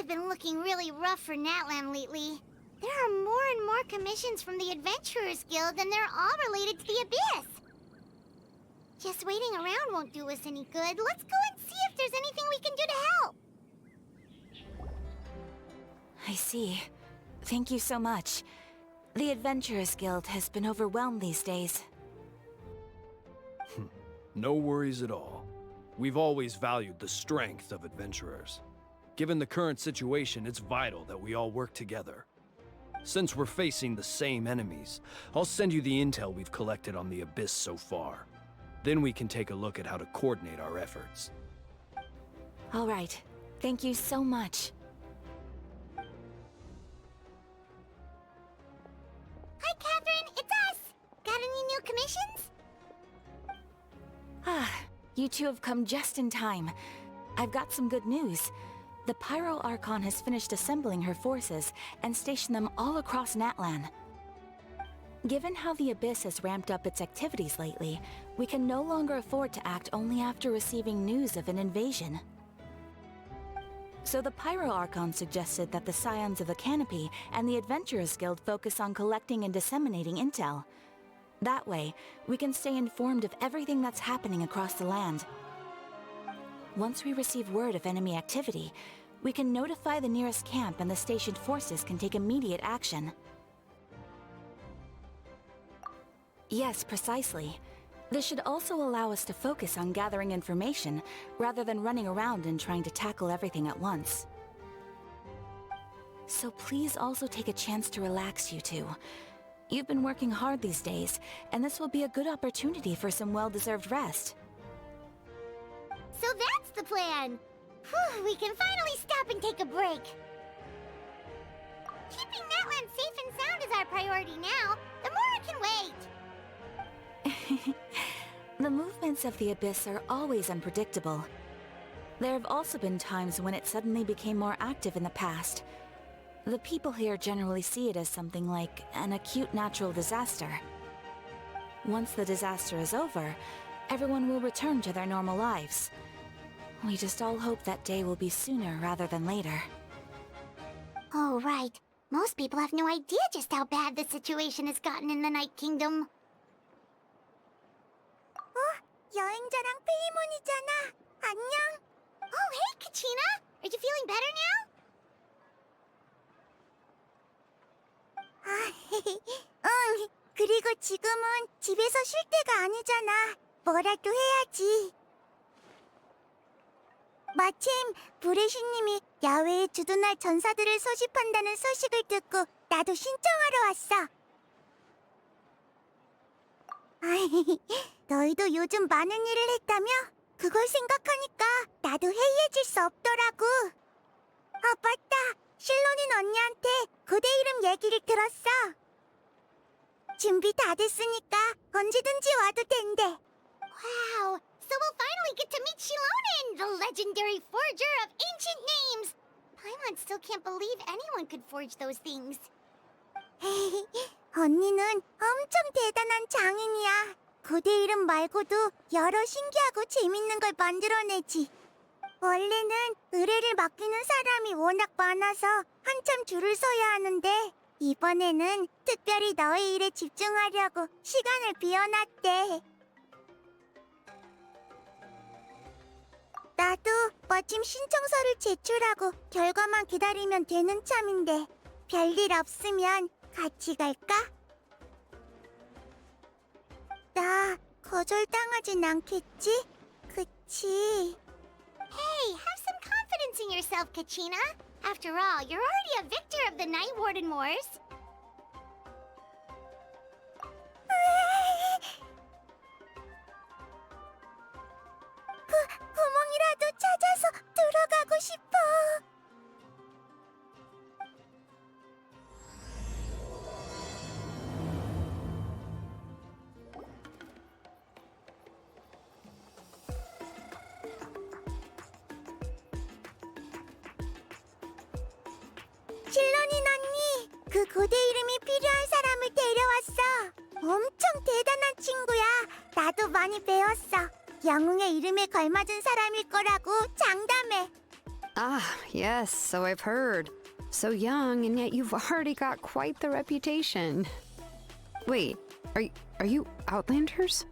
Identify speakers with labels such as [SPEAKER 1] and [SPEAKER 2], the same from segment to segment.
[SPEAKER 1] been looking really rough for Natlan lately. There are more and more commissions from the Adventurers Guild, and they're all related to the Abyss. Just waiting around won't do us any good. Let's go and see if there's anything we can do to help.
[SPEAKER 2] I see. Thank you so much. The Adventurers Guild has been overwhelmed these days.
[SPEAKER 3] No worries at all. We've always valued the strength of adventurers. Given the current situation, it's vital that we all work together. Since we're facing the same enemies, I'll send you the intel we've collected on the Abyss so far. Then we can take a look at how to coordinate our efforts.
[SPEAKER 2] All right. Thank you so much.
[SPEAKER 1] Hi, Catherine. It's us. Got any new commissions?
[SPEAKER 2] You two have come just in time. I've got some good news. The Pyro Archon has finished assembling her forces and stationed them all across Natlan. Given how the Abyss has ramped up its activities lately, we can no longer afford to act only after receiving news of an invasion. So the Pyro Archon suggested that the Scions of the Canopy and the Adventurers Guild focus on collecting and disseminating intel. That way, we can stay informed of everything that's happening across the land. Once we receive word of enemy activity, we can notify the nearest camp and the stationed forces can take immediate action. Yes, precisely. This should also allow us to focus on gathering information, rather than running around and trying to tackle everything at once. So please also take a chance to relax, you two. You've been working hard these days, and this will be a good opportunity for some well-deserved rest.
[SPEAKER 1] So that's the plan. Whew, we can finally stop and take a break. Keeping Natlan safe and sound is our priority now. The more it can wait.
[SPEAKER 2] The movements of the Abyss are always unpredictable. There have also been times when it suddenly became more active in the past. The people here generally see it as something like an acute natural disaster. Once the disaster is over, everyone will return to their normal lives. We just all hope that day will be sooner rather than later.
[SPEAKER 1] Oh, right. Most people have no idea just how bad the situation has gotten in the Night Kingdom. 여행자랑 페이몬이잖아. 안녕. Oh, hey, Kachina. Are you feeling better now? 응. 그리고 지금은 집에서 쉴 때가 아니잖아. 뭐라도 해야지. 마침 브레시님이 야외에 주둔할 전사들을 소집한다는 소식을 듣고 나도 신청하러 왔어. 너희도 요즘 많은 일을 했다며? 그걸 생각하니까 나도 해이해질 수 없더라고. 아, 맞다. 실론인 언니한테 고대 이름 얘기를 들었어. 준비 다 됐으니까 언제든지 와도 된대. Wow, so we'll finally get to meet Shilonin, the legendary forger of ancient names. Paimon still can't believe anyone could forge those things. 언니는 엄청 대단한 장인이야. 고대 이름 말고도 여러 신기하고 재밌는 걸 만들어내지. 원래는 의뢰를 맡기는 사람이 워낙 많아서 한참 줄을 서야 하는데 이번에는 특별히 너의 일에 집중하려고 시간을 비워놨대. 나도 마침 신청서를 제출하고 결과만 기다리면 되는 참인데 별일 없으면 같이 갈까? 나 거절당하진 않겠지? 그치? Hey, have some confidence in yourself, Kachina. After all, you're already a victor of the Night Warden Wars. 구멍이라도 찾아서 들어가고 싶어. 실론인 언니, 그 고대 이름이 필요한 사람을 데려왔어. 엄청 대단한 친구야. 나도 많이 배웠어. 영웅의 이름에 걸맞은 사람일 거라고 장담해.
[SPEAKER 4] Ah, yes, so I've heard. So young, and yet you've already got quite the reputation. Wait, are you Outlanders?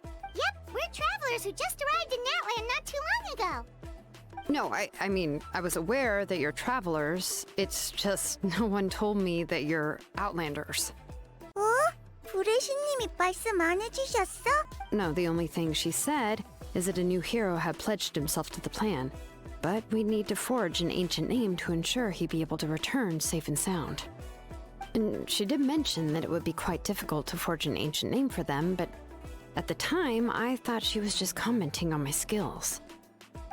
[SPEAKER 1] Yep, we're travelers who just arrived in Natland not too long ago.
[SPEAKER 4] No, I mean, I was aware that you're travelers. It's just no one told me that you're Outlanders.
[SPEAKER 1] 어? 브레시님이 말씀 안 해주셨어?
[SPEAKER 4] No, the only thing she said is that a new hero had pledged himself to the plan. But we'd need to forge an ancient name to ensure he'd be able to return safe and sound. And she did mention that it would be quite difficult to forge an ancient name for them, but at the time, I thought she was just commenting on my skills.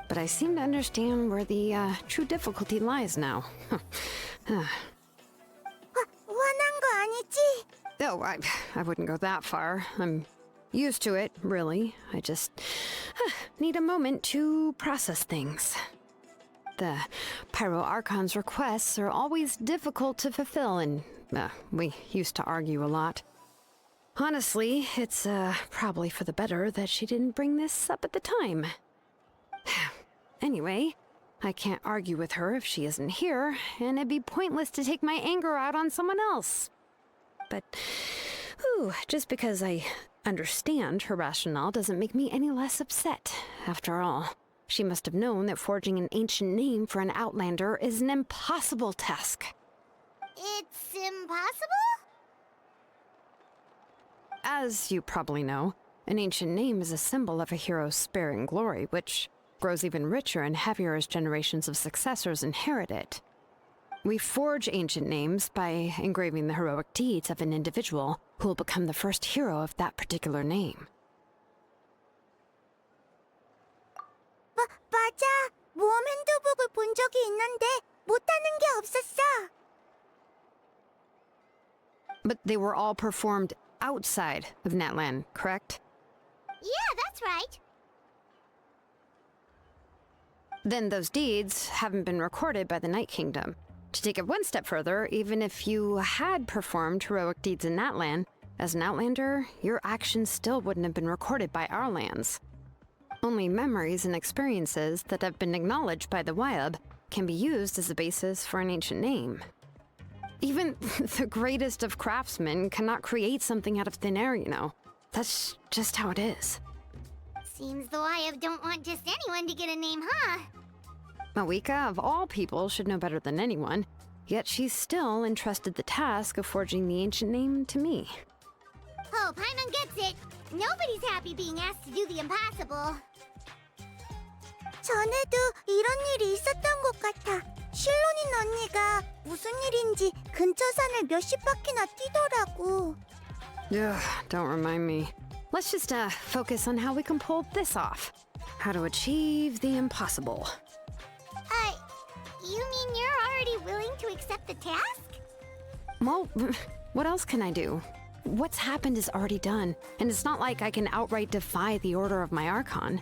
[SPEAKER 4] But I seem to understand where the true difficulty lies now.
[SPEAKER 1] 화난 거 아니지?
[SPEAKER 4] Oh, I wouldn't go that far. I'm used to it, really. I just need a moment to process things. The Pyro Archon's requests are always difficult to fulfill, and we used to argue a lot. Honestly, it's probably for the better that she didn't bring this up at the time. Anyway, I can't argue with her if she isn't here, and it'd be pointless to take my anger out on someone else. But, just because I understand her rationale doesn't make me any less upset. After all, she must have known that forging an ancient name for an Outlander is an impossible task.
[SPEAKER 1] It's impossible?
[SPEAKER 4] As you probably know, an ancient name is a symbol of a hero's spirit and glory, which grows even richer and heavier as generations of successors inherit it. We forge ancient names by engraving the heroic deeds of an individual who will become the first hero of that particular name.
[SPEAKER 1] 맞아. 모험 핸드북을 본 적이 있는데 못하는 게 없었어.
[SPEAKER 4] But they were all performed outside of Natlan, correct?
[SPEAKER 1] Yeah, that's right.
[SPEAKER 4] Then those deeds haven't been recorded by the Night Kingdom. To take it one step further, even if you had performed heroic deeds in Natlan, as an Outlander, your actions still wouldn't have been recorded by our lands. Only memories and experiences that have been acknowledged by the Wyab can be used as a basis for an ancient name. Even the greatest of craftsmen cannot create something out of thin air, you know. That's just how it is.
[SPEAKER 1] Seems the Wyab don't want just anyone to get a name, huh?
[SPEAKER 4] Mawika, of all people, should know better than anyone, yet she's still entrusted the task of forging the ancient name to me.
[SPEAKER 1] Oh, Paimon gets it. Nobody's happy being asked to do the impossible. 전에도 이런 일이 있었던 것 같아. 실로닌 언니가 무슨 일인지 근처 산을 몇십 바퀴나 뛰더라고.
[SPEAKER 4] Ugh, don't remind me. Let's just focus on how we can pull this off. How to achieve the impossible.
[SPEAKER 1] You mean you're already willing to accept the task?
[SPEAKER 4] Well, what else can I do? What's happened is already done, and it's not like I can outright defy the order of my Archon.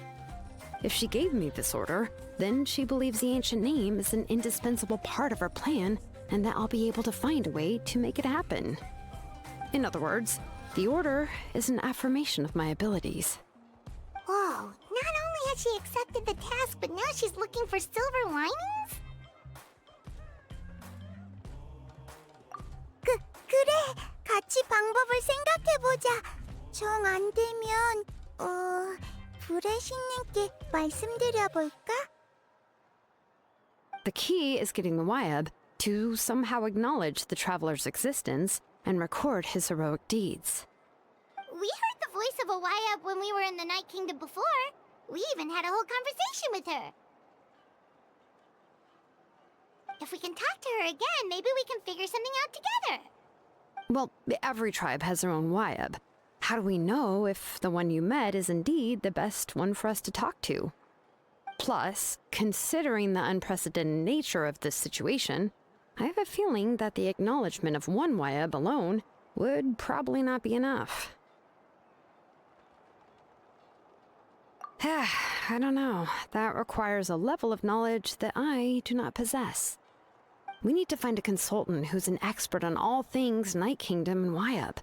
[SPEAKER 4] If she gave me this order, then she believes the ancient name is an indispensable part of her plan, and that I'll be able to find a way to make it happen. In other words, the order is an affirmation of my abilities.
[SPEAKER 1] Whoa, not only has she accepted the task, but now she's looking for silver linings? 그래. 같이 방법을 생각해보자. 정 안 되면, 브레시님께 말씀드려볼까?
[SPEAKER 4] The key is getting the Wyab to somehow acknowledge the traveler's existence and record his heroic deeds.
[SPEAKER 1] We heard the voice of a Wyab when we were in the Night Kingdom before. We even had a whole conversation with her. If we can talk to her again, maybe we can figure something out together.
[SPEAKER 4] Well, every tribe has their own Wyab. How do we know if the one you met is indeed the best one for us to talk to? Plus, considering the unprecedented nature of this situation, I have a feeling that the acknowledgement of one Wyab alone would probably not be enough. I don't know. That requires a level of knowledge that I do not possess. We need to find a consultant who's an expert on all things Night Kingdom and Wyab.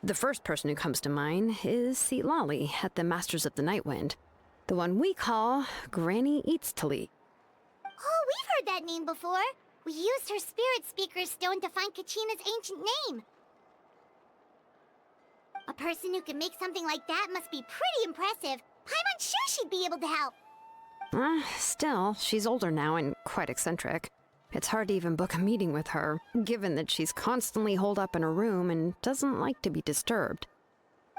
[SPEAKER 4] The first person who comes to mind is Seatlali at the Masters of the Nightwind, the one we call Granny Eats to Lead.
[SPEAKER 1] Oh, we've heard that name before. We used her spirit speaker stone to find Kachina's ancient name. A person who can make something like that must be pretty impressive. Paimon's sure she'd be able to help.
[SPEAKER 4] Still, she's older now and quite eccentric. It's hard to even book a meeting with her, given that she's constantly holed up in her room and doesn't like to be disturbed.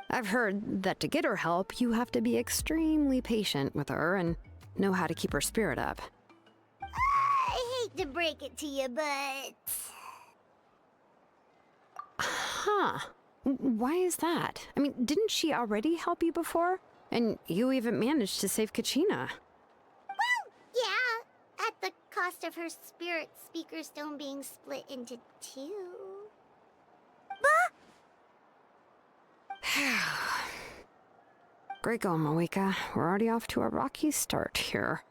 [SPEAKER 4] I've heard that to get her help, you have to be extremely patient with her and know how to keep her spirit up.
[SPEAKER 1] I hate to break it to you, but...
[SPEAKER 4] Huh. Why is that? I mean, didn't she already help you before? And you even managed to save Kachina.
[SPEAKER 1] Yeah, at the cost of her spirit speaker stone being split into two.
[SPEAKER 4] Great going, Moeka. We're already off to a rocky start here.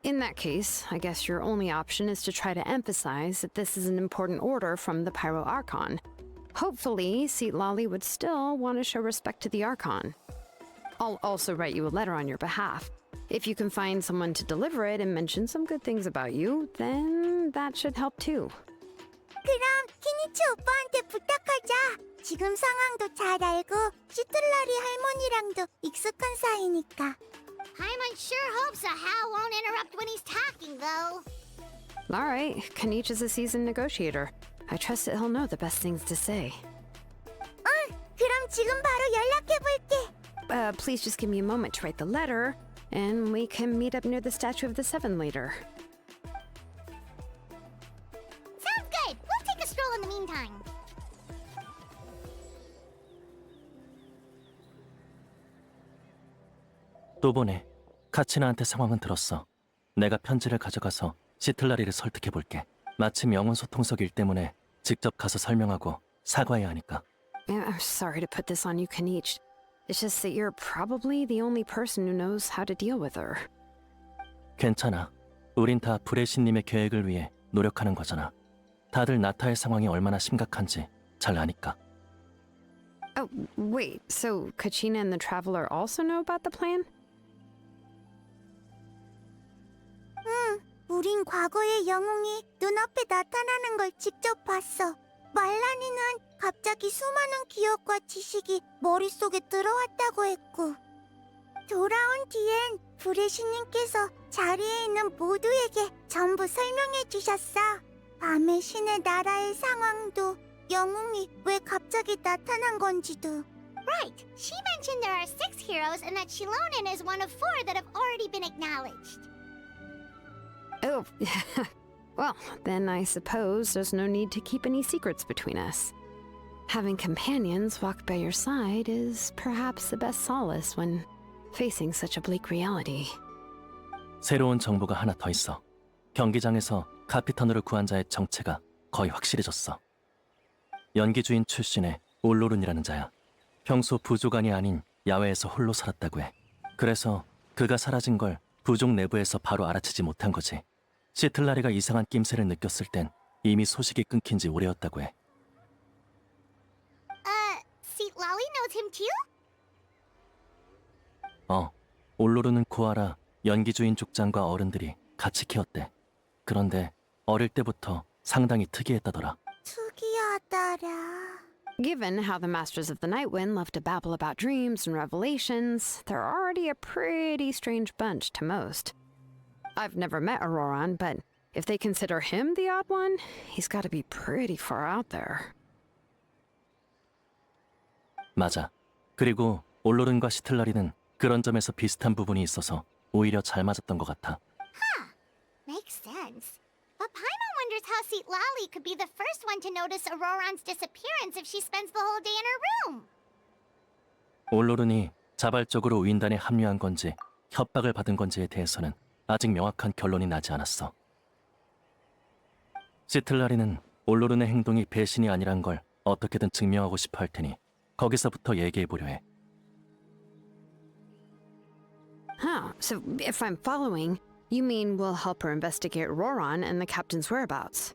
[SPEAKER 4] In that case, I guess your only option is to try to emphasize that this is an important order from the Pyro Archon. Hopefully, Seat Lolly would still want to show respect to the Archon. I'll also write you a letter on your behalf. If you can find someone to deliver it and mention some good things about you, then that should help too.
[SPEAKER 1] 그럼 키니치 오빠한테 부탁하자. 지금 상황도 잘 알고 시틀라리 할머니랑도 익숙한 사이니까. Paimon sure hopes a Hal won't interrupt when he's talking, though.
[SPEAKER 4] All right, Kinich is a seasoned negotiator. I trust that he'll know the best things to say.
[SPEAKER 1] 응, 그럼 지금 바로 연락해볼게.
[SPEAKER 4] Please just give me a moment to write the letter, and we can meet up near the Statue of the Seven later.
[SPEAKER 1] Sounds good. We'll take a stroll in the meantime.
[SPEAKER 5] 또 보내. 카치나한테 상황은 들었어. 내가 편지를 가져가서 시틀라리를 설득해볼게. 마침 영혼 소통석 일 때문에 직접 가서 설명하고 사과해야 하니까.
[SPEAKER 4] I'm sorry to put this on you, Kinich. It's just that you're probably the only person who knows how to deal with her.
[SPEAKER 5] 괜찮아. 우린 다 불의 신님의 계획을 위해 노력하는 거잖아. 다들 나타의 상황이 얼마나 심각한지 잘 아니까.
[SPEAKER 4] Oh, wait, so Kachina and the Traveler also know about the plan?
[SPEAKER 1] 응, 우린 과거의 영웅이 눈앞에 나타나는 걸 직접 봤어. 말라니는 갑자기 수많은 기억과 지식이 머릿속에 들어왔다고 했고 돌아온 뒤엔 불의 신님께서 자리에 있는 모두에게 전부 설명해 주셨어. 밤의 신의 나라의 상황도 영웅이 왜 갑자기 나타난 건지도. Right. She mentioned there are 6 heroes and that Shilonen is one of 4 that have already been acknowledged.
[SPEAKER 4] Oh, well, then I suppose there's no need to keep any secrets between us. Having companions walk by your side is perhaps the best solace when facing such a bleak reality.
[SPEAKER 5] 새로운 정보가 하나 더 있어. 경기장에서 카피턴으로 구한 자의 정체가 거의 확실해졌어. 연기주인 출신의 올로룬이라는 자야. 평소 부족안이 아닌 야외에서 홀로 살았다고 해. 그래서 그가 사라진 걸 부족 내부에서 바로 알아채지 못한 거지. 시틀라리가 이상한 낌새를 느꼈을 땐 이미 소식이 끊긴 지 오래였다고 해.
[SPEAKER 1] Seat Lolly knows him too?
[SPEAKER 5] 올로룬은 고아라 연기주인 족장과 어른들이 같이 키웠대. 그런데 어릴 때부터 상당히 특이했다더라.
[SPEAKER 1] 특이하더라.
[SPEAKER 4] Given how the Masters of the Nightwind love to babble about dreams and revelations, they're already a pretty strange bunch to most. I've never met Auroran, but if they consider him the odd one, he's got to be pretty far out there.
[SPEAKER 5] 맞아. 그리고 올로룬과 시틀라리는 그런 점에서 비슷한 부분이 있어서 오히려 잘 맞았던 것 같아.
[SPEAKER 1] Makes sense. But Paimon wonders how Seat Lolly could be the first one to notice Auroran's disappearance if she spends the whole day in her room.
[SPEAKER 5] 올로룬이 자발적으로 우인단에 합류한 건지 협박을 받은 건지에 대해서는 아직 명확한 결론이 나지 않았어. 시틀라리는 올로룬의 행동이 배신이 아니란 걸 어떻게든 증명하고 싶어 할 테니 거기서부터 얘기해보려 해.
[SPEAKER 4] So if I'm following, you mean we'll help her investigate Auroran and the captain's whereabouts?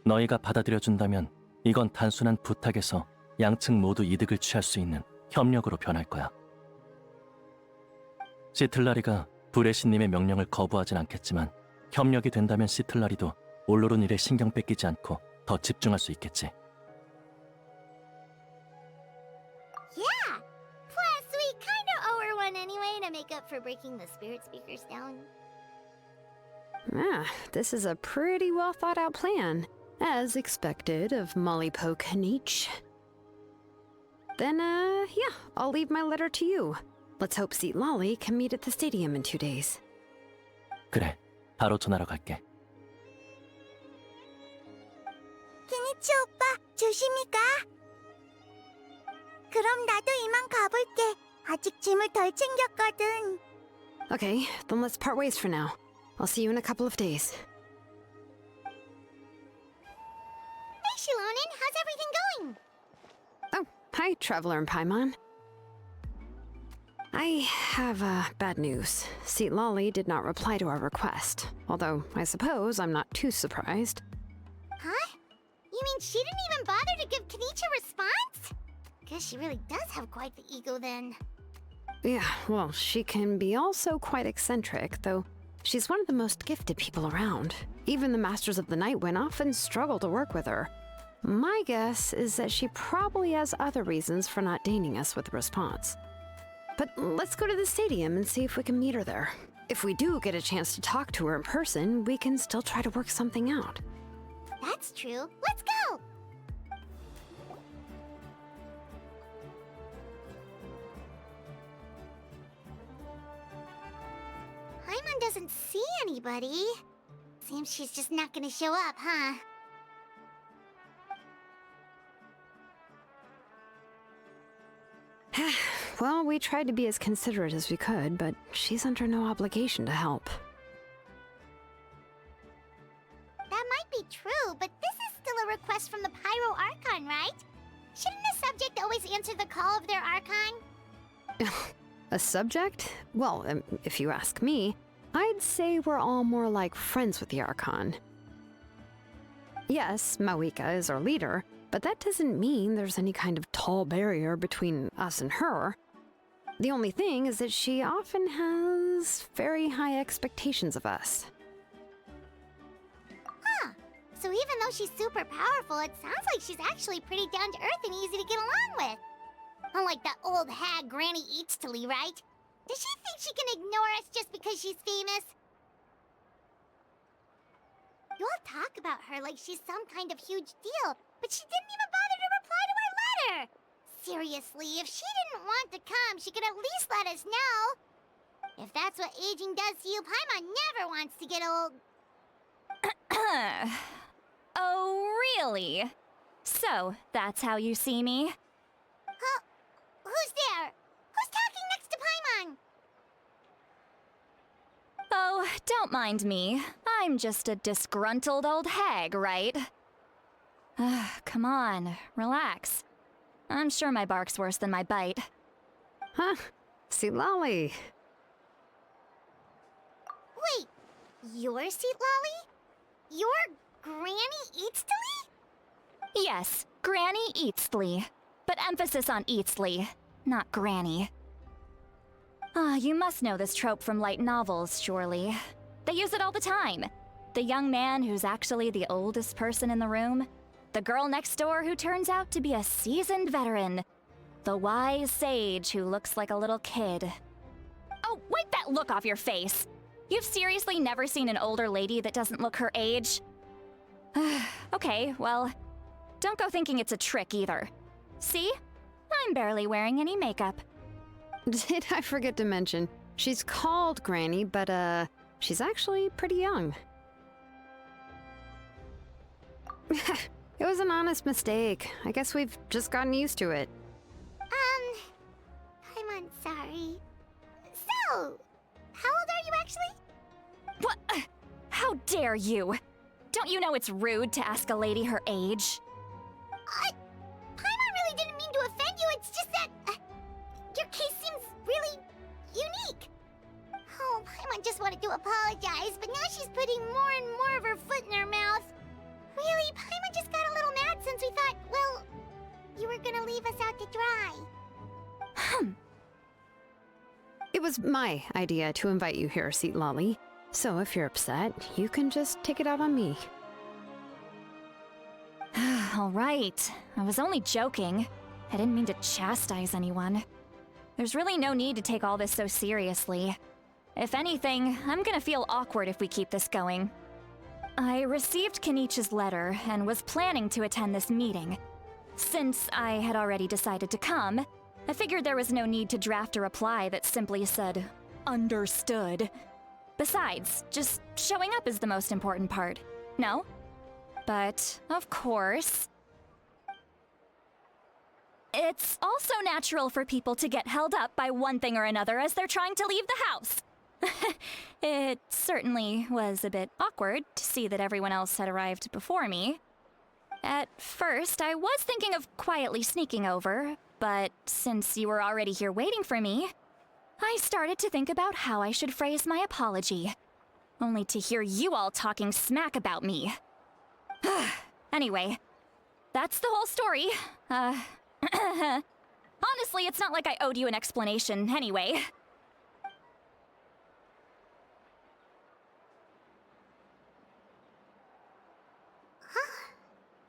[SPEAKER 5] 너희가 받아들여준다면 이건 단순한 부탁에서 양측 모두 이득을 취할 수 있는 협력으로 변할 거야. 시틀라리가 불의 신님의 명령을 거부하진 않겠지만 협력이 된다면 시틀라리도 올로론 일에 신경 뺏기지 않고 더 집중할 수 있겠지.
[SPEAKER 1] Yeah. Plus, we kind of owe her one anyway to make up for breaking the spirit speakers down.
[SPEAKER 4] Ah, this is a pretty well thought out plan, as expected of Molly Poe Kinich. Then, yeah, I'll leave my letter to you. Let's hope Seat Lolly can meet at the stadium in 2 days.
[SPEAKER 5] 그래, 바로 전화로 갈게.
[SPEAKER 1] 키니치 오빠, 조심히 가. 그럼 나도 이만 가볼게. 아직 짐을 덜 챙겼거든.
[SPEAKER 4] Okay, then let's part ways for now. I'll see you in a couple of days.
[SPEAKER 1] Hey, Shilonin, how's everything going?
[SPEAKER 4] Oh, hi, Traveler and Paimon. I have bad news. Seat Lolly did not reply to our request, although I suppose I'm not too surprised.
[SPEAKER 1] Huh? You mean she didn't even bother to give Kinich a response? Guess she really does have quite the ego then.
[SPEAKER 4] Yeah, well, she can be also quite eccentric, though she's one of the most gifted people around. Even the Masters of the Night Wind often struggle to work with her. My guess is that she probably has other reasons for not deigning us with a response. But let's go to the stadium and see if we can meet her there. If we do get a chance to talk to her in person, we can still try to work something out.
[SPEAKER 1] That's true. Let's go! Paimon doesn't see anybody. Seems she's just not gonna show up, huh?
[SPEAKER 4] Well, we tried to be as considerate as we could, but she's under no obligation to help.
[SPEAKER 1] That might be true, but this is still a request from the Pyro Archon, right? Shouldn't a subject always answer the call of their Archon?
[SPEAKER 4] A subject? Well, if you ask me, I'd say we're all more like friends with the Archon. Yes, Mawika is our leader, but that doesn't mean there's any kind of tall barrier between us and her. The only thing is that she often has very high expectations of us.
[SPEAKER 1] Huh. So even though she's super powerful, it sounds like she's actually pretty down to earth and easy to get along with. Unlike that old hag Granny Eatstily, right? Does she think she can ignore us just because she's famous? You all talk about her like she's some kind of huge deal, but she didn't even bother to reply to our letter! Seriously, if she didn't want to come, she could at least let us know. If that's what aging does to you, Paimon never wants to get old.
[SPEAKER 6] Oh, really? So, that's how you see me?
[SPEAKER 1] Huh? Who's there? Who's talking next to Paimon?
[SPEAKER 6] Oh, don't mind me. I'm just a disgruntled old hag, right? Come on, relax. I'm sure my bark's worse than my bite.
[SPEAKER 4] Huh? See Lolly.
[SPEAKER 1] Wait, you're Seat Lolly? You're Granny Eatstily?
[SPEAKER 6] Yes, Granny Eatsley. But emphasis on Eatsley, not Granny. You must know this trope from light novels, surely. They use it all the time. The young man who's actually the oldest person in the room. The girl next door who turns out to be a seasoned veteran. The wise sage who looks like a little kid. Oh, wipe that look off your face! You've seriously never seen an older lady that doesn't look her age? Okay, well, don't go thinking it's a trick either. See? I'm barely wearing any makeup.
[SPEAKER 4] Did I forget to mention, she's called Granny, but she's actually pretty young. It was an honest mistake. I guess we've just gotten used to it.
[SPEAKER 1] I'm sorry. So, how old are you actually?
[SPEAKER 6] What? How dare you? Don't you know it's rude to ask a lady her age?
[SPEAKER 1] Paimon really didn't mean to offend you, it's just that, your case seems really unique. Oh, Paimon just wanted to apologize, but now she's putting more and more of her foot in her mouth. Really, Paimon just got a little mad since we thought, well, you were gonna leave us out to dry.
[SPEAKER 4] It was my idea to invite you here, Seat Lolly. So if you're upset, you can just take it out on me.
[SPEAKER 6] All right. I was only joking. I didn't mean to chastise anyone. There's really no need to take all this so seriously. If anything, I'm gonna feel awkward if we keep this going. I received Kinich's letter and was planning to attend this meeting. Since I had already decided to come, I figured there was no need to draft a reply that simply said, "Understood." Besides, just showing up is the most important part, no? But, of course, it's also natural for people to get held up by one thing or another as they're trying to leave the house. It certainly was a bit awkward to see that everyone else had arrived before me. At first, I was thinking of quietly sneaking over, but since you were already here waiting for me, I started to think about how I should phrase my apology, only to hear you all talking smack about me. Anyway, that's the whole story. Honestly, it's not like I owed you an explanation anyway.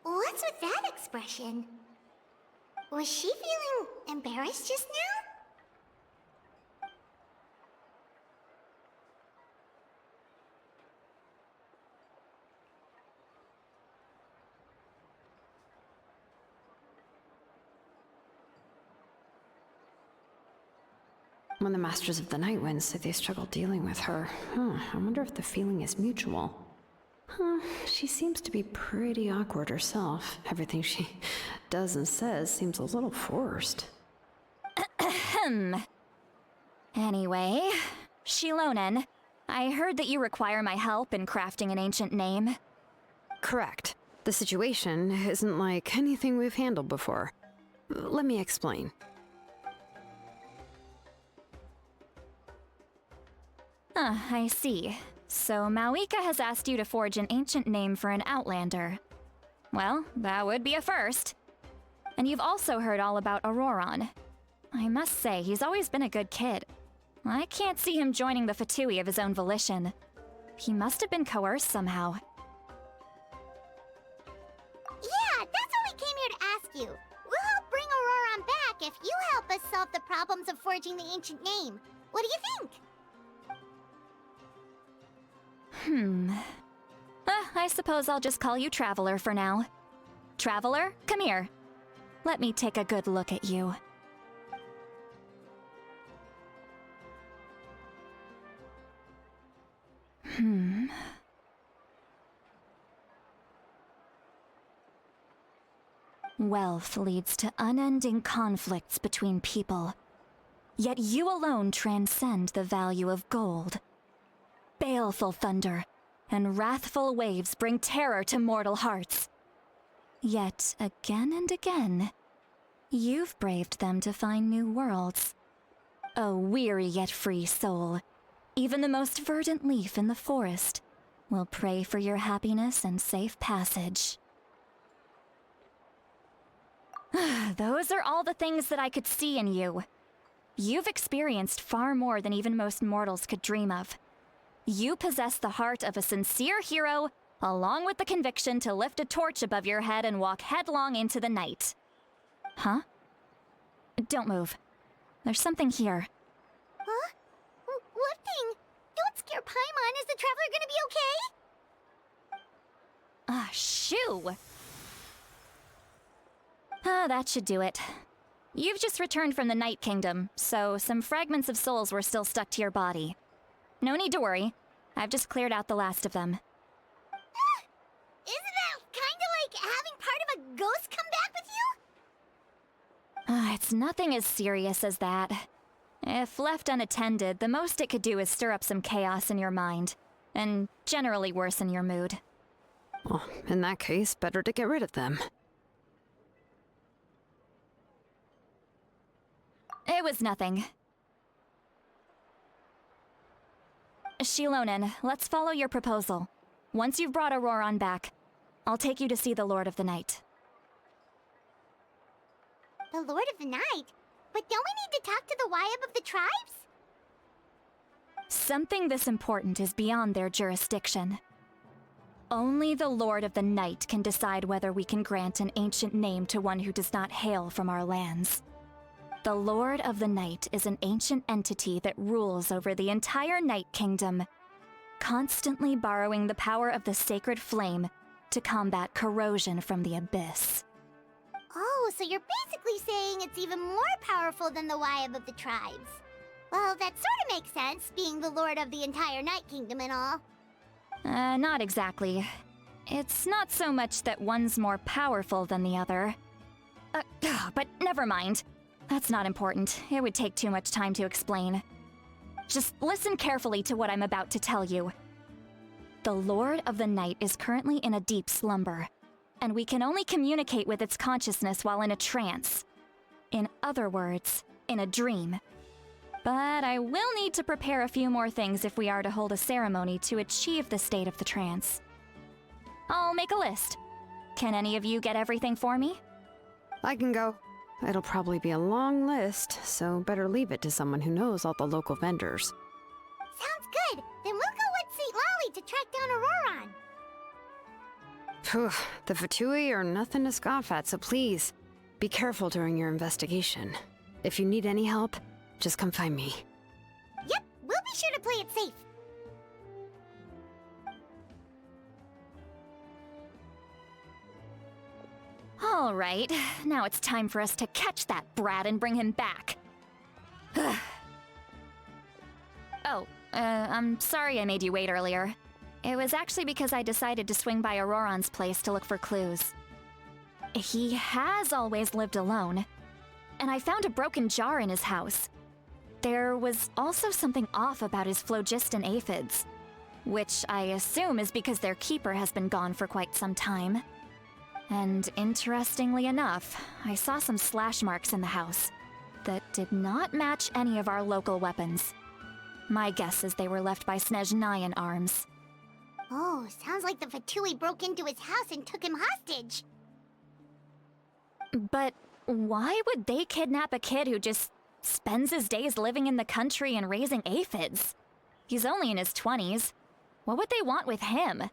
[SPEAKER 1] What's with that expression? Was she feeling embarrassed just now?
[SPEAKER 4] When the Masters of the Night Wind say they struggle dealing with her, I wonder if the feeling is mutual. She seems to be pretty awkward herself. Everything she does and says seems a little forced.
[SPEAKER 6] Anyway, Shilonen, I heard that you require my help in crafting an ancient name.
[SPEAKER 4] Correct. The situation isn't like anything we've handled before. Let me explain.
[SPEAKER 6] I see. So Mawika has asked you to forge an ancient name for an Outlander. Well, that would be a first. And you've also heard all about Auroron. I must say, he's always been a good kid. I can't see him joining the Fatui of his own volition. He must have been coerced somehow.
[SPEAKER 1] Yeah, that's why we came here to ask you. We'll help bring Auroron back if you help us solve the problems of forging the ancient name. What do you think?
[SPEAKER 6] I suppose I'll just call you Traveler for now. Traveler, come here. Let me take a good look at you. Wealth leads to unending conflicts between people. Yet you alone transcend the value of gold. Baleful thunder and wrathful waves bring terror to mortal hearts. Yet, again and again, you've braved them to find new worlds. A weary yet free soul, even the most verdant leaf in the forest will pray for your happiness and safe passage. Those are all the things that I could see in you. You've experienced far more than even most mortals could dream of. You possess the heart of a sincere hero, along with the conviction to lift a torch above your head and walk headlong into the night. Huh? Don't move. There's something here.
[SPEAKER 1] Huh? What thing? Don't scare Paimon. Is the Traveler gonna be okay?
[SPEAKER 6] Shoo! That should do it. You've just returned from the Night Kingdom, so some fragments of souls were still stuck to your body. No need to worry. I've just cleared out the last of them.
[SPEAKER 1] Isn't that kinda like having part of a ghost come back with you?
[SPEAKER 6] It's nothing as serious as that. If left unattended, the most it could do is stir up some chaos in your mind, and generally worsen your mood.
[SPEAKER 4] Well, in that case, better to get rid of them.
[SPEAKER 6] It was nothing. Shilonen, let's follow your proposal. Once you've brought Auroron back, I'll take you to see the Lord of the Night.
[SPEAKER 1] The Lord of the Night? But don't we need to talk to the Wyab of the tribes?
[SPEAKER 6] Something this important is beyond their jurisdiction. Only the Lord of the Night can decide whether we can grant an ancient name to one who does not hail from our lands. The Lord of the Night is an ancient entity that rules over the entire Night Kingdom, constantly borrowing the power of the sacred flame to combat corrosion from the abyss.
[SPEAKER 1] Oh, so you're basically saying it's even more powerful than the Wyab of the tribes. Well, that sort of makes sense, being the lord of the entire Night Kingdom and all.
[SPEAKER 6] Not exactly. It's not so much that one's more powerful than the other. But never mind. That's not important. It would take too much time to explain. Just listen carefully to what I'm about to tell you. The Lord of the Night is currently in a deep slumber, and we can only communicate with its consciousness while in a trance. In other words, in a dream. But I will need to prepare a few more things if we are to hold a ceremony to achieve the state of the trance. I'll make a list. Can any of you get everything for me?
[SPEAKER 4] I can go. It'll probably be a long list, so better leave it to someone who knows all the local vendors.
[SPEAKER 1] Sounds good. Then we'll go with St. Lolly to track down Auroron.
[SPEAKER 4] Phew, the Fatui are nothing to scoff at, so please, be careful during your investigation. If you need any help, just come find me.
[SPEAKER 1] Yep, we'll be sure to play it safe.
[SPEAKER 6] All right, now it's time for us to catch that brat and bring him back. I'm sorry I made you wait earlier. It was actually because I decided to swing by Auroron's place to look for clues. He has always lived alone, and I found a broken jar in his house. There was also something off about his phlogiston aphids, which I assume is because their keeper has been gone for quite some time. And interestingly enough, I saw some slash marks in the house that did not match any of our local weapons. My guess is they were left by Snezhnayan arms.
[SPEAKER 1] Oh, sounds like the Fatui broke into his house and took him hostage.
[SPEAKER 6] But why would they kidnap a kid who just spends his days living in the country and raising aphids? He's only in his 20s. What would they want with him?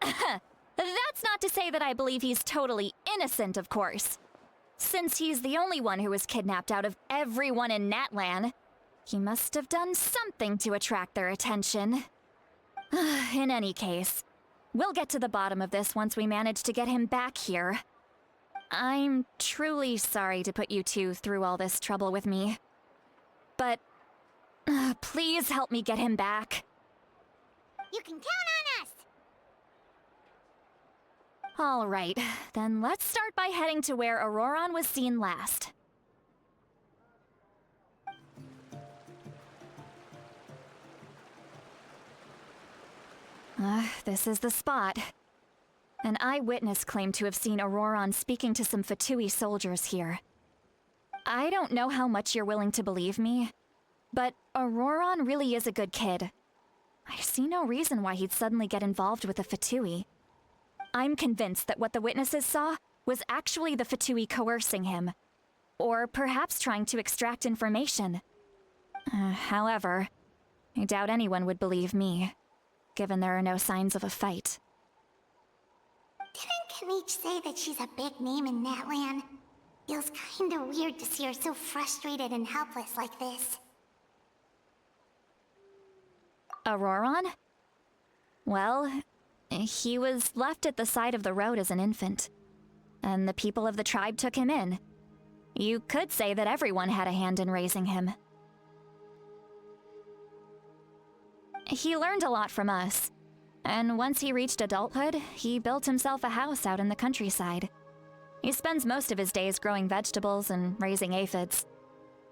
[SPEAKER 6] That's not to say that I believe he's totally innocent, of course. Since he's the only one who was kidnapped out of everyone in Natlan, he must have done something to attract their attention. In any case, we'll get to the bottom of this once we manage to get him back here. I'm truly sorry to put you two through all this trouble with me. But please help me get him back.
[SPEAKER 1] You can count on us!
[SPEAKER 6] All right, then let's start by heading to where Auroron was seen last. This is the spot. An eyewitness claimed to have seen Auroron speaking to some Fatui soldiers here. I don't know how much you're willing to believe me, but Auroron really is a good kid. I see no reason why he'd suddenly get involved with the Fatui. I'm convinced that what the witnesses saw was actually the Fatui coercing him, or perhaps trying to extract information. However, I doubt anyone would believe me, given there are no signs of a fight.
[SPEAKER 1] Didn't Kinich say that she's a big name in Natlan? Feels kinda weird to see her so frustrated and helpless like this.
[SPEAKER 6] Auroron? Well, he was left at the side of the road as an infant, and the people of the tribe took him in. You could say that everyone had a hand in raising him. He learned a lot from us, and once he reached adulthood, he built himself a house out in the countryside. He spends most of his days growing vegetables and raising aphids,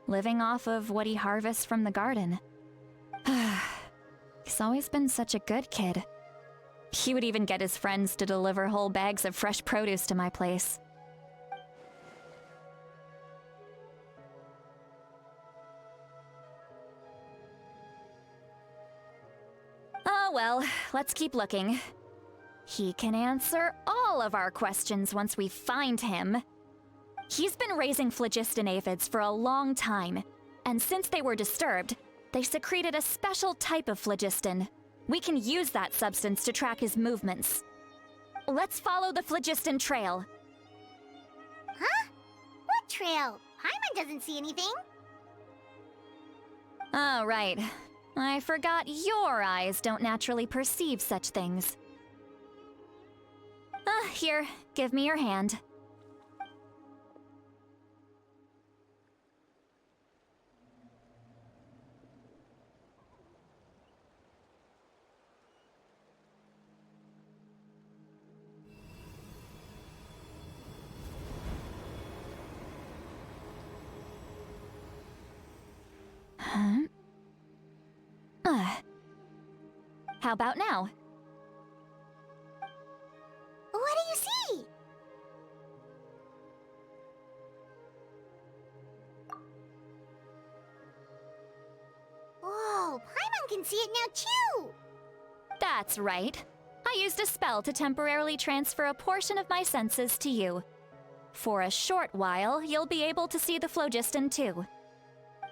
[SPEAKER 6] living off of what he harvests from the garden. He's always been such a good kid. He would even get his friends to deliver whole bags of fresh produce to my place. Oh well, let's keep looking. He can answer all of our questions once we find him. He's been raising phlogiston aphids for a long time, and since they were disturbed, they secreted a special type of phlogiston. We can use that substance to track his movements. Let's follow the phlogiston trail.
[SPEAKER 1] Huh? What trail? Paimon doesn't see anything.
[SPEAKER 6] Oh, right. I forgot your eyes don't naturally perceive such things. Here, give me your hand. Huh? How about now?
[SPEAKER 1] What do you see? Whoa, Paimon can see it now too!
[SPEAKER 6] That's right. I used a spell to temporarily transfer a portion of my senses to you. For a short while, you'll be able to see the phlogiston too.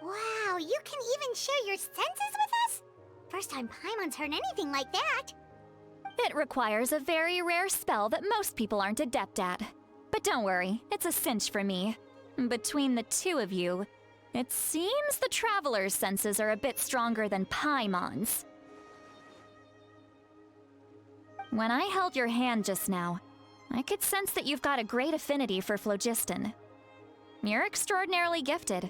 [SPEAKER 1] Wow, you can even share your senses with us? First time Paimon's heard anything like that.
[SPEAKER 6] It requires a very rare spell that most people aren't adept at. But don't worry, it's a cinch for me. Between the two of you, it seems the Traveler's senses are a bit stronger than Paimon's. When I held your hand just now, I could sense that you've got a great affinity for phlogiston. You're extraordinarily gifted.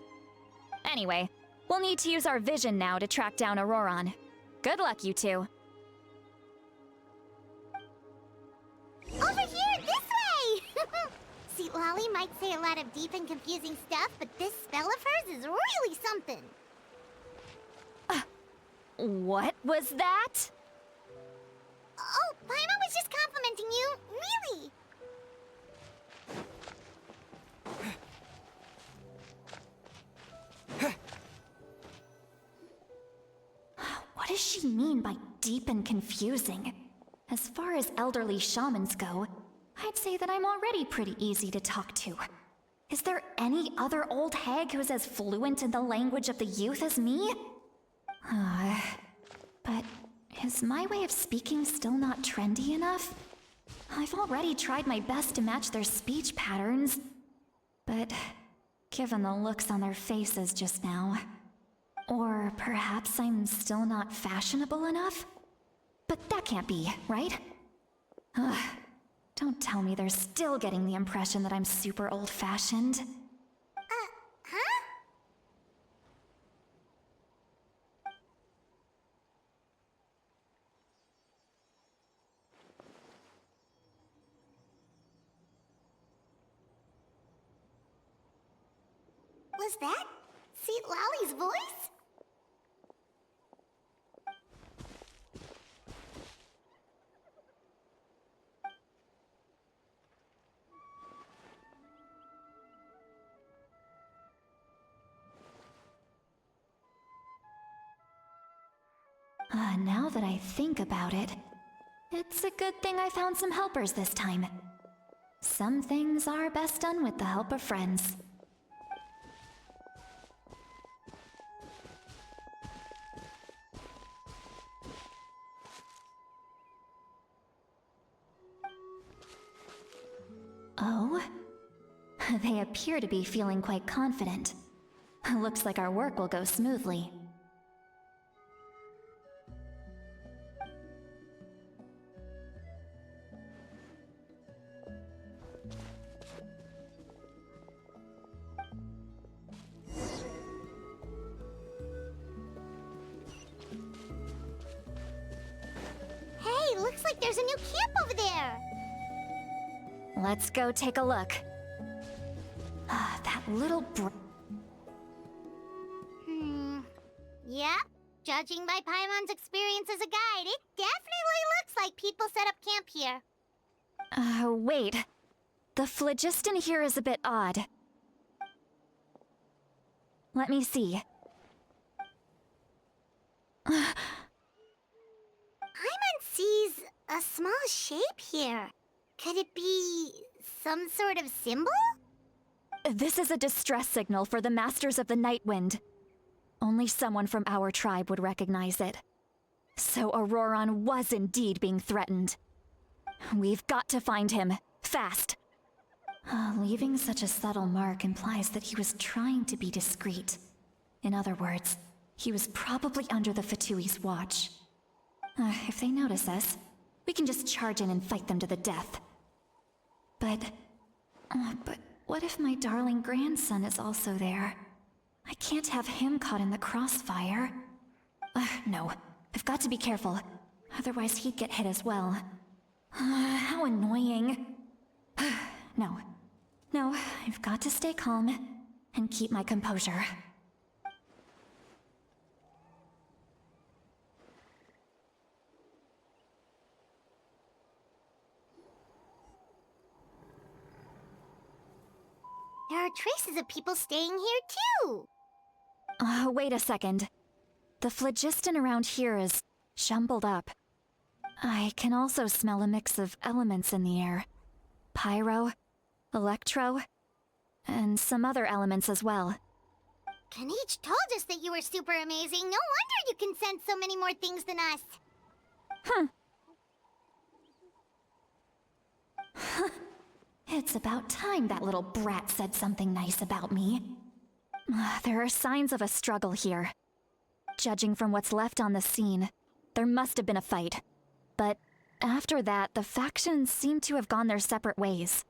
[SPEAKER 6] Anyway, we'll need to use our vision now to track down Auroron. Good luck, you two.
[SPEAKER 1] Over here, this way! See, Lolly might say a lot of deep and confusing stuff, but this spell of hers is really something.
[SPEAKER 6] What was that?
[SPEAKER 1] Oh, Paimon was just complimenting you, really.
[SPEAKER 6] What does she mean by deep and confusing? As far as elderly shamans go, I'd say that I'm already pretty easy to talk to. Is there any other old hag who's as fluent in the language of the youth as me? But is my way of speaking still not trendy enough? I've already tried my best to match their speech patterns. But given the looks on their faces just now... Or perhaps I'm still not fashionable enough? But that can't be, right? Ugh. Don't tell me they're still getting the impression that I'm super old-fashioned.
[SPEAKER 1] Huh? Was that Seat Lolly's voice?
[SPEAKER 6] Now that I think about it, it's a good thing I found some helpers this time. Some things are best done with the help of friends. Oh? They appear to be feeling quite confident. Looks like our work will go smoothly.
[SPEAKER 1] Hey, looks like there's a new camp over there.
[SPEAKER 6] Let's go take a look. That little
[SPEAKER 1] Yep. Judging by Paimon's experience as a guide, it definitely looks like people set up camp here.
[SPEAKER 6] Wait. The phlogiston here is a bit odd. Let me see.
[SPEAKER 1] Paimon sees a small shape here. Could it be some sort of symbol?
[SPEAKER 6] This is a distress signal for the Masters of the Night Wind. Only someone from our tribe would recognize it. So Auroron was indeed being threatened. We've got to find him, fast. Leaving such a subtle mark implies that he was trying to be discreet. In other words, he was probably under the Fatui's watch. If they notice us, we can just charge in and fight them to the death. But what if my darling grandson is also there? I can't have him caught in the crossfire. No, I've got to be careful. Otherwise he'd get hit as well. How annoying. No, I've got to stay calm and keep my composure.
[SPEAKER 1] There are traces of people staying here too.
[SPEAKER 6] Wait a second. The phlogiston around here is jumbled up. I can also smell a mix of elements in the air. Pyro, electro, and some other elements as well.
[SPEAKER 1] Kinich told us that you were super amazing. No wonder you can sense so many more things than us.
[SPEAKER 6] It's about time that little brat said something nice about me. There are signs of a struggle here. Judging from what's left on the scene, there must have been a fight. But after that, the factions seem to have gone their separate ways.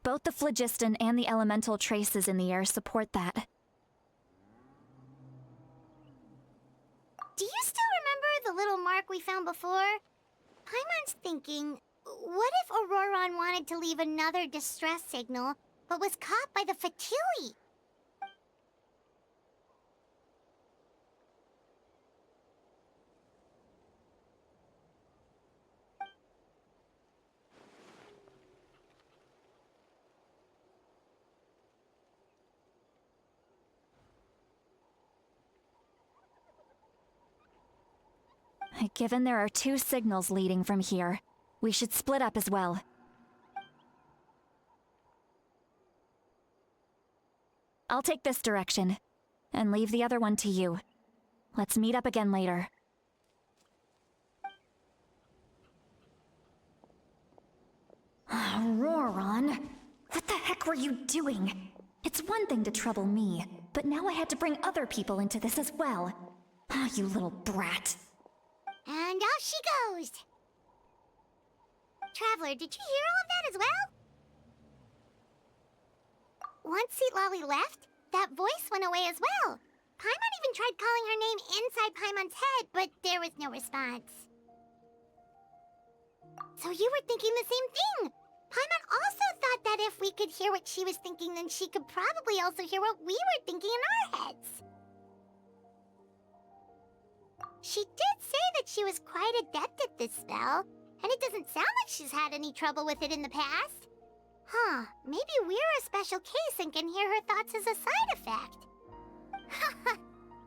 [SPEAKER 6] Both the phlogiston and the elemental traces in the air support that.
[SPEAKER 1] Do you still remember the little mark we found before? Paimon's thinking, what if Auroron wanted to leave another distress signal, but was caught by the Fatui?
[SPEAKER 6] Given there are two signals leading from here, we should split up as well. I'll take this direction, and leave the other one to you. Let's meet up again later. Auroron, what the heck were you doing? It's one thing to trouble me, but now I had to bring other people into this as well. You little brat.
[SPEAKER 1] And off she goes! Traveler, did you hear all of that as well? Once Seatlolly left, that voice went away as well. Paimon even tried calling her name inside Paimon's head, but there was no response. So you were thinking the same thing! Paimon also thought that if we could hear what she was thinking, then she could probably also hear what we were thinking in our heads. She did say that she was quite adept at this spell, and it doesn't sound like she's had any trouble with it in the past. Huh, maybe we're a special case and can hear her thoughts as a side effect.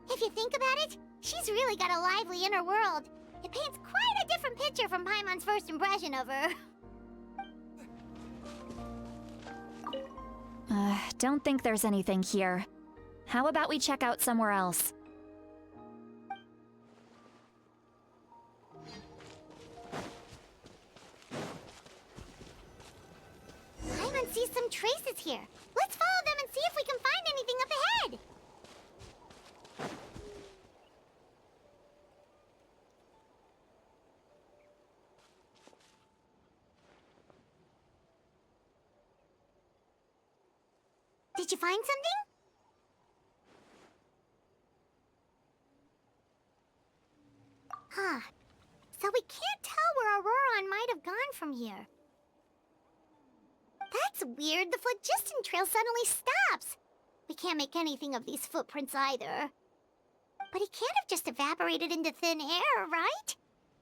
[SPEAKER 1] If you think about it, she's really got a lively inner world. It paints quite a different picture from Paimon's first impression of her.
[SPEAKER 6] Don't think there's anything here. How about we check out somewhere else?
[SPEAKER 1] Paimon sees some traces here. Let's follow them and see if we can find anything up ahead. Did you find something? Huh. So we can't tell where Auroron might have gone from here. That's weird. The phlogiston trail suddenly stops. We can't make anything of these footprints either. But he can't have just evaporated into thin air, right?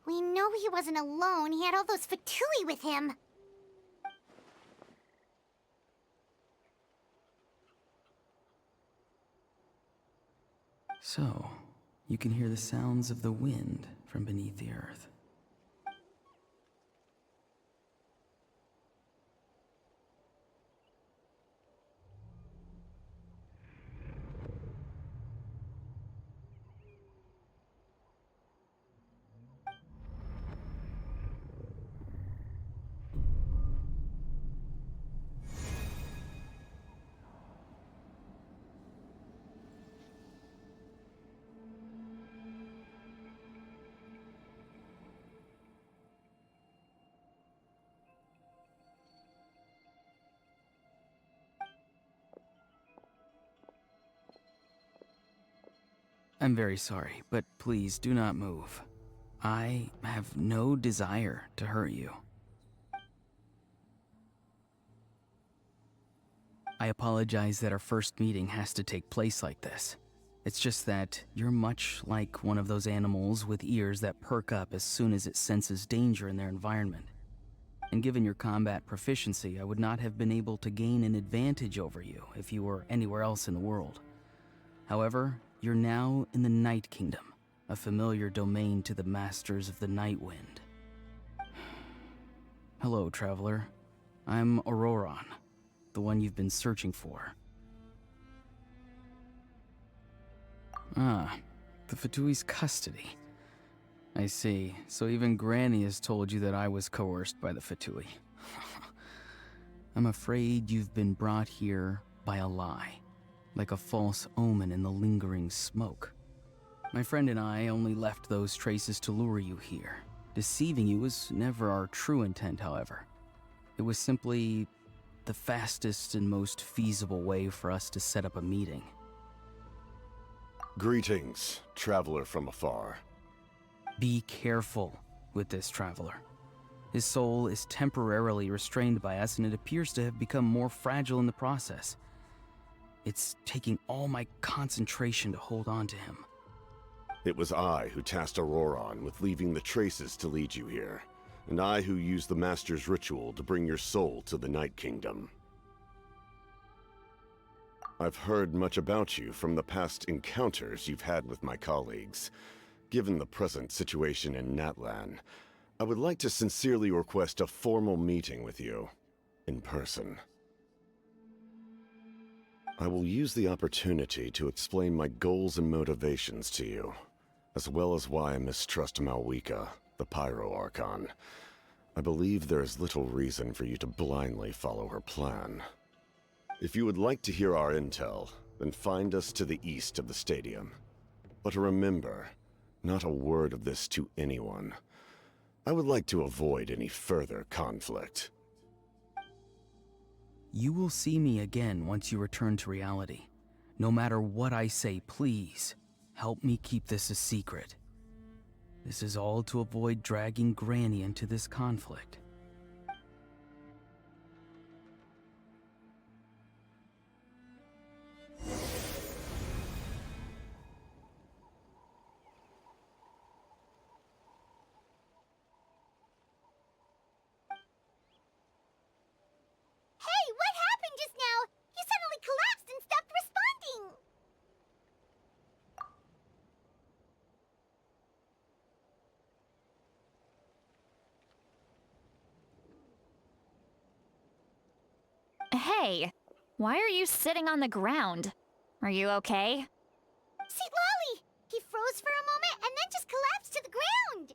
[SPEAKER 1] We know he wasn't alone. He had all those Fatui with him.
[SPEAKER 7] So, you can hear the sounds of the wind from beneath the earth. I'm very sorry, but please do not move. I have no desire to hurt you. I apologize that our first meeting has to take place like this. It's just that you're much like one of those animals with ears that perk up as soon as it senses danger in their environment. And given your combat proficiency, I would not have been able to gain an advantage over you if you were anywhere else in the world. However, you're now in the Night Kingdom, a familiar domain to the Masters of the Night Wind. Hello, traveler. I'm Auroron, the one you've been searching for. Ah, the Fatui's custody. I see. So even Granny has told you that I was coerced by the Fatui. I'm afraid you've been brought here by a lie, like a false omen in the lingering smoke. My friend and I only left those traces to lure you here. Deceiving you was never our true intent, however. It was simply the fastest and most feasible way for us to set up a meeting.
[SPEAKER 8] Greetings, traveler from afar.
[SPEAKER 7] Be careful with this traveler. His soul is temporarily restrained by us, and it appears to have become more fragile in the process. It's taking all my concentration to hold on to him.
[SPEAKER 8] It was I who tasked Auroron with leaving the traces to lead you here, and I who used the Master's ritual to bring your soul to the Night Kingdom. I've heard much about you from the past encounters you've had with my colleagues. Given the present situation in Natlan, I would like to sincerely request a formal meeting with you, in person. I will use the opportunity to explain my goals and motivations to you, as well as why I mistrust Malwika, the Pyro Archon. I believe there is little reason for you to blindly follow her plan. If you would like to hear our intel, then find us to the east of the stadium. But remember, not a word of this to anyone. I would like to avoid any further conflict.
[SPEAKER 7] You will see me again once you return to reality. No matter what I say, please, help me keep this a secret. This is all to avoid dragging Granny into this conflict.
[SPEAKER 1] Hey, what happened just now? You suddenly collapsed and stopped responding.
[SPEAKER 6] Hey, why are you sitting on the ground? Are you okay?
[SPEAKER 1] See, Lolly! He froze for a moment and then just collapsed to the ground.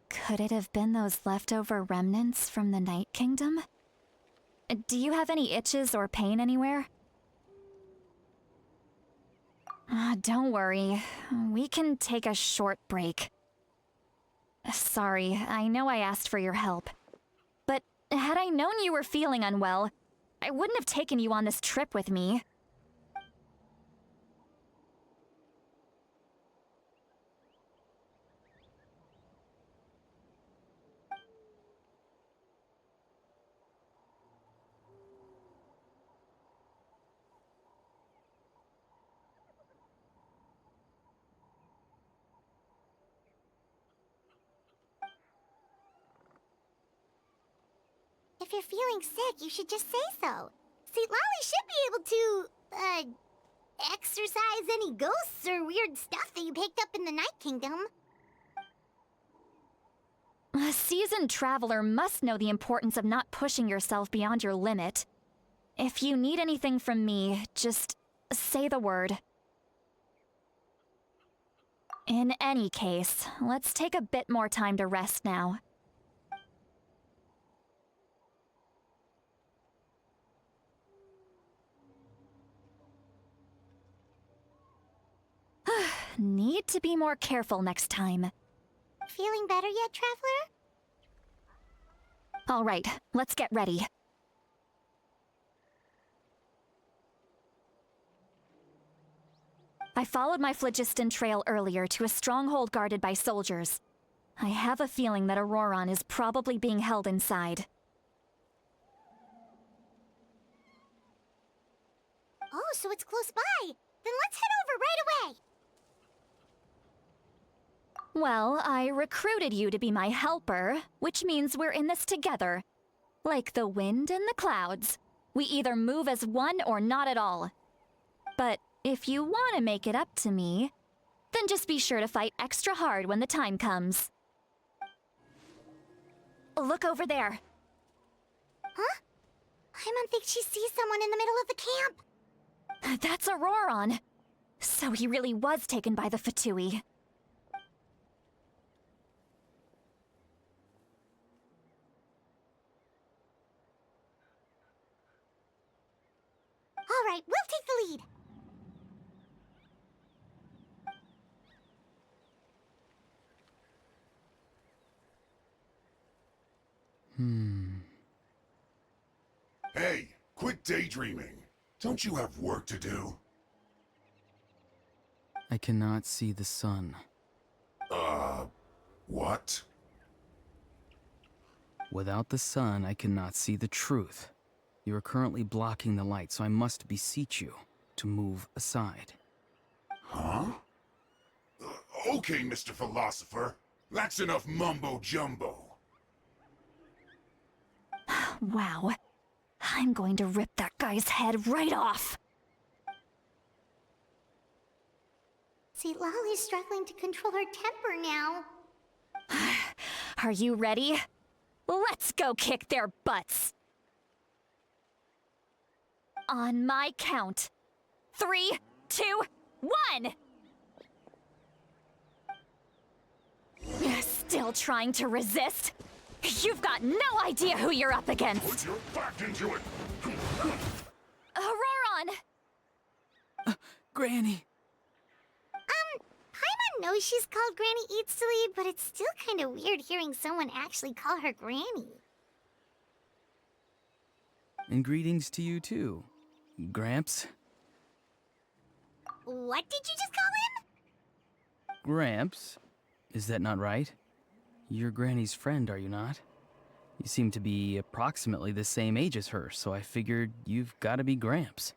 [SPEAKER 6] Could it have been those leftover remnants from the Night Kingdom? Do you have any itches or pain anywhere? Don't worry. We can take a short break. Sorry, I know I asked for your help. But had I known you were feeling unwell, I wouldn't have taken you on this trip with me.
[SPEAKER 1] If you're feeling sick, you should just say so. See, Lolly should be able to, exorcise any ghosts or weird stuff that you picked up in the Night Kingdom.
[SPEAKER 6] A seasoned traveler must know the importance of not pushing yourself beyond your limit. If you need anything from me, just say the word. In any case, let's take a bit more time to rest now. Need to be more careful next time.
[SPEAKER 1] Feeling better yet, traveler?
[SPEAKER 6] All right, let's get ready. I followed my phlogiston trail earlier to a stronghold guarded by soldiers. I have a feeling that Auroron is probably being held inside.
[SPEAKER 1] Oh, so it's close by. Then let's head over right away.
[SPEAKER 6] Well, I recruited you to be my helper, which means we're in this together. Like the wind and the clouds. We either move as one or not at all. But if you want to make it up to me, then just be sure to fight extra hard when the time comes. Look over there.
[SPEAKER 1] Huh? Paimon thinks she sees someone in the middle of the camp.
[SPEAKER 6] That's Auroron. So he really was taken by the Fatui.
[SPEAKER 1] All right, we'll take the lead.
[SPEAKER 9] Hey, quit daydreaming. Don't you have work to do?
[SPEAKER 7] I cannot see the sun.
[SPEAKER 9] What?
[SPEAKER 7] Without the sun, I cannot see the truth. You are currently blocking the light, so I must beseech you to move aside.
[SPEAKER 9] Huh? Okay, Mr. Philosopher. That's enough mumbo-jumbo.
[SPEAKER 6] Wow. I'm going to rip that guy's head right off.
[SPEAKER 1] See, Lolly's struggling to control her temper now.
[SPEAKER 6] Are you ready? Let's go kick their butts. On my count. 3, 2, 1! Still trying to resist? You've got no idea who you're up against.
[SPEAKER 9] Put your back into it!
[SPEAKER 6] Auroron!
[SPEAKER 7] Granny!
[SPEAKER 1] Paimon knows she's called Granny Eatsley, but it's still kind of weird hearing someone actually call her Granny.
[SPEAKER 7] And greetings to you too, Gramps.
[SPEAKER 1] What did you just call him?
[SPEAKER 7] Gramps? Is that not right? You're Granny's friend, are you not? You seem to be approximately the same age as her, so I figured you've got to be Gramps.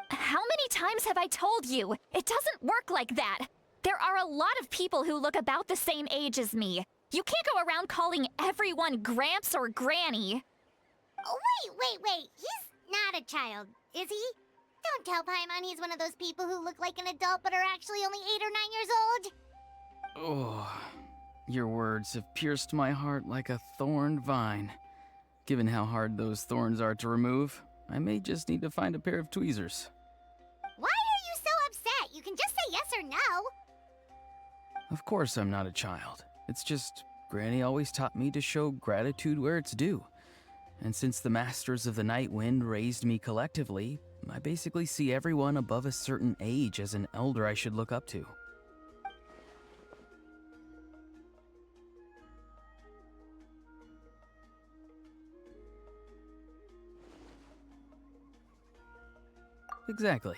[SPEAKER 6] How many times have I told you? It doesn't work like that. There are a lot of people who look about the same age as me. You can't go around calling everyone Gramps or Granny.
[SPEAKER 1] Oh, wait. He's not a child, is he? Don't tell Paimon he's one of those people who look like an adult but are actually only 8 or 9 years old.
[SPEAKER 7] Oh, your words have pierced my heart like a thorned vine. Given how hard those thorns are to remove, I may just need to find a pair of tweezers.
[SPEAKER 1] Why are you so upset? You can just say yes or no.
[SPEAKER 7] Of course I'm not a child. It's just Granny always taught me to show gratitude where it's due. And since the Masters of the Night Wind raised me collectively, I basically see everyone above a certain age as an elder I should look up to. Exactly.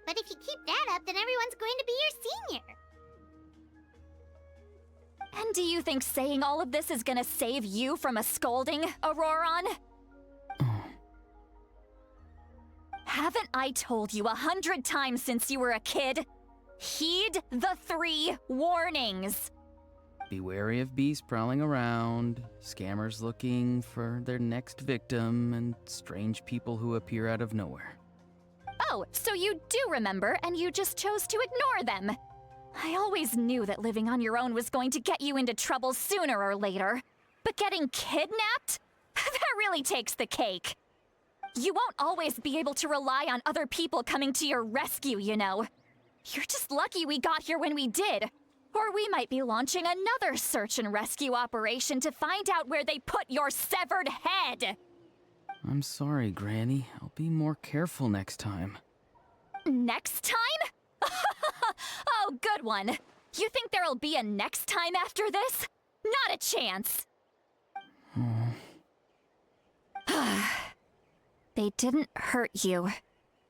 [SPEAKER 1] But if you keep that up, then everyone's going to be your senior.
[SPEAKER 6] And do you think saying all of this is gonna save you from a scolding, Auroron? Haven't I told you 100 times since you were a kid? Heed the 3 warnings.
[SPEAKER 7] Be wary of beasts prowling around, scammers looking for their next victim, and strange people who appear out of nowhere.
[SPEAKER 6] Oh, so you do remember, and you just chose to ignore them. I always knew that living on your own was going to get you into trouble sooner or later. But getting kidnapped? That really takes the cake. You won't always be able to rely on other people coming to your rescue, you know. You're just lucky we got here when we did. Or we might be launching another search and rescue operation to find out where they put your severed head.
[SPEAKER 7] I'm sorry, Granny. I'll be more careful next time.
[SPEAKER 6] Next time? Oh, good one. You think there'll be a next time after this? Not a chance. They didn't hurt you,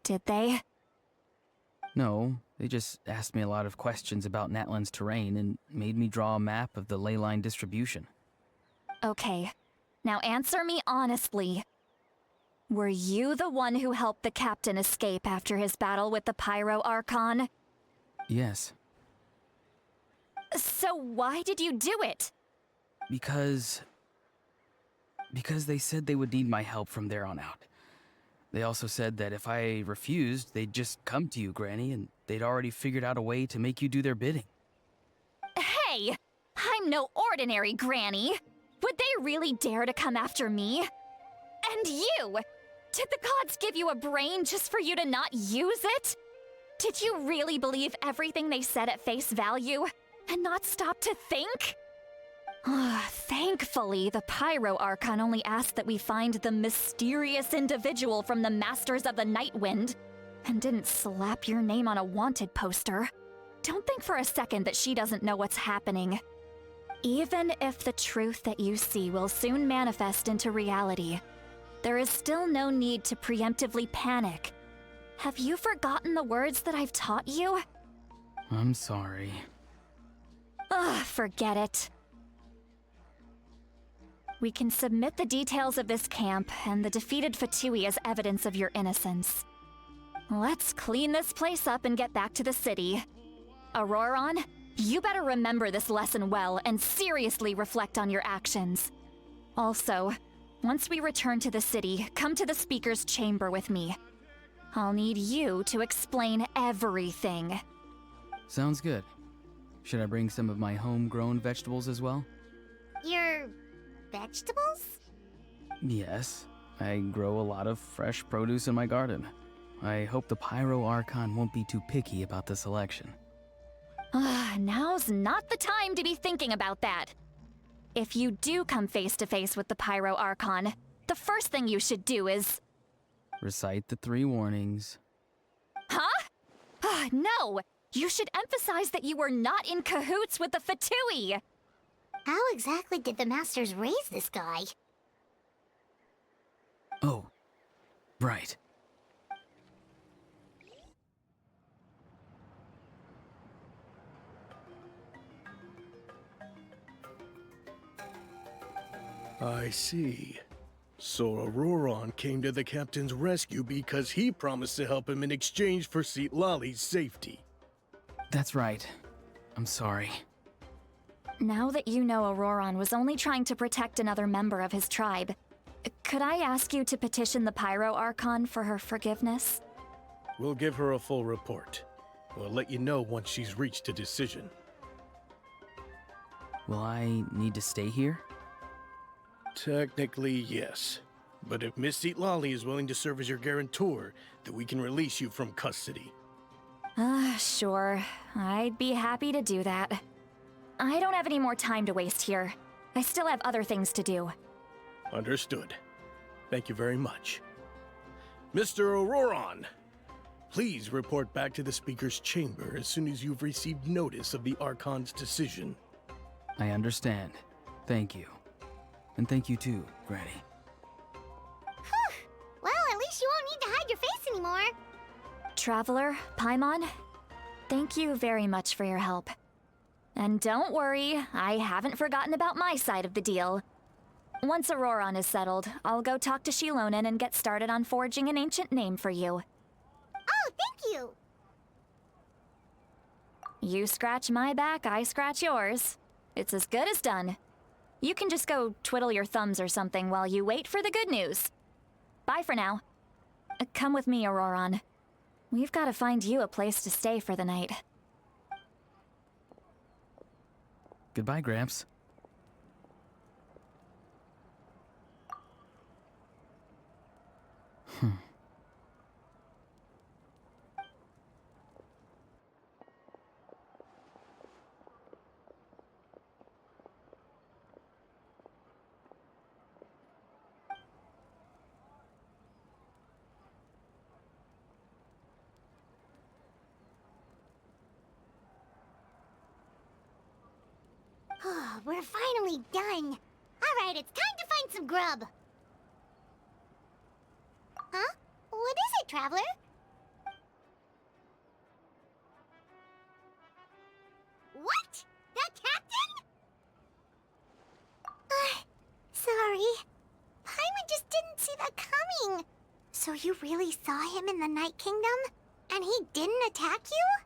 [SPEAKER 6] did they?
[SPEAKER 7] No, they just asked me a lot of questions about Natlan's terrain and made me draw a map of the ley line distribution.
[SPEAKER 6] Okay, now answer me honestly. Were you the one who helped the captain escape after his battle with the Pyro Archon?
[SPEAKER 7] Yes,
[SPEAKER 6] So why did you do it?
[SPEAKER 7] because they said they would need my help from there on out. They also said that if I refused, they'd just come to you, Granny, and they'd already figured out a way to make you do their bidding.
[SPEAKER 6] Hey! I'm no ordinary Granny! Would they really dare to come after me? And you! Did the gods give you a brain just for you to not use it? Did you really believe everything they said at face value and not stop to think? Thankfully, the Pyro Archon only asked that we find the mysterious individual from the Masters of the Night Wind and didn't slap your name on a wanted poster. Don't think for a second that she doesn't know what's happening. Even if the truth that you see will soon manifest into reality, there is still no need to preemptively panic. Have you forgotten the words that I've taught you?
[SPEAKER 7] I'm sorry.
[SPEAKER 6] Forget it. We can submit the details of this camp and the defeated Fatui as evidence of your innocence. Let's clean this place up and get back to the city. Auroron, you better remember this lesson well and seriously reflect on your actions. Also, once we return to the city, come to the speaker's chamber with me. I'll need you to explain everything.
[SPEAKER 7] Sounds good. Should I bring some of my homegrown vegetables as well?
[SPEAKER 1] Your vegetables?
[SPEAKER 7] Yes, I grow a lot of fresh produce in my garden. I hope the Pyro Archon won't be too picky about the selection.
[SPEAKER 6] Now's not the time to be thinking about that. If you do come face to face with the Pyro Archon, the first thing you should do is...
[SPEAKER 7] Recite the 3 warnings.
[SPEAKER 6] Huh? No! You should emphasize that you were not in cahoots with the Fatui!
[SPEAKER 1] How exactly did the Masters raise this guy?
[SPEAKER 7] Oh, right.
[SPEAKER 10] I see. So Auroron came to the captain's rescue because he promised to help him in exchange for Lali's safety.
[SPEAKER 7] That's right. I'm sorry.
[SPEAKER 6] Now that you know Auroron was only trying to protect another member of his tribe, could I ask you to petition the Pyro Archon for her forgiveness?
[SPEAKER 10] We'll give her a full report. We'll let you know once she's reached a decision.
[SPEAKER 7] Will I need to stay here?
[SPEAKER 10] Technically, yes. But if Miss Lali is willing to serve as your guarantor, then we can release you from custody.
[SPEAKER 6] Sure. I'd be happy to do that. I don't have any more time to waste here. I still have other things to do.
[SPEAKER 10] Understood. Thank you very much. Mr. Auroron, please report back to the Speaker's chamber as soon as you've received notice of the Archon's decision.
[SPEAKER 7] I understand. Thank you. And thank you too, Granny.
[SPEAKER 1] Well, at least you won't need to hide your face anymore.
[SPEAKER 6] Traveler, Paimon, thank you very much for your help. And don't worry, I haven't forgotten about my side of the deal. Once Auroron is settled, I'll go talk to Shilonen and get started on forging an ancient name for you.
[SPEAKER 1] Oh, thank you.
[SPEAKER 6] You scratch my back, I scratch yours. It's as good as done. You can just go twiddle your thumbs or something while you wait for the good news. Bye for now. Come with me, Auroron. We've got to find you a place to stay for the night.
[SPEAKER 7] Goodbye, Gramps.
[SPEAKER 1] We're finally done. All right, it's time to find some grub. Huh? What is it, Traveler? What? The captain? Sorry. Paimon just didn't see that coming. So you really saw him in the Night Kingdom? And he didn't attack you?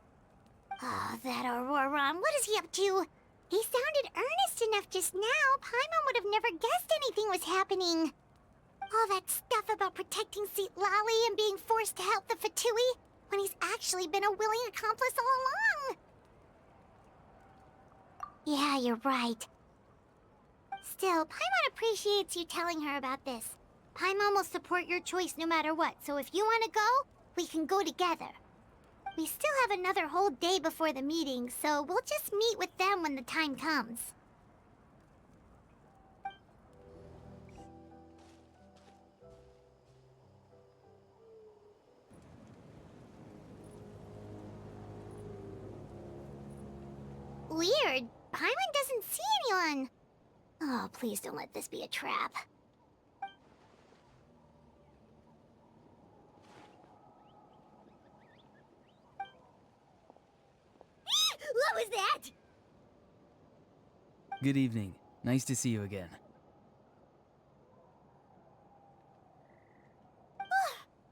[SPEAKER 1] Oh, that Auroron, what is he up to? He sounded earnest enough just now. Paimon would have never guessed anything was happening. All that stuff about protecting Seat Lally and being forced to help the Fatui, when he's actually been a willing accomplice all along. Yeah, you're right. Still, Paimon appreciates you telling her about this. Paimon will support your choice no matter what, so if you want to go, we can go together. We still have another whole day before the meeting, so we'll just meet with them when the time comes. Weird. Paimon doesn't see anyone. Oh, please don't let this be a trap. What was that?
[SPEAKER 7] Good evening. Nice to see you again.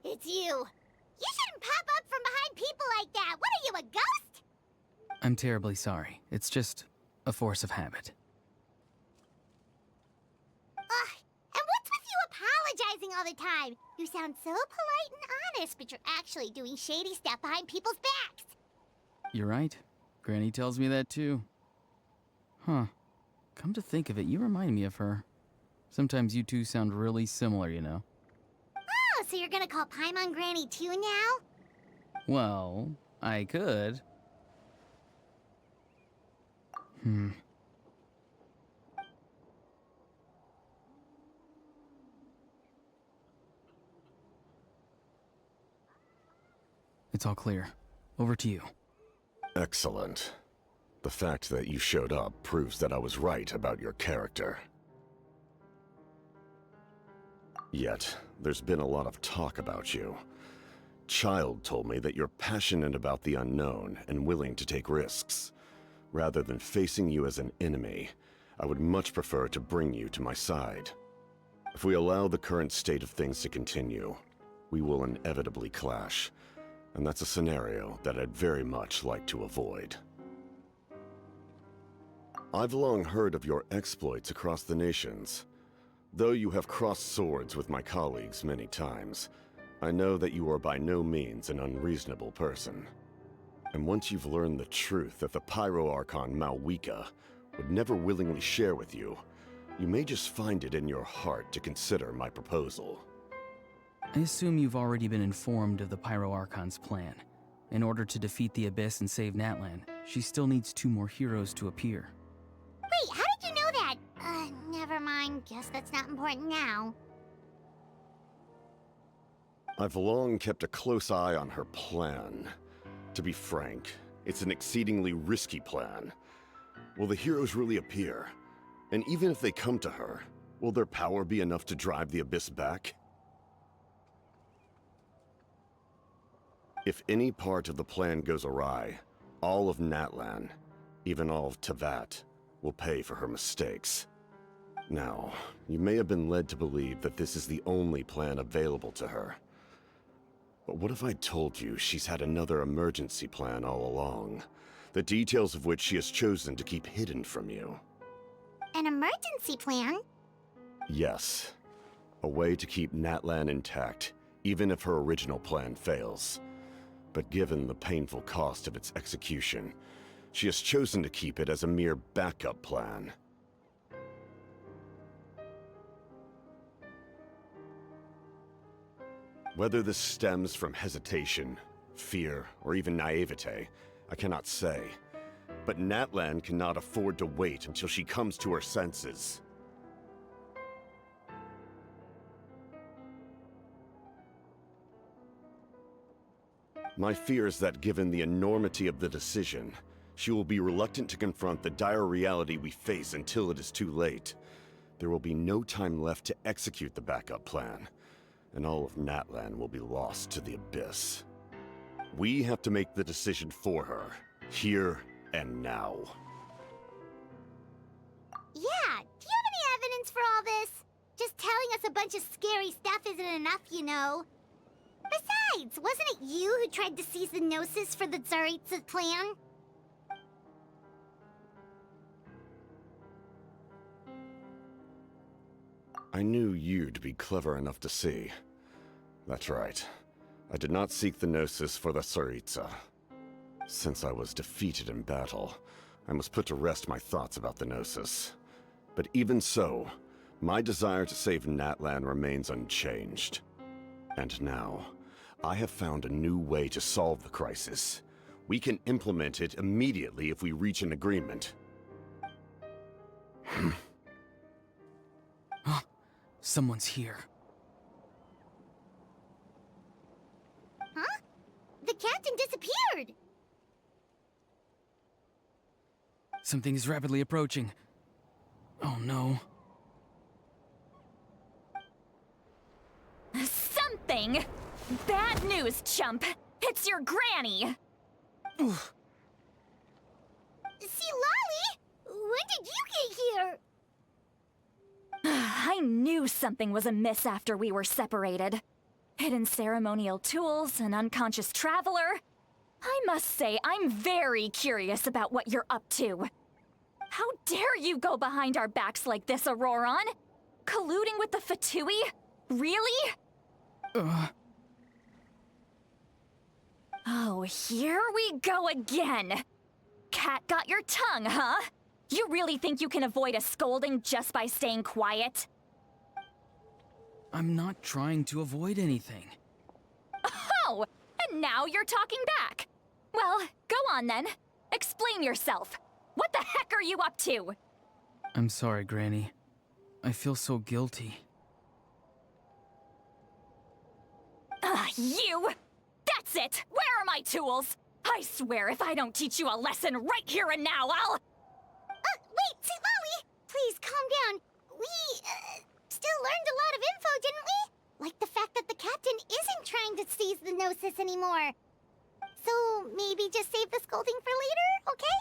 [SPEAKER 1] It's you. You shouldn't pop up from behind people like that. What are you, a ghost?
[SPEAKER 7] I'm terribly sorry. It's just a force of habit.
[SPEAKER 1] And what's with you apologizing all the time? You sound so polite and honest, but you're actually doing shady stuff behind people's backs.
[SPEAKER 7] You're right. Granny tells me that too. Huh. Come to think of it, you remind me of her. Sometimes you two sound really similar, you know.
[SPEAKER 1] Oh, so you're gonna call Paimon Granny too now?
[SPEAKER 7] Well, I could. It's all clear. Over to you.
[SPEAKER 8] Excellent. The fact that you showed up proves that I was right about your character. Yet, there's been a lot of talk about you. Child told me that you're passionate about the unknown and willing to take risks. Rather than facing you as an enemy, I would much prefer to bring you to my side. If we allow the current state of things to continue, we will inevitably clash, and that's a scenario that I'd very much like to avoid. I've long heard of your exploits across the nations. Though you have crossed swords with my colleagues many times, I know that you are by no means an unreasonable person. And once you've learned the truth that the Pyro Archon Malwika would never willingly share with you, you may just find it in your heart to consider my proposal.
[SPEAKER 7] I assume you've already been informed of the Pyro Archon's plan. In order to defeat the Abyss and save Natlan, she still needs 2 more heroes to appear.
[SPEAKER 1] Wait, how did you know that? Never mind. Guess that's not important now.
[SPEAKER 8] I've long kept a close eye on her plan. To be frank, it's an exceedingly risky plan. Will the heroes really appear? And even if they come to her, will their power be enough to drive the Abyss back? If any part of the plan goes awry, all of Natlan, even all of Tevat, will pay for her mistakes. Now, you may have been led to believe that this is the only plan available to her. But what if I told you she's had another emergency plan all along, the details of which she has chosen to keep hidden from you?
[SPEAKER 1] An emergency plan?
[SPEAKER 8] Yes. A way to keep Natlan intact, even if her original plan fails. But given the painful cost of its execution, she has chosen to keep it as a mere backup plan. Whether this stems from hesitation, fear, or even naivete, I cannot say. But Natlan cannot afford to wait until she comes to her senses. My fear is that given the enormity of the decision, she will be reluctant to confront the dire reality we face until it is too late. There will be no time left to execute the backup plan, and all of Natlan will be lost to the Abyss. We have to make the decision for her, here And now.
[SPEAKER 1] Yeah, do you have any evidence for all this? Just telling us a bunch of scary stuff isn't enough, you know. Besides, wasn't it you who tried to seize the Gnosis for the Tsaritsa plan?
[SPEAKER 8] I knew you'd be clever enough to see. That's right. I did not seek the Gnosis for the Tsaritsa. Since I was defeated in battle, I must put to rest my thoughts about the Gnosis. But even so, my desire to save Natlan remains unchanged. And now, I have found a new way to solve the crisis. We can implement it immediately if we reach an agreement.
[SPEAKER 7] Someone's here.
[SPEAKER 1] Huh? The captain disappeared!
[SPEAKER 7] Something is rapidly approaching. Oh no.
[SPEAKER 6] Something? Bad news, chump. It's your granny.
[SPEAKER 1] See, Lolly? When did you get here?
[SPEAKER 6] I knew something was amiss after we were separated. Hidden ceremonial tools, an unconscious traveler. I must say, I'm very curious about what you're up to. How dare you go behind our backs like this, Auroron? Colluding with the Fatui? Really? Oh, here we go again. Cat got your tongue, huh? You really think you can avoid a scolding just by staying quiet?
[SPEAKER 7] I'm not trying to avoid anything.
[SPEAKER 6] Oh, and now you're talking back. Well, go on then. Explain yourself. What the heck are you up to?
[SPEAKER 7] I'm sorry, Granny. I feel so guilty.
[SPEAKER 6] You! That's it! Where are my tools? I swear if I don't teach you a lesson right here and now, I'll...
[SPEAKER 1] Wait, see, Lolly! Please, calm down. We, still learned a lot of info, didn't we? Like the fact that the captain isn't trying to seize the Gnosis anymore. So, maybe just save the scolding for later, okay?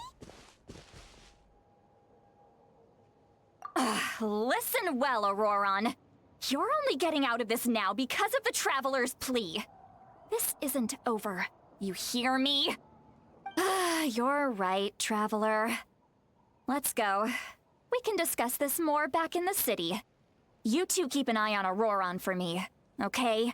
[SPEAKER 6] Listen well, Auroron. You're only getting out of this now because of the Traveler's plea. This isn't over. You hear me? You're right, Traveler. Let's go. We can discuss this more back in the city. You two keep an eye on Auroron for me, okay?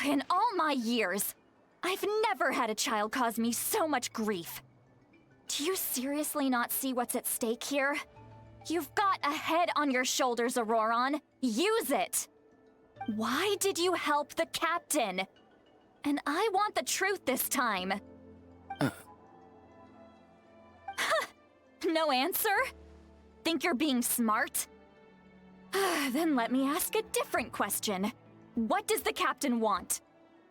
[SPEAKER 6] In all my years, I've never had a child cause me so much grief. Do you seriously not see what's at stake here? You've got a head on your shoulders, Auroron. Use it! Why did you help the captain? And I want the truth this time. No answer? Think you're being smart? Then let me ask a different question. What does the captain want?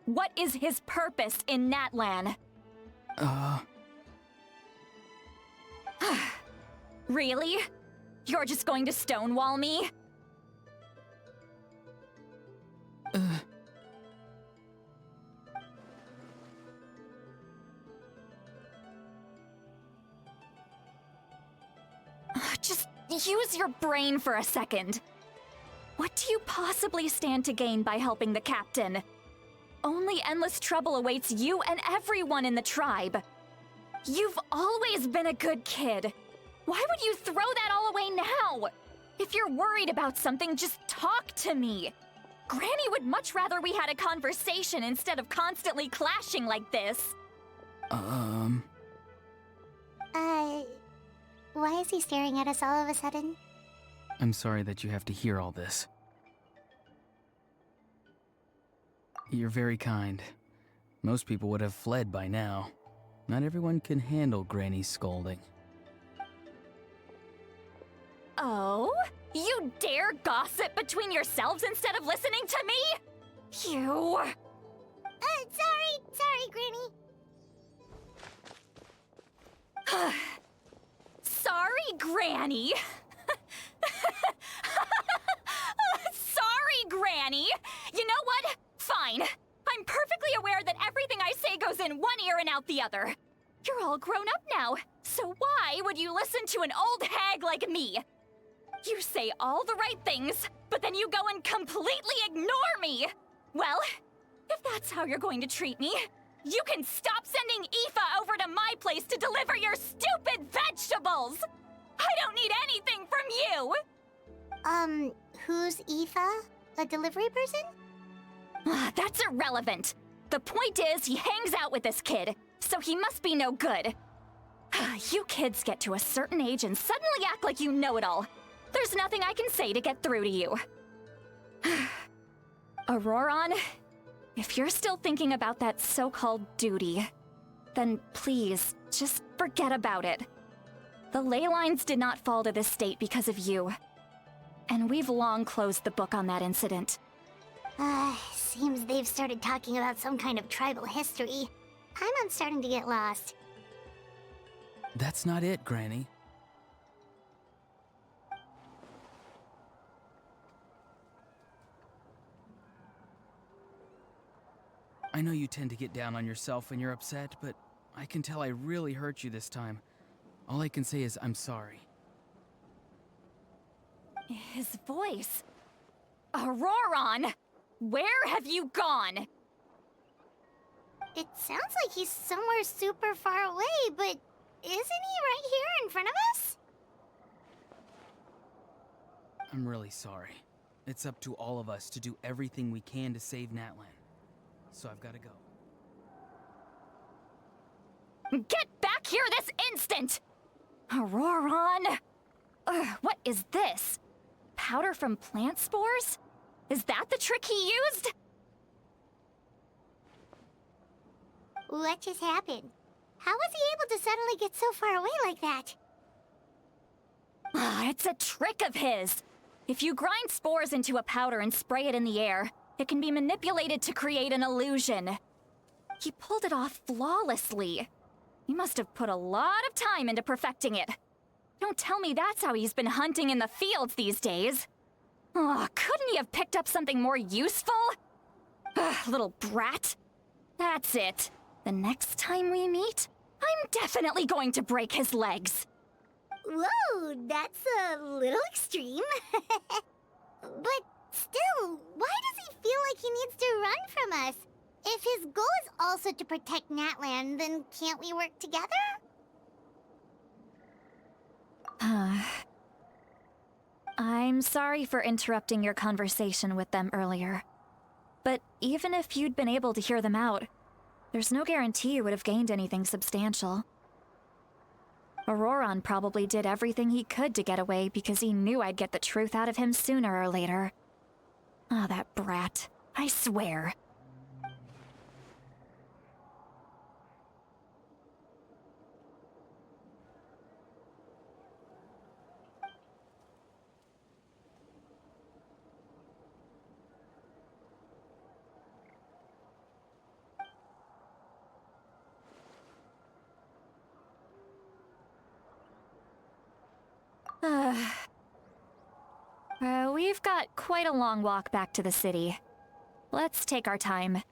[SPEAKER 6] What is his purpose in Natlan? Really? You're just going to stonewall me? Just use your brain for a second. What do you possibly stand to gain by helping the captain? Only endless trouble awaits you and everyone in the tribe. You've always been a good kid. Why would you throw that all away now? If you're worried about something, just talk to me. Granny would much rather we had a conversation instead of constantly clashing like this.
[SPEAKER 1] Why is he staring at us all of a sudden?
[SPEAKER 7] I'm sorry that you have to hear all this. You're very kind. Most people would have fled by now. Not everyone can handle Granny's scolding.
[SPEAKER 6] Oh? You dare gossip between yourselves instead of listening to me? You...
[SPEAKER 1] Sorry, Granny?
[SPEAKER 6] Sorry, Granny. Sorry, Granny. You know what? Fine. I'm perfectly aware that everything I say goes in one ear and out the other. You're all grown up now, so why would you listen to an old hag like me? You say all the right things, but then you go and completely ignore me! Well, if that's how you're going to treat me, you can stop sending Aoife over to my place to deliver your stupid vegetables! I don't need anything from you!
[SPEAKER 1] Who's Aoife? A delivery person?
[SPEAKER 6] That's irrelevant. The point is, he hangs out with this kid, so he must be no good. You kids get to a certain age and suddenly act like you know it all. There's nothing I can say to get through to you. Auroron, if you're still thinking about that so-called duty, then please, just forget about it. The ley lines did not fall to this state because of you. And we've long closed the book on that incident.
[SPEAKER 1] Seems they've started talking about some kind of tribal history. I'm starting to get lost.
[SPEAKER 7] That's not it, Granny. I know you tend to get down on yourself when you're upset, but I can tell I really hurt you this time. All I can say is I'm sorry.
[SPEAKER 6] His voice. Auroron! Where have you gone?
[SPEAKER 1] It sounds like he's somewhere super far away, but isn't he right here in front of us?
[SPEAKER 7] I'm really sorry. It's up to all of us to do everything we can to save Natlan. So I've got to go.
[SPEAKER 6] Get back here this instant! Auroron! What is this? Powder from plant spores? Is that the trick he used?
[SPEAKER 1] What just happened? How was he able to suddenly get so far away like that?
[SPEAKER 6] It's a trick of his. If you grind spores into a powder and spray it in the air, it can be manipulated to create an illusion. He pulled it off flawlessly. He must have put a lot of time into perfecting it. Don't tell me that's how he's been hunting in the fields these days. Couldn't he have picked up something more useful? Little brat. That's it. The next time we meet, I'm definitely going to break his legs.
[SPEAKER 1] Whoa, that's a little extreme. But still, why does he feel like he needs to run from us? If his goal is also to protect Natlan, then can't we work together?
[SPEAKER 6] I'm sorry for interrupting your conversation with them earlier. But even if you'd been able to hear them out, there's no guarantee you would have gained anything substantial. Auroron probably did everything he could to get away because he knew I'd get the truth out of him sooner or later. That brat. I swear. We've got quite a long walk back to the city. Let's take our time.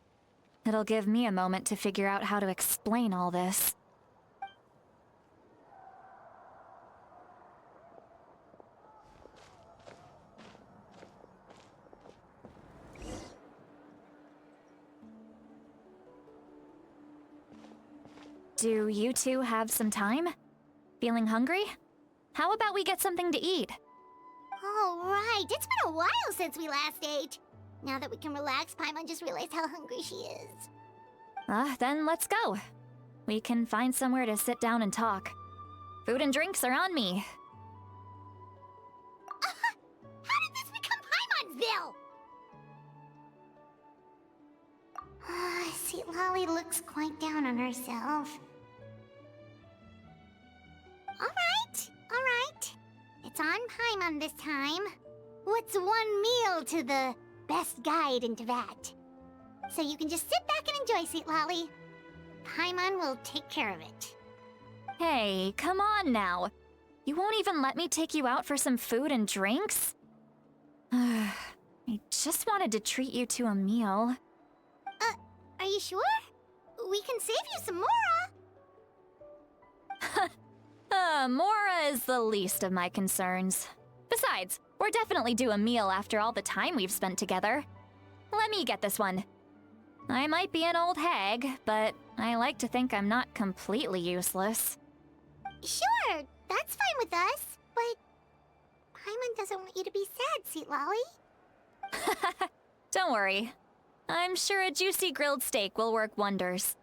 [SPEAKER 6] It'll give me a moment to figure out how to explain all this. Do you two have some time? Feeling hungry? How about we get something to eat?
[SPEAKER 1] Oh, right. It's been a while since we last ate. Now that we can relax, Paimon just realized how hungry she is.
[SPEAKER 6] Then let's go. We can find somewhere to sit down and talk. Food and drinks are on me.
[SPEAKER 1] How did this become Paimon'sville? See, Lolly looks quite down on herself. All right. It's on Paimon this time. What's one meal to the best guide into that? So you can just sit back and enjoy, sweet Lolly. Paimon will take care of it.
[SPEAKER 6] Hey, come on now. You won't even let me take you out for some food and drinks? I just wanted to treat you to a meal.
[SPEAKER 1] Are you sure? We can save you some Mora.
[SPEAKER 6] Mora is the least of my concerns. Besides, we're definitely due a meal after all the time we've spent together. Let me get this one. I might be an old hag, but I like to think I'm not completely useless.
[SPEAKER 1] Sure, that's fine with us. But Paimon doesn't want you to be sad, Sweet Lolly.
[SPEAKER 6] Don't worry. I'm sure a juicy grilled steak will work wonders.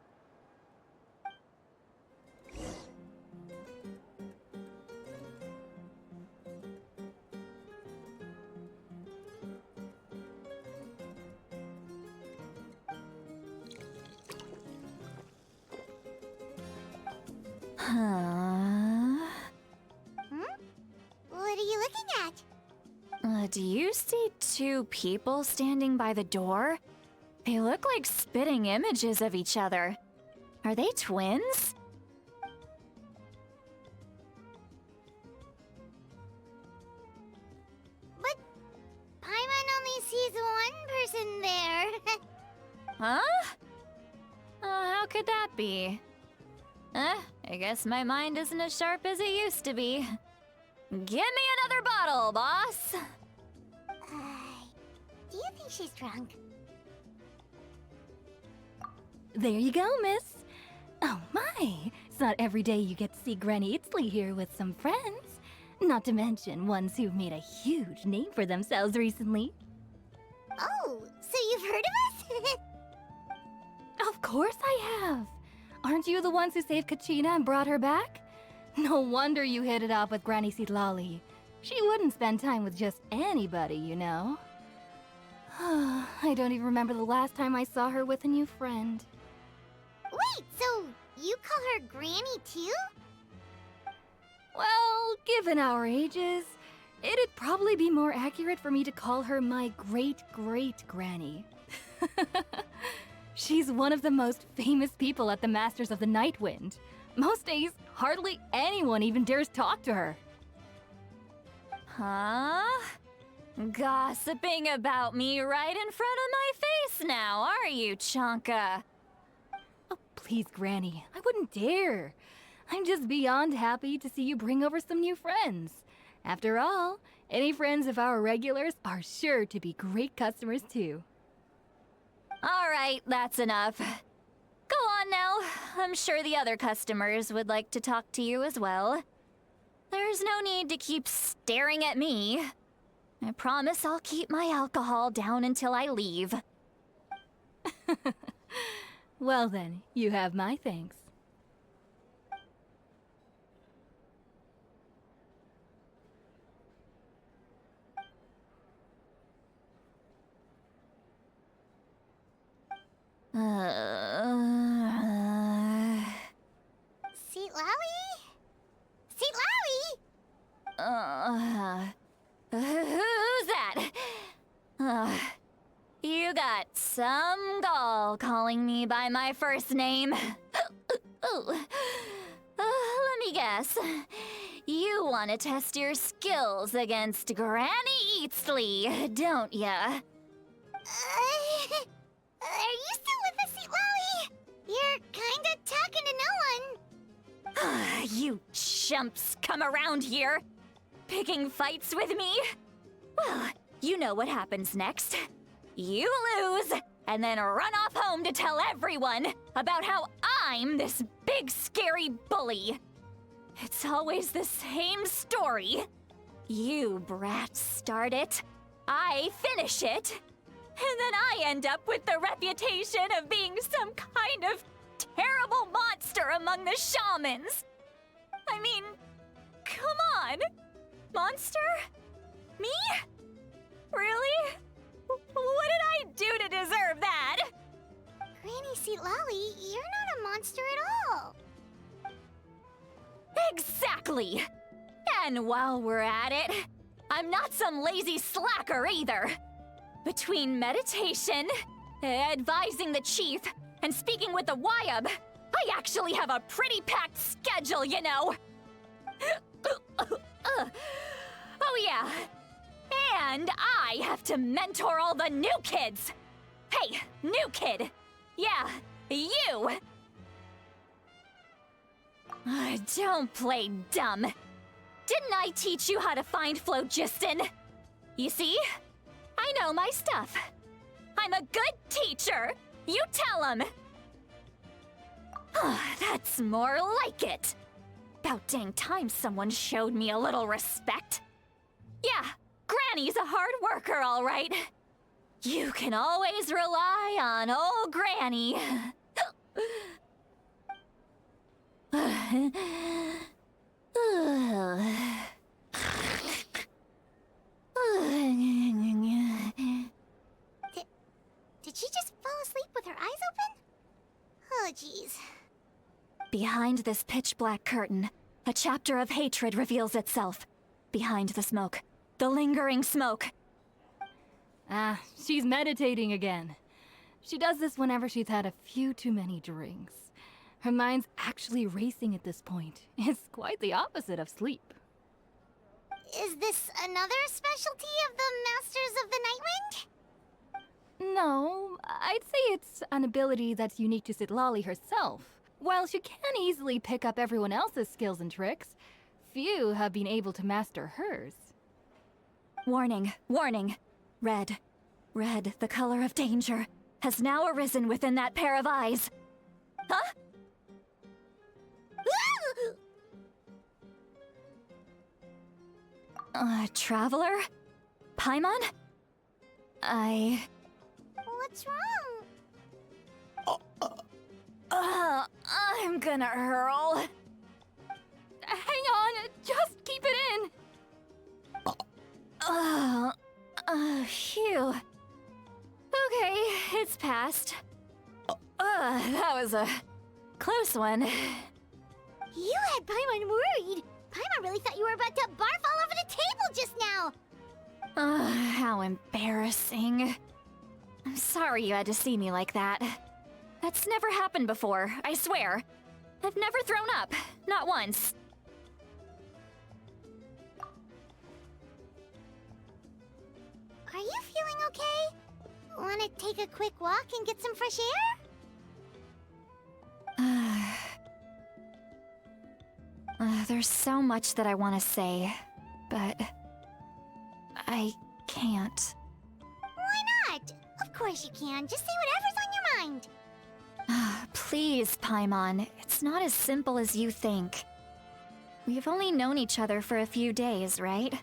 [SPEAKER 1] What are you looking at?
[SPEAKER 6] Do you see two people standing by the door? They look like spitting images of each other. Are they twins?
[SPEAKER 1] But Paimon only sees one person there.
[SPEAKER 6] Huh? How could that be? I guess my mind isn't as sharp as it used to be. Give me another bottle, boss!
[SPEAKER 1] Do you think she's drunk?
[SPEAKER 11] There you go, miss. Oh my, it's not every day you get to see Granny Itzley here with some friends. Not to mention ones who've made a huge name for themselves recently.
[SPEAKER 1] Oh, so you've heard of us?
[SPEAKER 11] Of course I have. Aren't you the ones who saved Kachina and brought her back? No wonder you hit it off with Granny Seedlolly. She wouldn't spend time with just anybody, you know. I don't even remember the last time I saw her with a new friend.
[SPEAKER 1] Wait, so you call her Granny too?
[SPEAKER 11] Well, given our ages, it'd probably be more accurate for me to call her my great-great-granny. She's one of the most famous people at the Masters of the Night Wind. Most days, hardly anyone even dares talk to her.
[SPEAKER 6] Huh? Gossiping about me right in front of my face now, are you, Chonka?
[SPEAKER 11] Oh, please, Granny, I wouldn't dare. I'm just beyond happy to see you bring over some new friends. After all, any friends of our regulars are sure to be great customers too.
[SPEAKER 6] All right, that's enough. Go on now. I'm sure the other customers would like to talk to you as well. There's no need to keep staring at me. I promise I'll keep my alcohol down until I leave.
[SPEAKER 11] Well then, you have my thanks.
[SPEAKER 1] Seat Lowy? Seat Lowy?
[SPEAKER 6] Who's that? You got some gall calling me by my first name. Let me guess. You want to test your skills against Granny Eatsley, don't ya?
[SPEAKER 1] Are you still with us, Seat Lowy? You're kinda talking to no one.
[SPEAKER 6] You chumps come around here, picking fights with me? Well, you know what happens next. You lose, and then run off home to tell everyone about how I'm this big scary bully. It's always the same story. You brats start it, I finish it, and then I end up with the reputation of being some kind of terrible monster among the shamans. I mean, come on. Monster? Me? Really? What did I do to deserve that?
[SPEAKER 1] Granny Seat Lolly, you're not a monster at all.
[SPEAKER 6] Exactly! And while we're at it, I'm not some lazy slacker either. Between meditation, advising the chief, and speaking with the Wyab, I actually have a pretty packed schedule, you know. Oh yeah. And I have to mentor all the new kids. Hey, new kid. Yeah, you. Don't play dumb. Didn't I teach you how to find phlogiston? You see? I know my stuff. I'm a good teacher. You tell him. That's more like it. About dang time someone showed me a little respect. Yeah, Granny's a hard worker, all right. You can always rely on old Granny.
[SPEAKER 1] Did she just fall asleep with her eyes open? Oh, jeez.
[SPEAKER 6] Behind this pitch-black curtain, a chapter of hatred reveals itself. Behind the smoke. The lingering smoke.
[SPEAKER 11] Ah, she's meditating again. She does this whenever she's had a few too many drinks. Her mind's actually racing at this point. It's quite the opposite of sleep.
[SPEAKER 1] Is this another specialty of the Masters of the Nightwind?
[SPEAKER 11] No, I'd say it's an ability that's unique to Citlali herself. While she can easily pick up everyone else's skills and tricks, few have been able to master hers.
[SPEAKER 6] Warning, warning. Red. Red, the color of danger, has now arisen within that pair of eyes. Huh? Traveler? Paimon?
[SPEAKER 1] What's wrong?
[SPEAKER 6] I'm gonna hurl.
[SPEAKER 11] Hang on, just keep it in.
[SPEAKER 6] Phew. Okay, it's passed. That was a close one.
[SPEAKER 1] You had Paimon worried. Paimon really thought you were about to barf all over the table just now.
[SPEAKER 6] How embarrassing. I'm sorry you had to see me like that. That's never happened before, I swear. I've never thrown up, not once.
[SPEAKER 1] Are you feeling okay? Want to take a quick walk and get some fresh air?
[SPEAKER 6] There's so much that I want to say, but I can't.
[SPEAKER 1] Why not? Of course you can. Just say whatever's on your mind.
[SPEAKER 6] Please, Paimon. It's not as simple as you think. We've only known each other for a few days, right?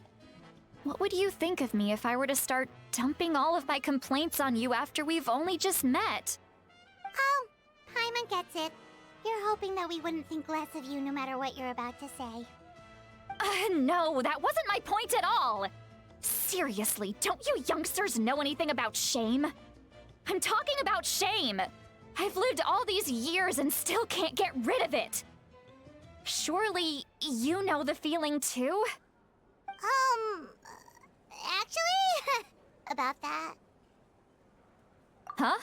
[SPEAKER 6] What would you think of me if I were to start dumping all of my complaints on you after we've only just met?
[SPEAKER 1] Oh, Paimon gets it. You're hoping that we wouldn't think less of you no matter what you're about to say.
[SPEAKER 6] No, that wasn't my point at all! Seriously, don't you youngsters know anything about shame? I'm talking about shame! I've lived all these years and still can't get rid of it! Surely, you know the feeling too?
[SPEAKER 1] Actually, about that.
[SPEAKER 6] Huh?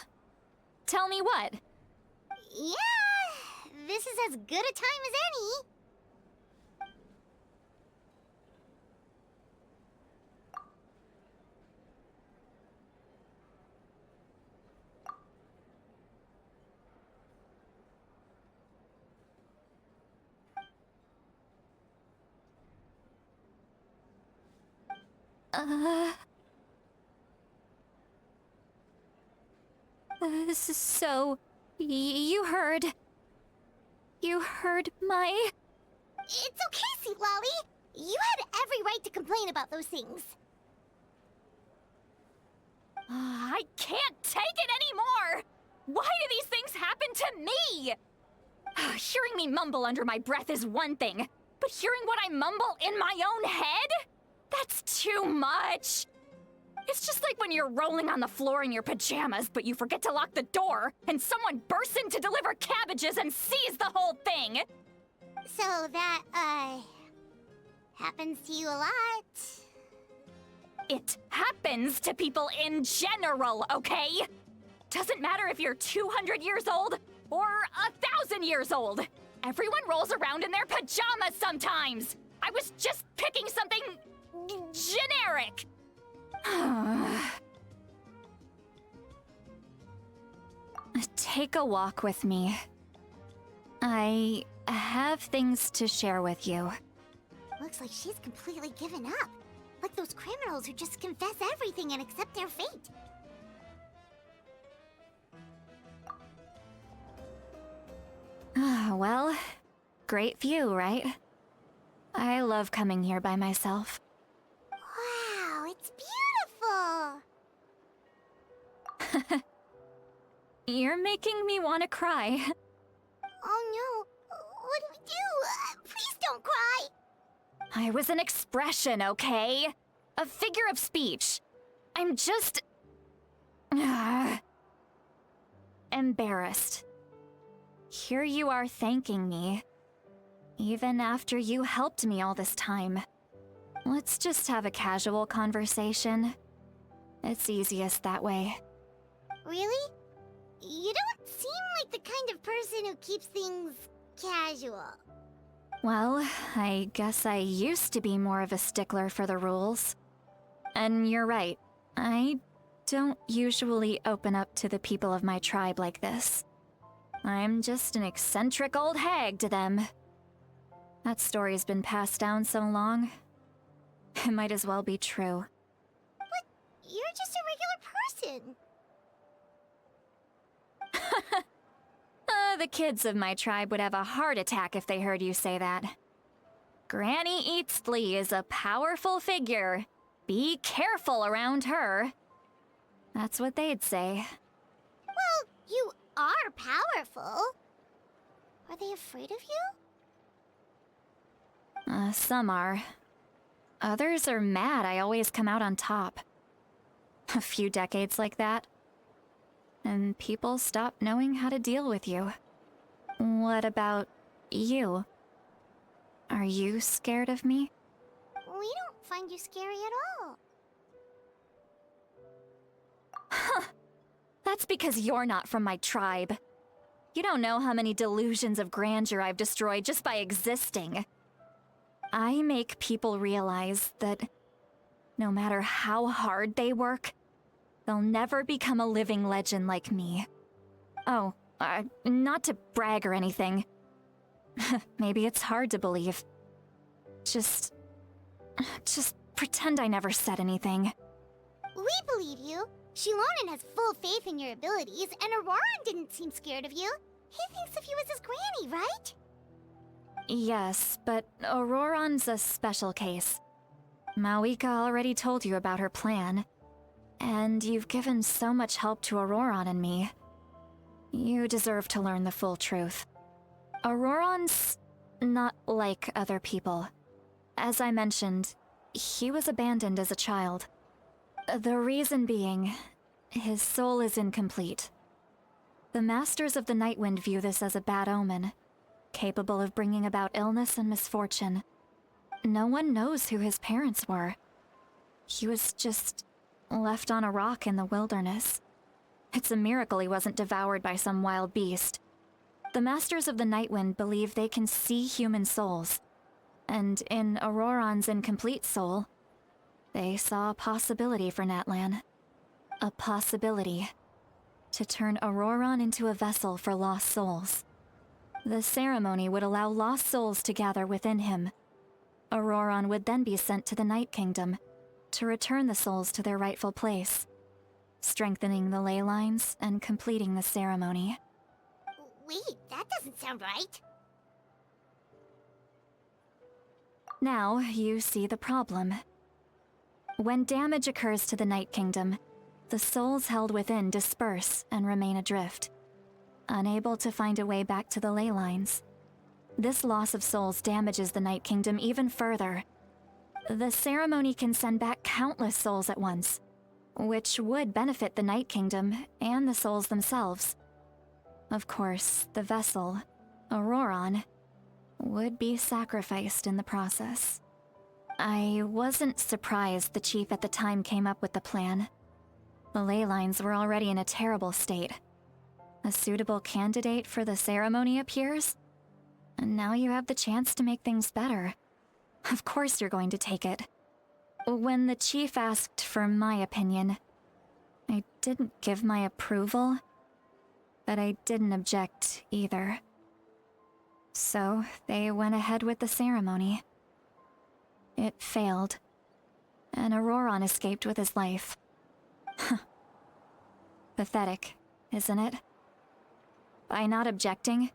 [SPEAKER 6] Tell me what?
[SPEAKER 1] Yeah, this is as good a time as any.
[SPEAKER 6] So, you heard my...
[SPEAKER 1] It's okay, Sweet Lolly. You had every right to complain about those things.
[SPEAKER 6] I can't take it anymore! Why do these things happen to me? Hearing me mumble under my breath is one thing, but hearing what I mumble in my own head? That's too much! It's just like when you're rolling on the floor in your pajamas, but you forget to lock the door, and someone bursts in to deliver cabbages and sees the whole thing!
[SPEAKER 1] So that, happens to you a lot.
[SPEAKER 6] It happens to people in general, okay? Doesn't matter if you're 200 years old Or 1,000 years old. Everyone rolls around in their pajamas sometimes. I was just picking something generic. Take a walk with me. I have things to share with you.
[SPEAKER 1] Looks like she's completely given up. Like those criminals who just confess everything and accept their fate.
[SPEAKER 6] Well, great view, right? I love coming here by myself.
[SPEAKER 1] Wow, it's beautiful!
[SPEAKER 6] You're making me want to cry.
[SPEAKER 1] Oh no, what do we do? Please don't cry!
[SPEAKER 6] I was an expression, okay? A figure of speech. I'm just... embarrassed. Here you are thanking me. Even after you helped me all this time. Let's just have a casual conversation. It's easiest that way.
[SPEAKER 1] Really? You don't seem like the kind of person who keeps things casual.
[SPEAKER 6] Well, I guess I used to be more of a stickler for the rules. And you're right, I don't usually open up to the people of my tribe like this. I'm just an eccentric old hag to them. That story's been passed down so long, it might as well be true.
[SPEAKER 1] But you're just a regular person.
[SPEAKER 6] The kids of my tribe would have a heart attack if they heard you say that. Granny Eatsley is a powerful figure. Be careful around her. That's what they'd say.
[SPEAKER 1] Well, you are powerful. Are they afraid of you?
[SPEAKER 6] Some are. Others are mad I always come out on top. A few decades like that, and people stop knowing how to deal with you. What about you? Are you scared of me?
[SPEAKER 1] We don't find you scary at all.
[SPEAKER 6] That's because you're not from my tribe. You don't know how many delusions of grandeur I've destroyed just by existing. I make people realize that no matter how hard they work, they'll never become a living legend like me. Oh, not to brag or anything. Maybe it's hard to believe. Just pretend I never said anything.
[SPEAKER 1] We believe you. Shilonen has full faith in your abilities, and Auroran didn't seem scared of you. He thinks of you as his granny, right?
[SPEAKER 6] Yes, but Auroran's a special case. Mawika already told you about her plan. And you've given so much help to Auroran and me. You deserve to learn the full truth. Auroran's not like other people. As I mentioned, he was abandoned as a child. The reason being, his soul is incomplete. The Masters of the Nightwind view this as a bad omen, capable of bringing about illness and misfortune. No one knows who his parents were. He was just left on a rock in the wilderness. It's a miracle he wasn't devoured by some wild beast. The Masters of the Nightwind believe they can see human souls, and in Auroran's incomplete soul, they saw a possibility for Natlan. A possibility to turn Auroran into a vessel for lost souls. The ceremony would allow lost souls to gather within him. Auroran would then be sent to the Night Kingdom to return the souls to their rightful place, strengthening the ley lines and completing the ceremony.
[SPEAKER 1] Wait, that doesn't sound right.
[SPEAKER 6] Now you see the problem. When damage occurs to the Night Kingdom, the souls held within disperse and remain adrift, unable to find a way back to the ley lines. This loss of souls damages the Night Kingdom even further. The ceremony can send back countless souls at once, which would benefit the Night Kingdom and the souls themselves. Of course, the vessel, Auroran, would be sacrificed in the process. I wasn't surprised the chief at the time came up with the plan. The ley lines were already in a terrible state. A suitable candidate for the ceremony appears, and now you have the chance to make things better. Of course you're going to take it. When the chief asked for my opinion, I didn't give my approval, but I didn't object either. So they went ahead with the ceremony. It failed, and Auroron escaped with his life. Pathetic, isn't it? By not objecting,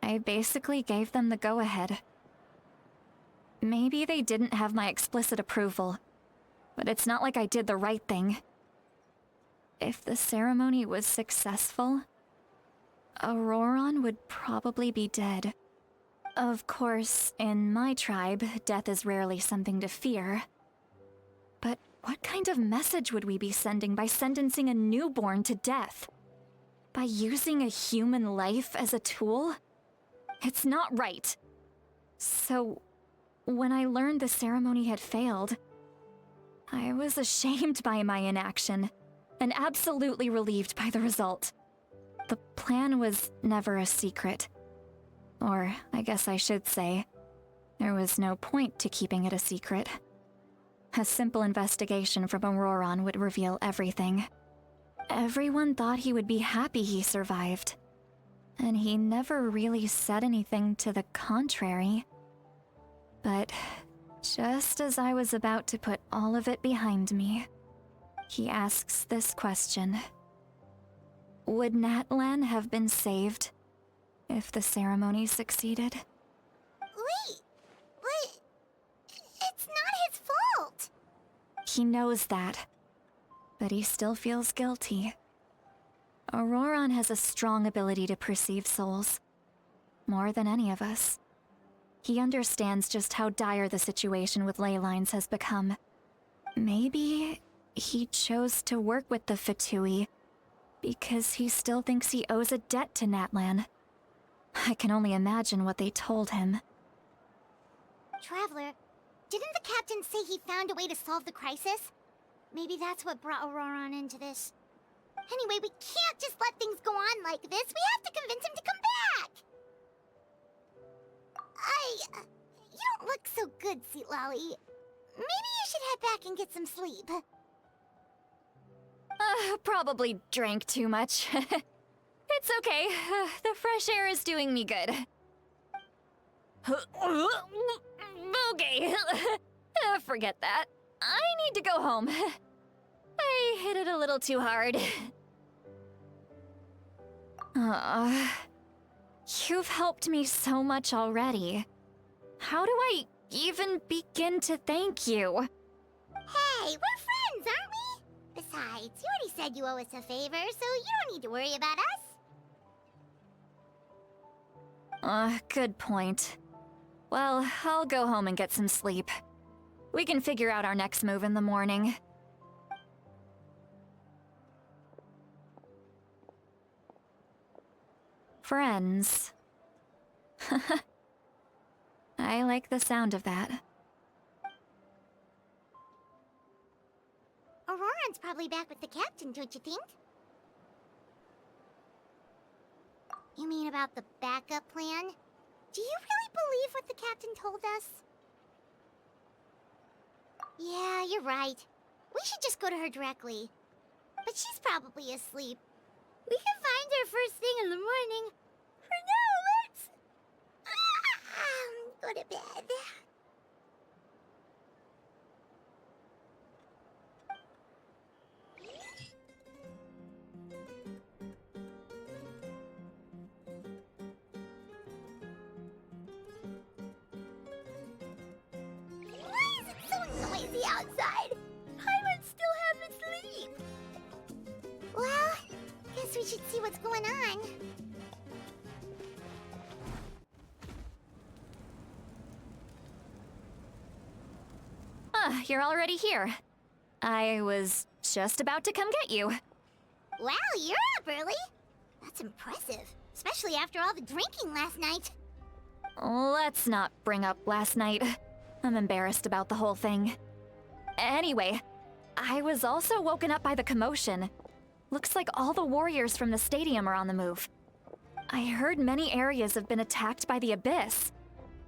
[SPEAKER 6] I basically gave them the go-ahead. Maybe they didn't have my explicit approval, but it's not like I did the right thing. If the ceremony was successful, Auroron would probably be dead. Of course, in my tribe, death is rarely something to fear. But what kind of message would we be sending by sentencing a newborn to death? By using a human life as a tool? It's not right. So, when I learned the ceremony had failed, I was ashamed by my inaction, and absolutely relieved by the result. The plan was never a secret. Or, I guess I should say, there was no point to keeping it a secret. A simple investigation from Auroron would reveal everything. Everyone thought he would be happy he survived. And he never really said anything to the contrary. But just as I was about to put all of it behind me, he asks this question. Would Natlan have been saved if the ceremony succeeded?
[SPEAKER 1] Wait, but it's not his fault.
[SPEAKER 6] He knows that, but he still feels guilty. Auroron has a strong ability to perceive souls, more than any of us. He understands just how dire the situation with ley lines has become. Maybe he chose to work with the Fatui because he still thinks he owes a debt to Natlan. I can only imagine what they told him.
[SPEAKER 1] Traveler, didn't the captain say he found a way to solve the crisis? Maybe that's what brought Auroron into this. Anyway, we can't just let things go on like this. We have to convince him to come back! You don't look so good, Sweet Lolly. Maybe you should head back and get some sleep.
[SPEAKER 6] Probably drank too much. It's okay. The fresh air is doing me good. Okay. Forget that. I need to go home. I hit it a little too hard. You've helped me so much already. How do I even begin to thank you?
[SPEAKER 1] Hey, we're friends, aren't we? Besides, you already said you owe us a favor, so you don't need to worry about us.
[SPEAKER 6] Good point. Well, I'll go home and get some sleep. We can figure out our next move in the morning. Friends. I like the sound of that.
[SPEAKER 1] Auroron's probably back with the captain, don't you think? You mean about the backup plan? Do you really believe what the captain told us? Yeah, you're right. We should just go to her directly. But she's probably asleep. We can find her first thing in the morning. For now, let's... go to bed. Why is it so noisy outside? Paimon still half asleep. Well, guess we should see what's going on.
[SPEAKER 6] You're already here. I was just about to come get you.
[SPEAKER 1] Wow, you're up early. That's impressive, especially after all the drinking last night.
[SPEAKER 6] Let's not bring up last night. I'm embarrassed about the whole thing. Anyway, I was also woken up by the commotion. Looks like all the warriors from the stadium are on the move. I heard many areas have been attacked by the Abyss,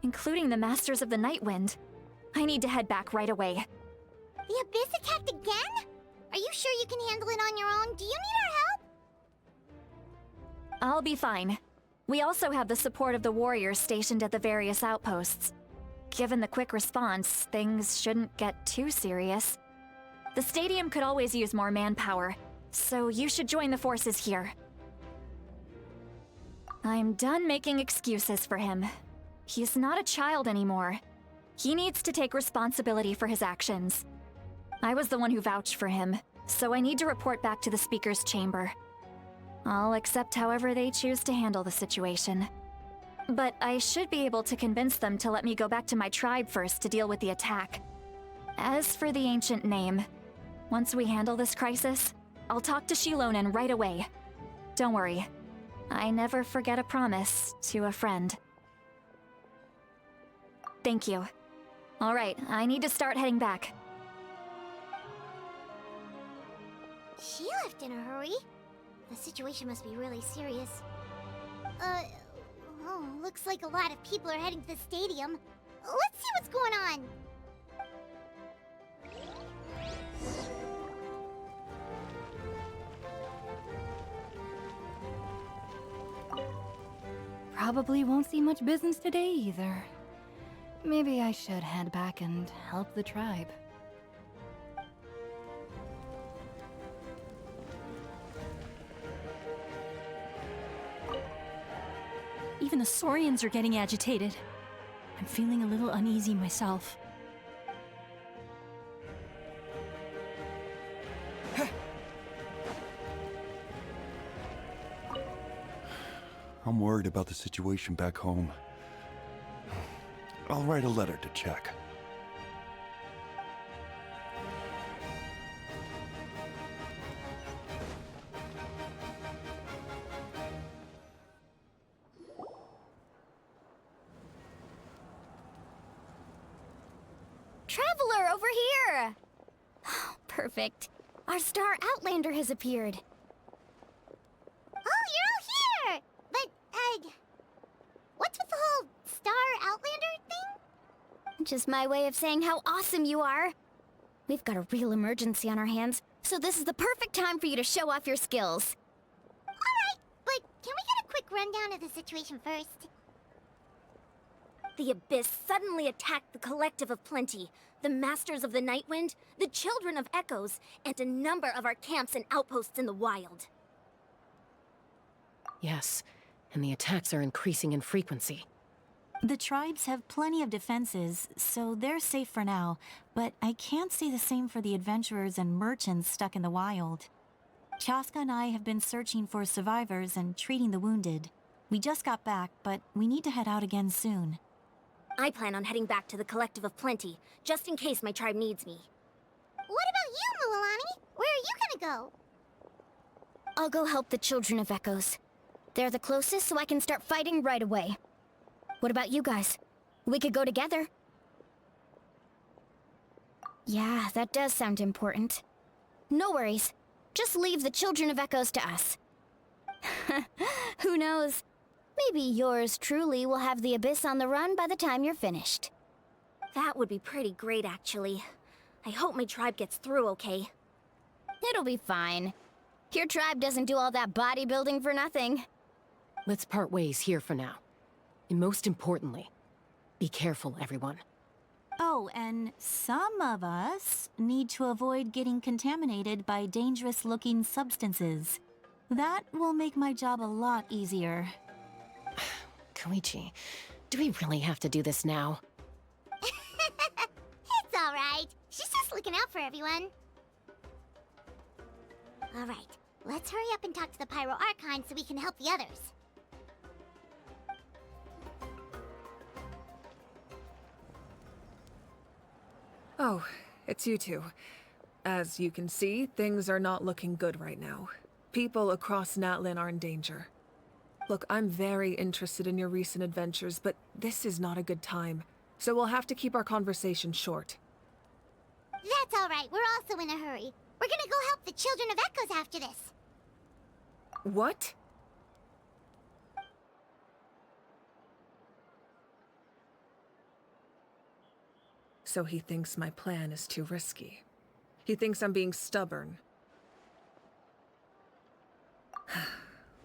[SPEAKER 6] including the Masters of the Nightwind. I need to head back right away.
[SPEAKER 1] The Abyss attacked again? Are you sure you can handle it on your own? Do you need our help?
[SPEAKER 6] I'll be fine. We also have the support of the warriors stationed at the various outposts. Given the quick response, things shouldn't get too serious. The stadium could always use more manpower, so you should join the forces here. I'm done making excuses for him. He's not a child anymore. He needs to take responsibility for his actions. I was the one who vouched for him, so I need to report back to the Speaker's chamber. I'll accept however they choose to handle the situation. But I should be able to convince them to let me go back to my tribe first to deal with the attack. As for the ancient name, once we handle this crisis, I'll talk to Shilonen right away. Don't worry. I never forget a promise to a friend. Thank you. All right, I need to start heading back.
[SPEAKER 1] She left in a hurry. The situation must be really serious. Looks like a lot of people are heading to the stadium. Let's see what's going on.
[SPEAKER 11] Probably won't see much business today either. Maybe I should head back and help the tribe.
[SPEAKER 12] Even the Saurians are getting agitated. I'm feeling a little uneasy myself.
[SPEAKER 13] I'm worried about the situation back home. I'll write a letter to check.
[SPEAKER 1] Traveler, over here! Perfect. Our star Outlander has appeared. Oh, you're all here! But, what's with the whole star Outlander thing? Just my way of saying how awesome you are. We've got a real emergency on our hands, so this is the perfect time for you to show off your skills. Alright, but can we get a quick rundown of the situation first?
[SPEAKER 14] The Abyss suddenly attacked the Collective of Plenty, the Masters of the Nightwind, the Children of Echoes, and a number of our camps and outposts in the wild.
[SPEAKER 15] Yes, and the attacks are increasing in frequency.
[SPEAKER 12] The tribes have plenty of defenses, so they're safe for now, but I can't say the same for the adventurers and merchants stuck in the wild. Chaska and I have been searching for survivors and treating the wounded. We just got back, but we need to head out again soon.
[SPEAKER 14] I plan on heading back to the Collective of Plenty, just in case my tribe needs me.
[SPEAKER 1] What about you, Mualani? Where are you gonna go?
[SPEAKER 14] I'll go help the Children of Echoes. They're the closest, so I can start fighting right away. What about you guys? We could go together. Yeah, that does sound important. No worries. Just leave the Children of Echoes to us. Who knows? Maybe yours truly will have the Abyss on the run by the time you're finished. That would be pretty great, actually. I hope my tribe gets through okay.
[SPEAKER 1] It'll be fine. Your tribe doesn't do all that bodybuilding for nothing.
[SPEAKER 15] Let's part ways here for now. And most importantly, be careful, everyone.
[SPEAKER 12] Oh, and some of us need to avoid getting contaminated by dangerous-looking substances. That will make my job a lot easier.
[SPEAKER 15] Koichi, do we really have to do this now?
[SPEAKER 1] It's alright. She's just looking out for everyone. Alright, let's hurry up and talk to the Pyro Archon so we can help the others.
[SPEAKER 16] Oh, it's you two. As you can see, things are not looking good right now. People across Natlin are in danger. Look, I'm very interested in your recent adventures, but this is not a good time. So we'll have to keep our conversation short.
[SPEAKER 1] That's alright, we're also in a hurry. We're gonna go help the Children of Echoes after this.
[SPEAKER 16] What? So he thinks my plan is too risky. He thinks I'm being stubborn.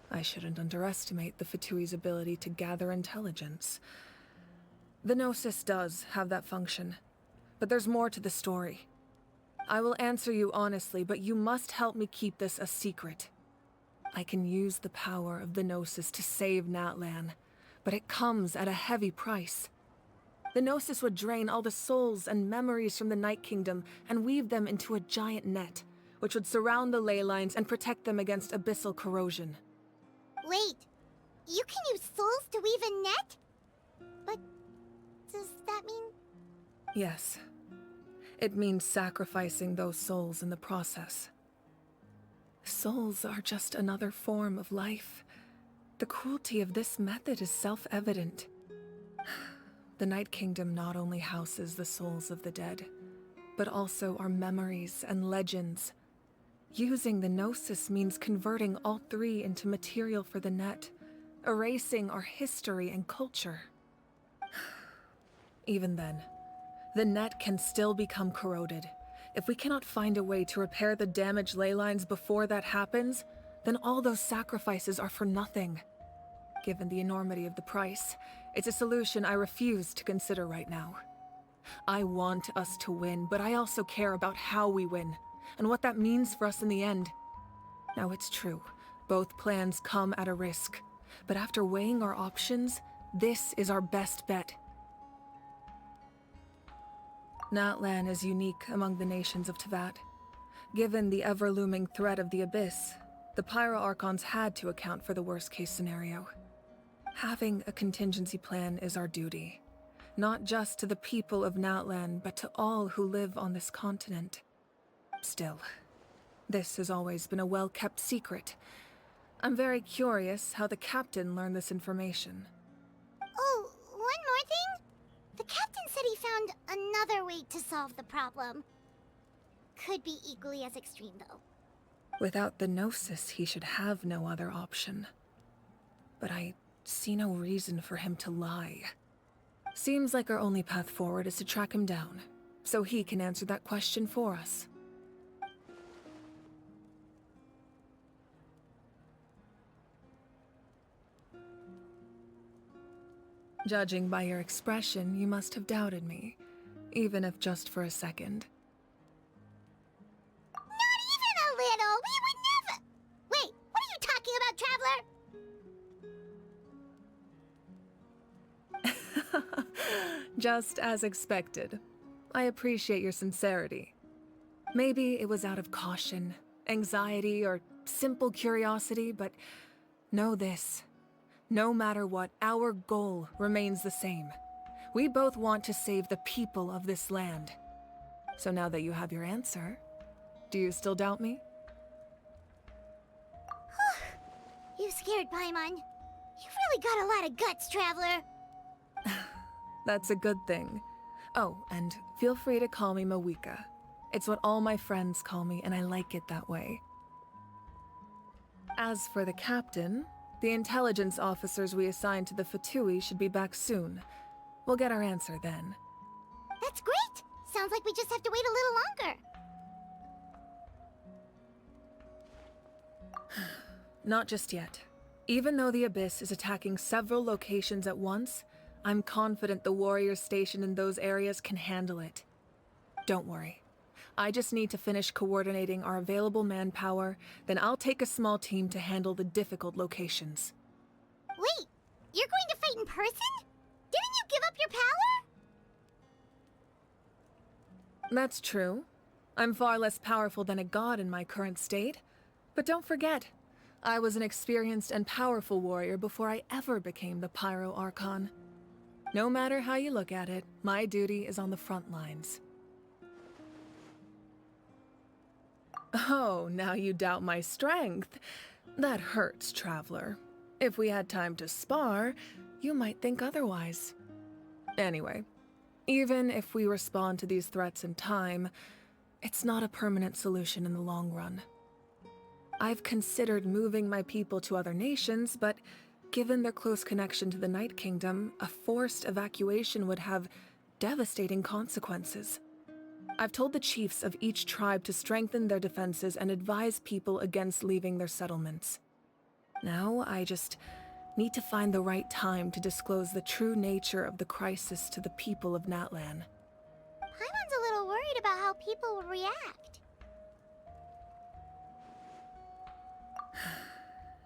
[SPEAKER 16] I shouldn't underestimate the Fatui's ability to gather intelligence. The Gnosis does have that function, but there's more to the story. I will answer you honestly, but you must help me keep this a secret. I can use the power of the Gnosis to save Natlan, but it comes at a heavy price. The Gnosis would drain all the souls and memories from the Night Kingdom and weave them into a giant net, which would surround the ley lines and protect them against abyssal corrosion.
[SPEAKER 1] Wait, you can use souls to weave a net? But does that mean...
[SPEAKER 16] Yes. It means sacrificing those souls in the process. Souls are just another form of life. The cruelty of this method is self-evident. The Night Kingdom not only houses the souls of the dead, but also our memories and legends. Using the Gnosis means converting all three into material for the net, erasing our history and culture. Even then, the net can still become corroded. If we cannot find a way to repair the damaged ley lines before that happens, then all those sacrifices are for nothing. Given the enormity of the price, it's a solution I refuse to consider right now. I want us to win, but I also care about how we win, and what that means for us in the end. Now it's true, both plans come at a risk, but after weighing our options, this is our best bet. Natlan is unique among the nations of Teyvat. Given the ever-looming threat of the Abyss, the Pyro Archons had to account for the worst-case scenario. Having a contingency plan is our duty, not just to the people of Natlan, but to all who live on this continent. Still, this has always been a well-kept secret. I'm very curious how the captain learned this information.
[SPEAKER 1] Oh, one more thing? The captain said he found another way to solve the problem. Could be equally as extreme, though.
[SPEAKER 16] Without the Gnosis, he should have no other option. But I see no reason for him to lie. Seems like our only path forward is to track him down, so he can answer that question for us. Judging by your expression, you must have doubted me, even if just for a second.
[SPEAKER 1] Not even a little! We would never... Wait, what are you talking about, Traveler?
[SPEAKER 16] Just as expected. I appreciate your sincerity. Maybe it was out of caution, anxiety, or simple curiosity, but know this. No matter what, our goal remains the same. We both want to save the people of this land. So now that you have your answer, do you still doubt me?
[SPEAKER 1] You scared Paimon. You've really got a lot of guts, Traveler.
[SPEAKER 16] That's a good thing. Oh, and feel free to call me Mawika. It's what all my friends call me, and I like it that way. As for the captain, the intelligence officers we assigned to the Fatui should be back soon. We'll get our answer then.
[SPEAKER 1] That's great! Sounds like we just have to wait a little longer.
[SPEAKER 16] Not just yet. Even though the Abyss is attacking several locations at once, I'm confident the warriors stationed in those areas can handle it. Don't worry. I just need to finish coordinating our available manpower, then I'll take a small team to handle the difficult locations.
[SPEAKER 1] Wait, you're going to fight in person? Didn't you give up your power?
[SPEAKER 16] That's true. I'm far less powerful than a god in my current state. But don't forget, I was an experienced and powerful warrior before I ever became the Pyro Archon. No matter how you look at it, my duty is on the front lines. Oh, now you doubt my strength. That hurts, Traveler. If we had time to spar, you might think otherwise. Anyway, even if we respond to these threats in time, it's not a permanent solution in the long run. I've considered moving my people to other nations, but given their close connection to the Night Kingdom, a forced evacuation would have devastating consequences. I've told the chiefs of each tribe to strengthen their defenses and advise people against leaving their settlements. Now, I just need to find the right time to disclose the true nature of the crisis to the people of Natlan.
[SPEAKER 1] Paimon's a little worried about how people will react.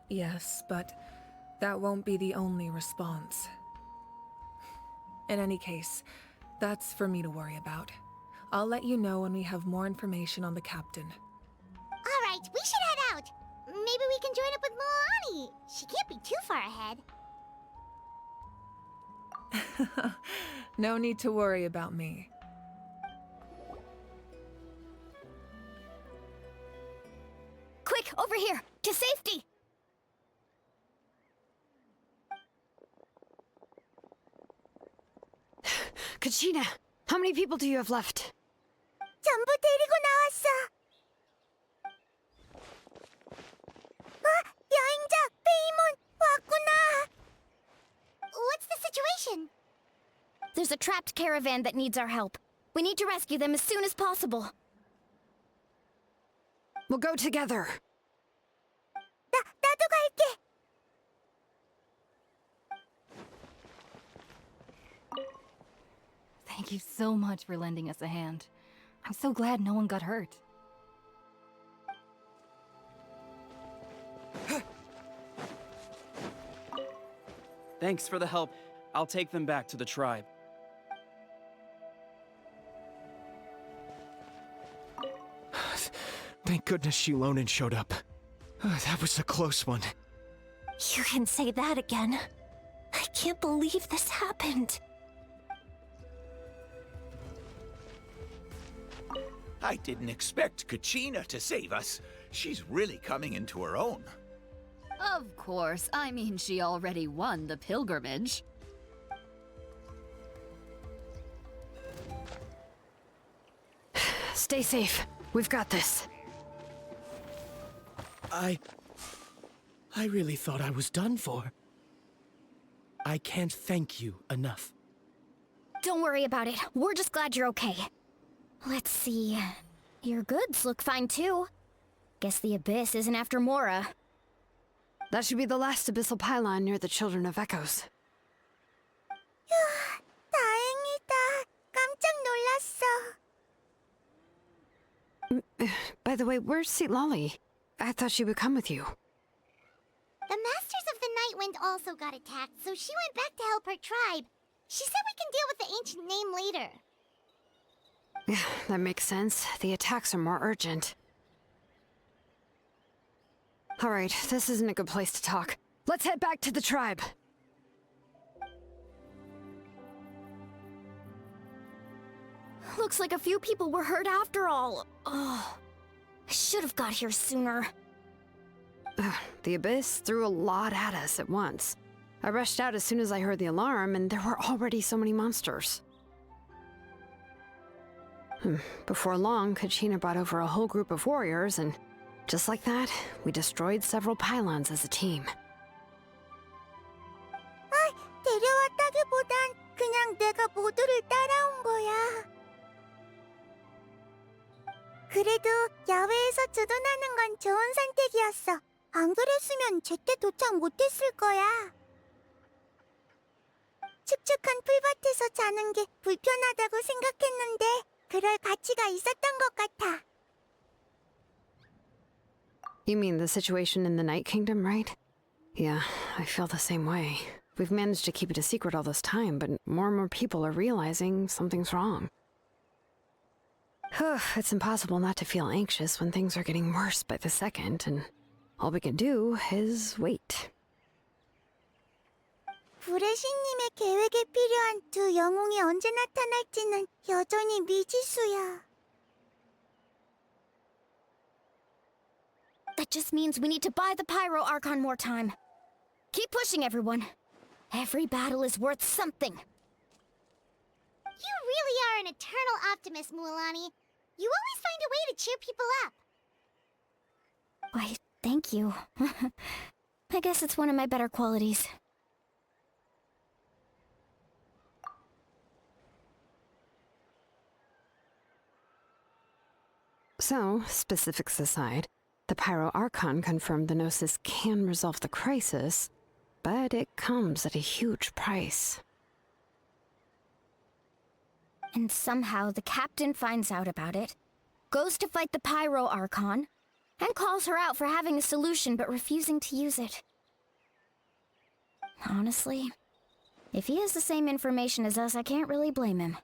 [SPEAKER 16] Yes, but that won't be the only response. In any case, that's for me to worry about. I'll let you know when we have more information on the captain.
[SPEAKER 1] All right, we should head out. Maybe we can join up with Milani. She can't be too far ahead.
[SPEAKER 16] No need to worry about me.
[SPEAKER 14] Quick, over here! To safety!
[SPEAKER 4] Kachina, how many people do you have left?
[SPEAKER 1] 전부 데리고 나왔어. 여행자 페이몬 왔구나. What's the situation?
[SPEAKER 14] There's a trapped caravan that needs our help. We need to rescue them as soon as possible.
[SPEAKER 4] We'll go together.
[SPEAKER 1] 나도 갈게.
[SPEAKER 11] Thank you so much for lending us a hand. I'm so glad no one got hurt.
[SPEAKER 17] Thanks for the help. I'll take them back to the tribe.
[SPEAKER 18] Thank goodness Shilonen showed up. That was a close one.
[SPEAKER 12] You can say that again. I can't believe this happened.
[SPEAKER 19] I didn't expect Kachina to save us. She's really coming into her own.
[SPEAKER 20] Of course. I mean, she already won the pilgrimage.
[SPEAKER 4] Stay safe. We've got this.
[SPEAKER 10] I really thought I was done for. I can't thank you enough.
[SPEAKER 14] Don't worry about it. We're just glad you're okay. Let's see. Your goods look fine too. Guess the Abyss isn't after Mora.
[SPEAKER 4] That should be the last abyssal pylon near the Children of Echoes.
[SPEAKER 1] 다행이다. 깜짝 놀랐어.
[SPEAKER 4] By the way, where's Lolly? I thought she would come with you.
[SPEAKER 1] The Masters of the Night Wind also got attacked, so she went back to help her tribe. She said we can deal with the ancient name later.
[SPEAKER 4] Yeah, that makes sense. The attacks are more urgent. Alright, this isn't a good place to talk. Let's head back to the tribe.
[SPEAKER 14] Looks like a few people were hurt after all. Oh, I should have got here sooner.
[SPEAKER 4] The Abyss threw a lot at us at once. I rushed out as soon as I heard the alarm, and there were already so many monsters. Before long, Kachina brought over a whole group of warriors, and just like that, we destroyed several pylons as a team.
[SPEAKER 1] 데려왔다기보단 그냥 내가 모두를 따라온 거야. 그래도 야외에서 주둔하는 건 좋은 선택이었어. 안 그랬으면 제때 도착 못했을 거야. 축축한 풀밭에서 자는 게 불편하다고 생각했는데 그럴 가치가 있었던 것 같아.
[SPEAKER 4] You mean the situation in the Night Kingdom, right? Yeah, I feel the same way. We've managed to keep it a secret all this time, but more and more people are realizing something's wrong. It's impossible not to feel anxious when things are getting worse by the second, and all we can do is wait.
[SPEAKER 1] 불의 신님의 계획에 필요한 두 영웅이 언제 나타날지는 여전히 미지수야.
[SPEAKER 14] That just means we need to buy the Pyro Archon more time. Keep pushing, everyone. Every battle is worth something.
[SPEAKER 1] You really are an eternal optimist, Mualani. You always find a way to cheer people up.
[SPEAKER 14] Why, thank you. I guess it's one of my better qualities.
[SPEAKER 4] So, specifics aside, the Pyro Archon confirmed the Gnosis can resolve the crisis, but it comes at a huge price.
[SPEAKER 14] And somehow the captain finds out about it, goes to fight the Pyro Archon, and calls her out for having a solution but refusing to use it. Honestly, if he has the same information as us, I can't really blame him.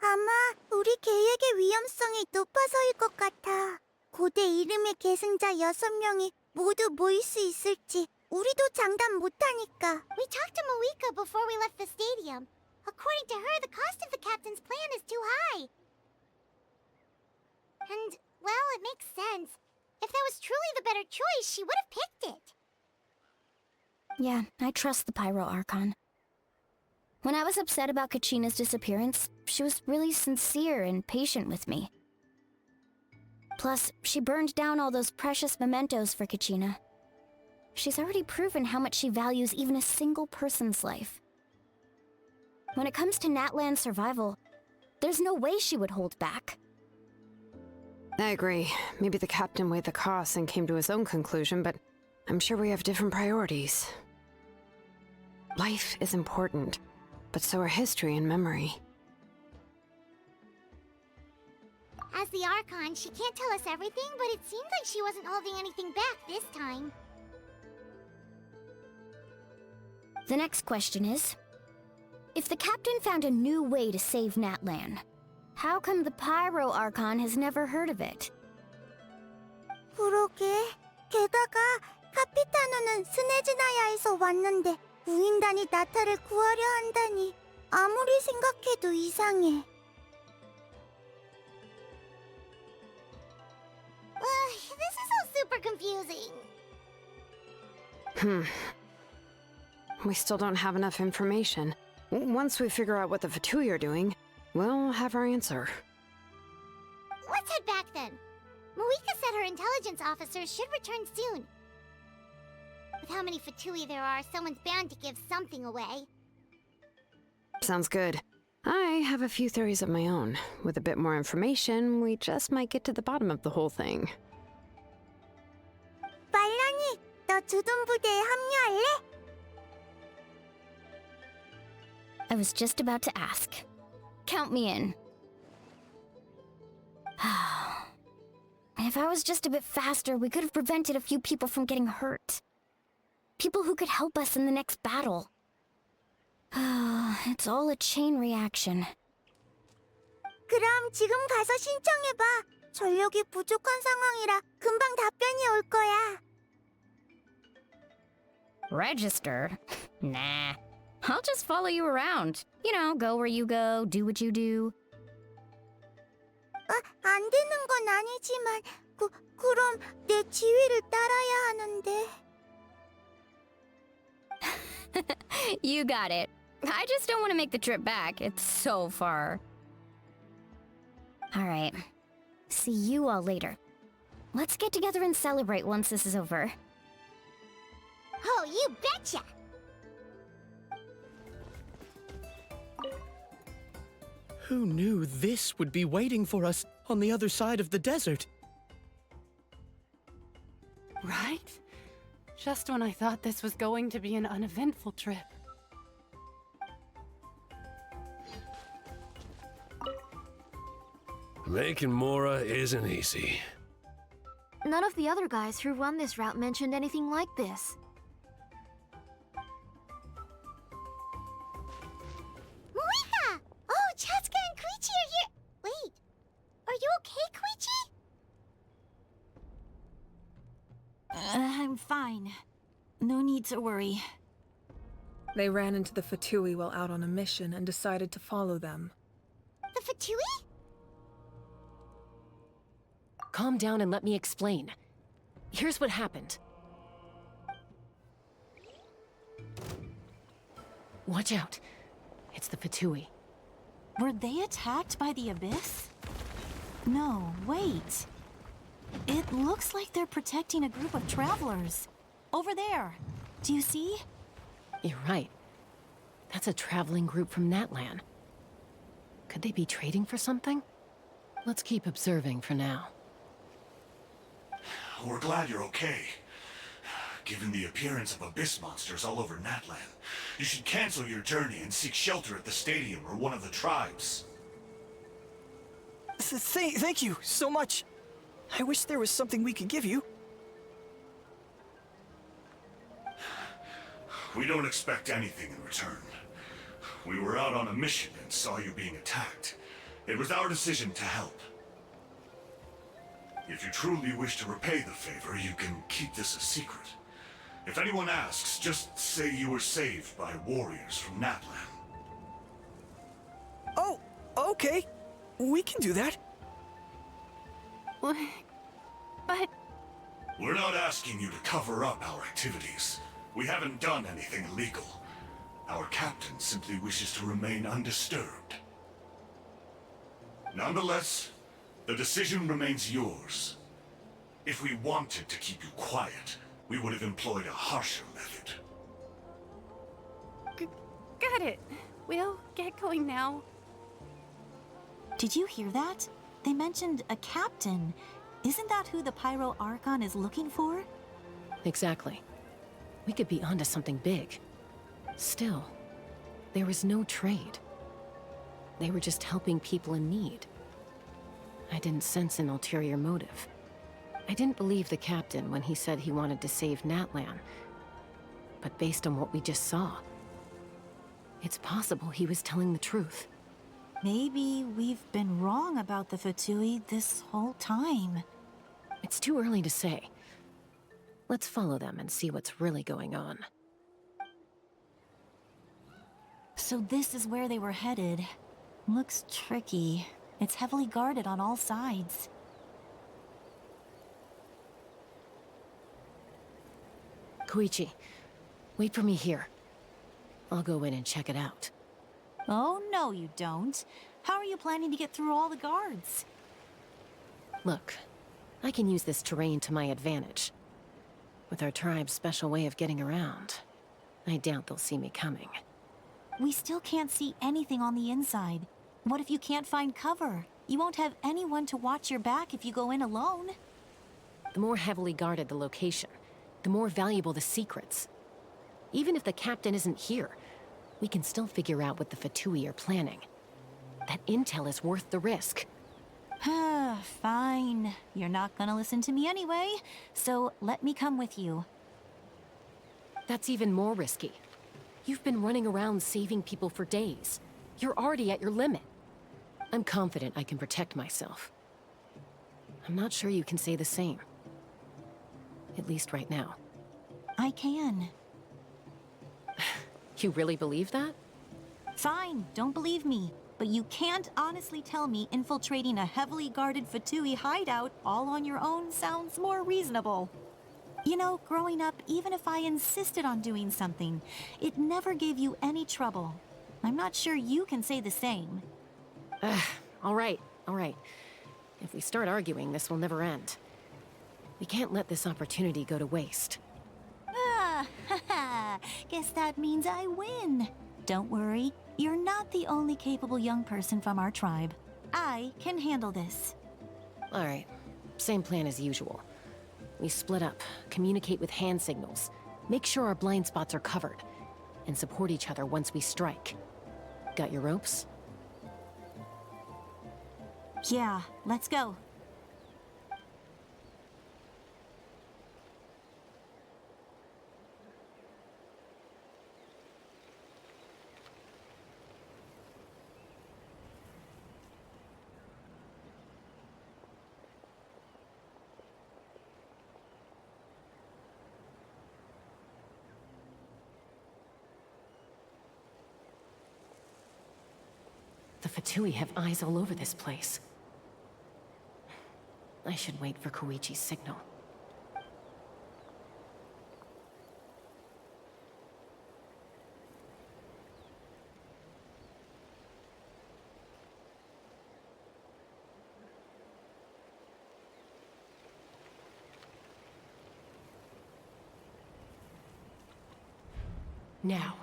[SPEAKER 1] 아마 우리 계획의 위험성이 높아서일 것 같아. 고대 이름의 계승자 6명이 모두 모일 수 있을지 우리도 장담 못하니까.
[SPEAKER 21] We talked to Moika before we left the stadium. According to her, the cost of the captain's plan is too high. And, well, it makes sense. If that was truly the better choice, she would have picked it.
[SPEAKER 14] Yeah, I trust the Pyro Archon. When I was upset about Kachina's disappearance, she was really sincere and patient with me. Plus, she burned down all those precious mementos for Kachina. She's already proven how much she values even a single person's life. When it comes to Natlan's survival, there's no way she would hold back.
[SPEAKER 4] I agree. Maybe the captain weighed the costs and came to his own conclusion, but I'm sure we have different priorities. Life is important, but so are history and memory.
[SPEAKER 21] As the Archon, she can't tell us everything, but it seems like she wasn't holding anything back this time.
[SPEAKER 14] The next question is, if the captain found a new way to save Natlan, how come the Pyro Archon has never heard of it?
[SPEAKER 1] 그러게. 게다가 카피타노는 스네즈나야에서 왔는데 우인단이 나타를 구하려 한다니 아무리 생각해도 이상해.
[SPEAKER 21] This is all super confusing.
[SPEAKER 4] We still don't have enough information. Once we figure out what the Fatui are doing, we'll have our answer.
[SPEAKER 21] Let's head back then. Moika said her intelligence officers should return soon. With how many Fatui there are, someone's bound to give something away.
[SPEAKER 4] Sounds good. I have a few theories of my own. With a bit more information, we just might get to the bottom of the whole thing.
[SPEAKER 1] 말라니, 너 주둔 부대에 합류할래?
[SPEAKER 14] I was just about to ask. Count me in. If I was just a bit faster, we could have prevented a few people from getting hurt. People who could help us in the next battle. It's all a chain reaction.
[SPEAKER 1] 그럼 지금 가서 신청해봐. 전력이 부족한 상황이라 금방 답변이 올 거야.
[SPEAKER 14] Register? Nah. I'll just follow you around. You know, go where you go, do what you do.
[SPEAKER 1] 안 되는 건 아니지만 그럼 내 지휘를 따라야 하는데.
[SPEAKER 14] You got it. I just don't want to make the trip back. It's so far. All right. See you all later. Let's get together and celebrate once this is over.
[SPEAKER 21] Oh, you betcha!
[SPEAKER 10] Who knew this would be waiting for us on the other side of the desert?
[SPEAKER 22] Right? Just when I thought this was going to be an uneventful trip.
[SPEAKER 23] Making Mora isn't easy.
[SPEAKER 24] None of the other guys who run this route mentioned anything like this.
[SPEAKER 21] Moika! Oh, Chatsuka and Koichi are here! Wait, are you okay, Koichi?
[SPEAKER 12] I'm fine. No need to worry.
[SPEAKER 16] They ran into the Fatui while out on a mission and decided to follow them.
[SPEAKER 21] The Fatui?
[SPEAKER 15] Calm down and let me explain. Here's what happened. Watch out. It's the Fatui.
[SPEAKER 12] Were they attacked by the Abyss? No, wait. It looks like they're protecting a group of travelers. Over there. Do you see?
[SPEAKER 15] You're right. That's a traveling group from Natlan. Could they be trading for something? Let's keep observing for now.
[SPEAKER 2] We're glad you're okay. Given the appearance of abyss monsters all over Natlan, you should cancel your journey and seek shelter at the stadium or one of the tribes.
[SPEAKER 3] Thank you so much. I wish there was something we could give you.
[SPEAKER 2] We don't expect anything in return. We were out on a mission and saw you being attacked. It was our decision to help. If you truly wish to repay the favor, you can keep this a secret. If anyone asks, just say you were saved by warriors from Natlan.
[SPEAKER 3] Oh, okay. We can do that.
[SPEAKER 22] But...
[SPEAKER 2] We're not asking you to cover up our activities. We haven't done anything illegal. Our captain simply wishes to remain undisturbed. Nonetheless, the decision remains yours. If we wanted to keep you quiet, we would have employed a harsher method.
[SPEAKER 22] Got it. We'll get going now.
[SPEAKER 12] Did you hear that? They mentioned a captain. Isn't that who the Pyro Archon is looking for?
[SPEAKER 15] Exactly. We could be onto something big. Still, there was no trade. They were just helping people in need. I didn't sense an ulterior motive. I didn't believe the captain when he said he wanted to save Natlan. But based on what we just saw, it's possible he was telling the truth.
[SPEAKER 12] Maybe we've been wrong about the Fatui this whole time.
[SPEAKER 15] It's too early to say. Let's follow them and see what's really going on.
[SPEAKER 12] So this is where they were headed. Looks tricky. It's heavily guarded on all sides.
[SPEAKER 15] Koichi, wait for me here. I'll go in and check it out.
[SPEAKER 12] Oh, no you don't. How are you planning to get through all the guards?
[SPEAKER 15] Look, I can use this terrain to my advantage. With our tribe's special way of getting around, I doubt they'll see me coming.
[SPEAKER 12] We still can't see anything on the inside. What if you can't find cover? You won't have anyone to watch your back if you go in alone.
[SPEAKER 15] The more heavily guarded the location, the more valuable the secrets. Even if the captain isn't here, we can still figure out what the Fatui are planning. That intel is worth the risk.
[SPEAKER 12] Fine. You're not gonna listen to me anyway, so let me come with you.
[SPEAKER 15] That's even more risky. You've been running around saving people for days. You're already at your limit. I'm confident I can protect myself. I'm not sure you can say the same. At least right now.
[SPEAKER 12] I can.
[SPEAKER 15] You really believe that?
[SPEAKER 12] Fine, don't believe me. But you can't honestly tell me infiltrating a heavily guarded Fatui hideout all on your own sounds more reasonable. You know, growing up, even if I insisted on doing something, it never gave you any trouble. I'm not sure you can say the same.
[SPEAKER 15] All right. If we start arguing, this will never end. We can't let this opportunity go to waste.
[SPEAKER 12] Guess that means I win. Don't worry, you're not the only capable young person from our tribe. I can handle this.
[SPEAKER 15] All right, same plan as usual. We split up, communicate with hand signals, make sure our blind spots are covered, and support each other once we strike. Got your ropes?
[SPEAKER 12] Yeah, let's go.
[SPEAKER 15] The Fatui have eyes all over this place. I should wait for Koichi's signal. Now.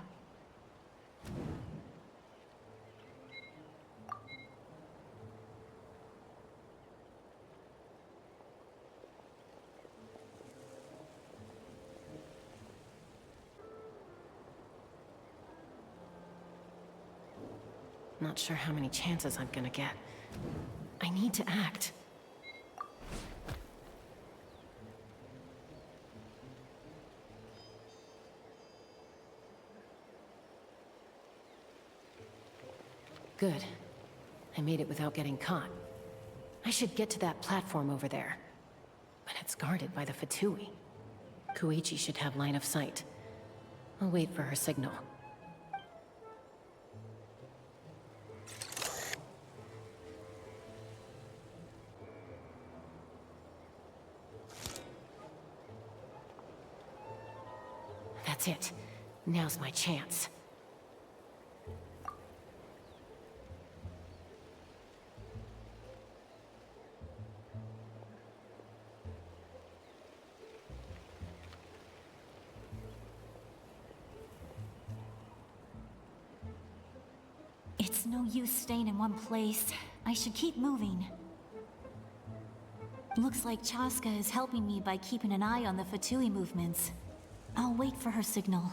[SPEAKER 15] Not sure how many chances I'm gonna get. I need to act. Good. I made it without getting caught. I should get to that platform over there. But it's guarded by the Fatui. Koichi should have line of sight. I'll wait for her signal. That's it. Now's my chance.
[SPEAKER 12] It's no use staying in one place. I should keep moving. Looks like Chaska is helping me by keeping an eye on the Fatui movements. I'll wait for her signal.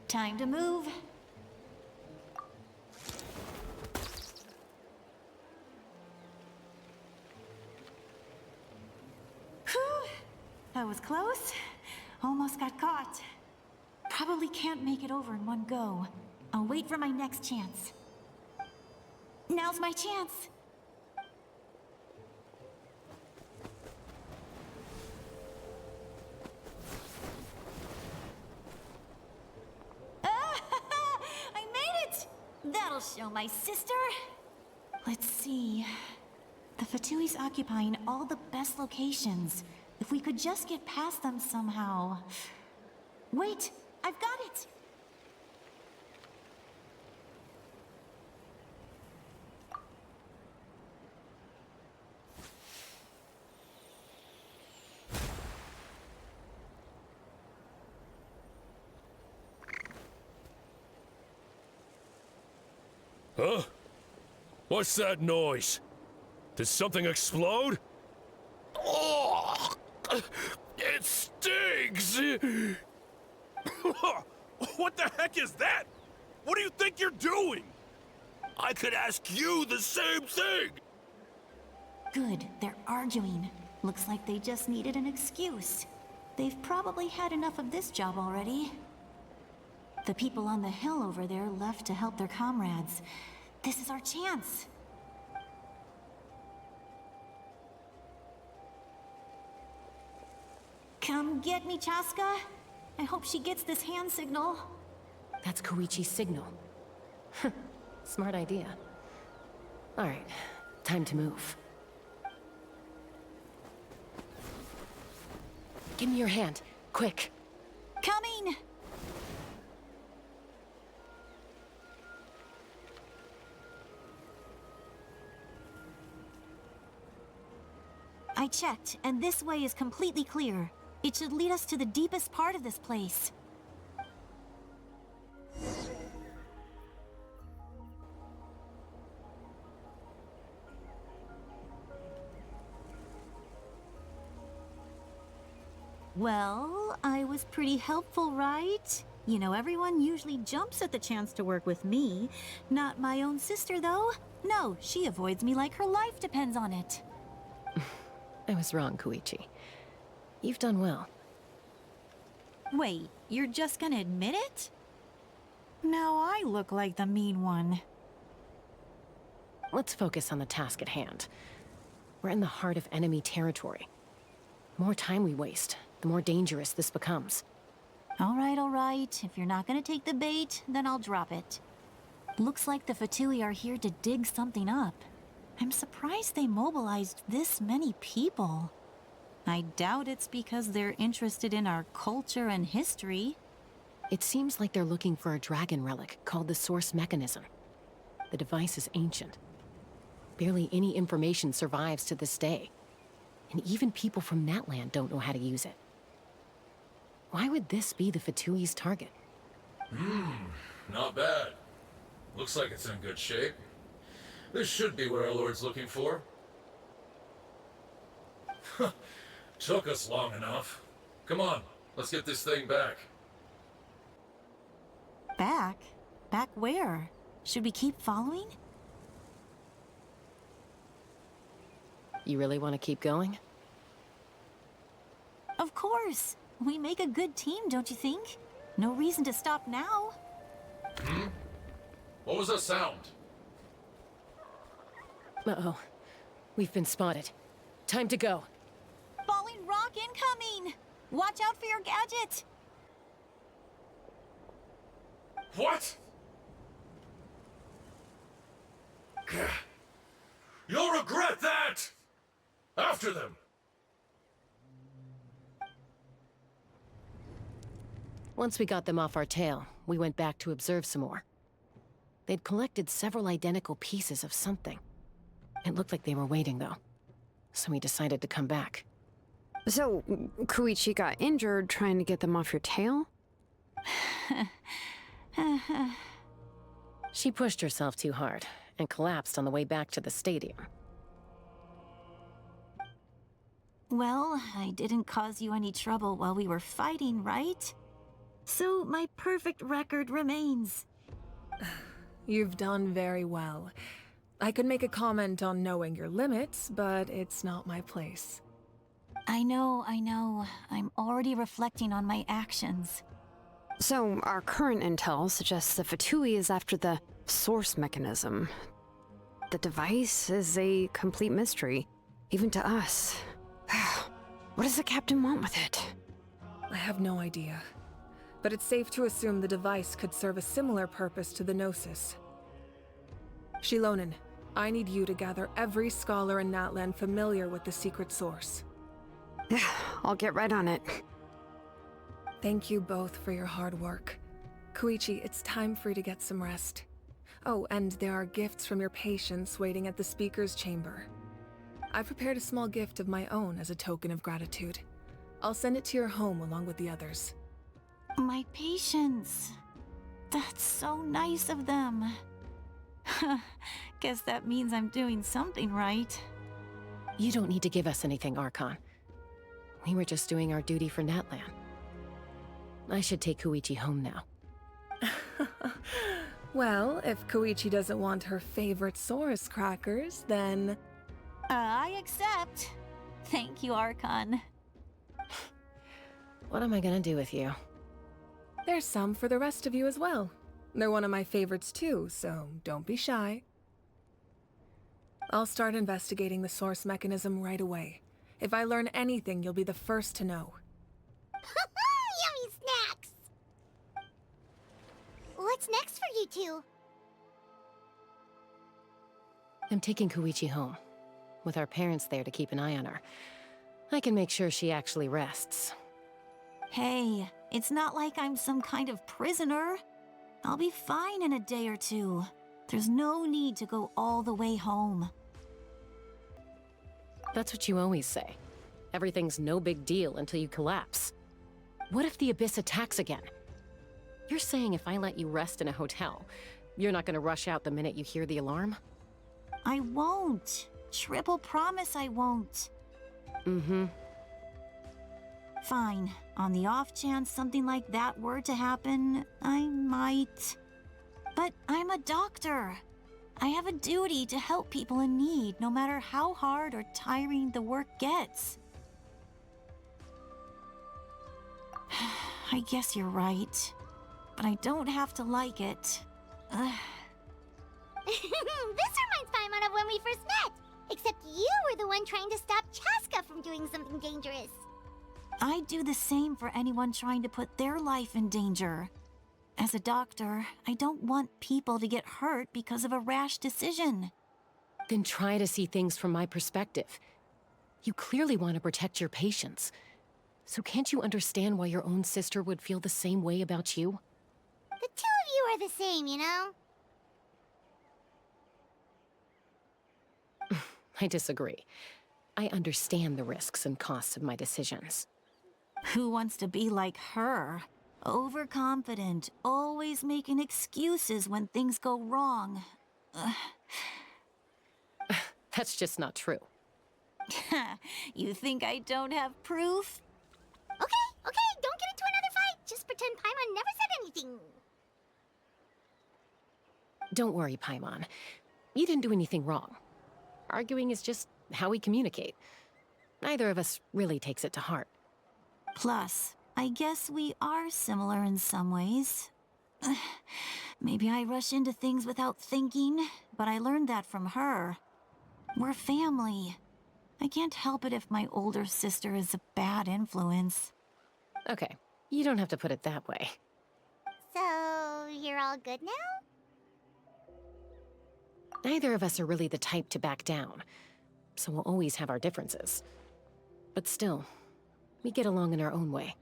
[SPEAKER 12] Time to move. Whew! That was close. Almost got caught. Probably can't make it over in one go. I'll wait for my next chance. Now's my chance. I made it! That'll show my sister. Let's see. The Fatui's occupying all the best locations. If we could just get past them somehow. Wait! I've got it!
[SPEAKER 23] Huh? What's that noise? Did something explode? Oh! It stings!
[SPEAKER 19] What the heck is that? What do you think you're doing? I could ask you the same thing!
[SPEAKER 12] Good, they're arguing. Looks like they just needed an excuse. They've probably had enough of this job already. The people on the hill over there left to help their comrades. This is our chance. Come get me, Chaska. I hope she gets this hand signal.
[SPEAKER 15] That's Koichi's signal. Smart idea. Alright, time to move. Give me your hand, quick.
[SPEAKER 12] Coming! I checked, and this way is completely clear. It should lead us to the deepest part of this place. Well, I was pretty helpful, right? You know, everyone usually jumps at the chance to work with me. Not my own sister, though. No, she avoids me like her life depends on it.
[SPEAKER 15] I was wrong, Koichi. You've done well.
[SPEAKER 12] Wait, you're just gonna admit it? Now I look like the mean one.
[SPEAKER 15] Let's focus on the task at hand. We're in the heart of enemy territory. The more time we waste, the more dangerous this becomes.
[SPEAKER 12] All right. If you're not gonna take the bait, then I'll drop it. Looks like the Fatui are here to dig something up. I'm surprised they mobilized this many people. I doubt it's because they're interested in our culture and history.
[SPEAKER 15] It seems like they're looking for a dragon relic called the Source Mechanism. The device is ancient. Barely any information survives to this day. And even people from Natland don't know how to use it. Why would this be the Fatui's target?
[SPEAKER 5] Not bad. Looks like it's in good shape. This should be what our Lord's looking for. Took us long enough. Come on, let's get this thing back.
[SPEAKER 12] Back? Back where? Should we keep following?
[SPEAKER 15] You really want to keep going?
[SPEAKER 12] Of course. We make a good team, don't you think? No reason to stop now.
[SPEAKER 5] What was that sound?
[SPEAKER 15] Uh-oh. We've been spotted. Time to go.
[SPEAKER 12] Falling rock incoming! Watch out for your gadget!
[SPEAKER 5] What? You'll regret that! After them!
[SPEAKER 15] Once we got them off our tail, we went back to observe some more. They'd collected several identical pieces of something. It looked like they were waiting, though. So we decided to come back.
[SPEAKER 4] So, Koichi got injured trying to get them off your tail?
[SPEAKER 15] She pushed herself too hard and collapsed on the way back to the stadium.
[SPEAKER 12] Well, I didn't cause you any trouble while we were fighting, right? So my perfect record remains.
[SPEAKER 16] You've done very well. I could make a comment on knowing your limits, but it's not my place.
[SPEAKER 12] I know. I'm already reflecting on my actions.
[SPEAKER 4] So, our current intel suggests the Fatui is after the source mechanism. The device is a complete mystery, even to us. What does the captain want with it?
[SPEAKER 16] I have no idea. But it's safe to assume the device could serve a similar purpose to the Gnosis. Shilonen, I need you to gather every scholar in Natland familiar with the secret source.
[SPEAKER 4] Yeah, I'll get right on it.
[SPEAKER 16] Thank you both for your hard work. Koichi, it's time for you to get some rest. Oh, and there are gifts from your patients waiting at the speaker's chamber. I've prepared a small gift of my own as a token of gratitude. I'll send it to your home along with the others.
[SPEAKER 12] My patience. That's so nice of them. Guess that means I'm doing something right.
[SPEAKER 15] You don't need to give us anything, Archon. We were just doing our duty for Natland. I should take Koichi home now.
[SPEAKER 16] Well, if Koichi doesn't want her favorite Saurus crackers, then...
[SPEAKER 12] I accept. Thank you, Archon.
[SPEAKER 15] What am I gonna do with you?
[SPEAKER 16] There's some for the rest of you as well. They're one of my favorites too, so don't be shy. I'll start investigating the source mechanism right away. If I learn anything, you'll be the first to know.
[SPEAKER 21] Yummy snacks! What's next for you two?
[SPEAKER 15] I'm taking Koichi home. With our parents there to keep an eye on her, I can make sure she actually rests.
[SPEAKER 12] Hey, it's not like I'm some kind of prisoner. I'll be fine in a day or two. There's no need to go all the way home.
[SPEAKER 15] That's what you always say. Everything's no big deal until you collapse. What if the Abyss attacks again? You're saying if I let you rest in a hotel, you're not gonna rush out the minute you hear the alarm?
[SPEAKER 12] I won't. Triple promise I won't.
[SPEAKER 15] Mm-hmm.
[SPEAKER 12] Fine. On the off chance something like that were to happen, I might. But I'm a doctor. I have a duty to help people in need, no matter how hard or tiring the work gets. I guess you're right. But I don't have to like it.
[SPEAKER 21] This reminds Paimon of when we first met! Except you were the one trying to stop Chaska from doing something dangerous.
[SPEAKER 12] I'd do the same for anyone trying to put their life in danger. As a doctor, I don't want people to get hurt because of a rash decision.
[SPEAKER 15] Then try to see things from my perspective. You clearly want to protect your patients. So can't you understand why your own sister would feel the same way about you?
[SPEAKER 21] The two of you are the same, you know?
[SPEAKER 15] I disagree. I understand the risks and costs of my decisions.
[SPEAKER 12] Who wants to be like her? Overconfident, always making excuses when things go wrong.
[SPEAKER 15] That's just not true.
[SPEAKER 12] You think I don't have proof?
[SPEAKER 21] Okay, don't get into another fight. Just pretend Paimon never said anything.
[SPEAKER 15] Don't worry, Paimon. You didn't do anything wrong. Arguing is just how we communicate. Neither of us really takes it to heart.
[SPEAKER 12] Plus, I guess we are similar in some ways. Maybe I rush into things without thinking, but I learned that from her. We're family. I can't help it if my older sister is a bad influence.
[SPEAKER 15] Okay, you don't have to put it that way.
[SPEAKER 21] So, you're all good now?
[SPEAKER 15] Neither of us are really the type to back down, so we'll always have our differences. But still, we get along in our own way.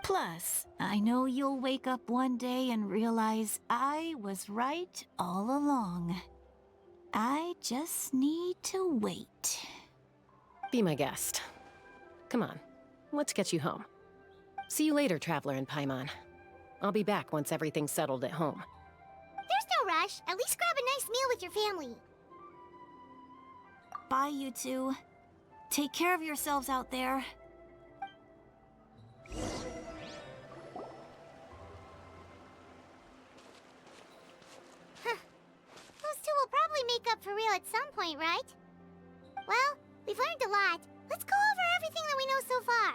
[SPEAKER 12] Plus, I know you'll wake up one day and realize I was right all along. I just need to wait.
[SPEAKER 15] Be my guest. Come on, let's get you home. See you later, Traveler and Paimon. I'll be back once everything's settled at home.
[SPEAKER 21] There's no rush. At least grab a nice meal with your family.
[SPEAKER 12] Bye, you two. Take care of yourselves out there.
[SPEAKER 21] Those two will probably make up for real at some point, right? Well, we've learned a lot. Let's go over everything that we know so far.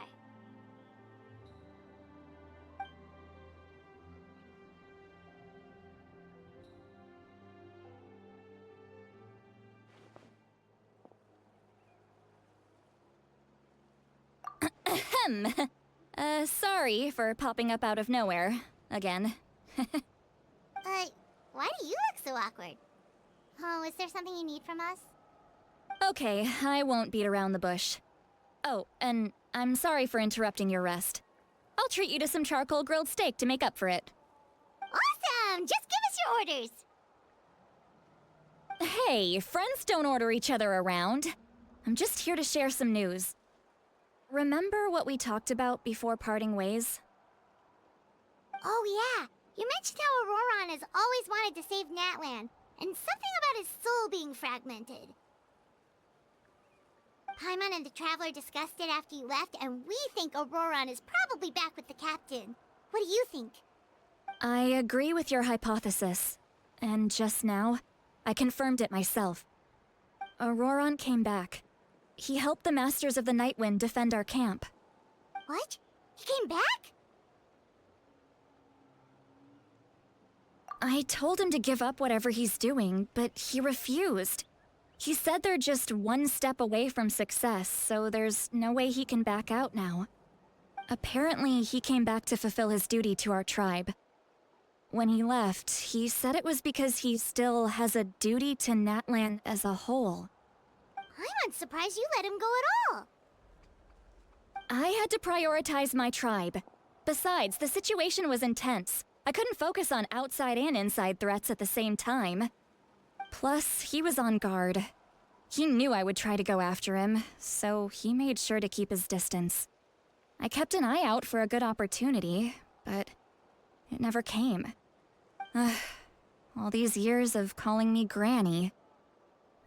[SPEAKER 6] Ahem. Sorry for popping up out of nowhere. Again.
[SPEAKER 21] Why do you look so awkward? Oh, is there something you need from us?
[SPEAKER 6] Okay, I won't beat around the bush. Oh, and I'm sorry for interrupting your rest. I'll treat you to some charcoal grilled steak to make up for it.
[SPEAKER 21] Awesome! Just give us your orders!
[SPEAKER 6] Hey, friends don't order each other around. I'm just here to share some news. Remember what we talked about before parting ways?
[SPEAKER 21] Oh yeah, you mentioned how Auroron has always wanted to save Natlan, and something about his soul being fragmented. Paimon and the Traveler discussed it after you left, and we think Auroron is probably back with the captain. What do you think?
[SPEAKER 6] I agree with your hypothesis. And just now, I confirmed it myself. Auroron came back. He helped the Masters of the Nightwind defend our camp.
[SPEAKER 21] What? He came back?
[SPEAKER 6] I told him to give up whatever he's doing, but he refused. He said they're just one step away from success, so there's no way he can back out now. Apparently, he came back to fulfill his duty to our tribe. When he left, he said it was because he still has a duty to Natlan as a whole.
[SPEAKER 21] I'm unsurprised you let him go at all.
[SPEAKER 6] I had to prioritize my tribe. Besides, the situation was intense. I couldn't focus on outside and inside threats at the same time. Plus, he was on guard. He knew I would try to go after him, so he made sure to keep his distance. I kept an eye out for a good opportunity, but it never came. All these years of calling me Granny,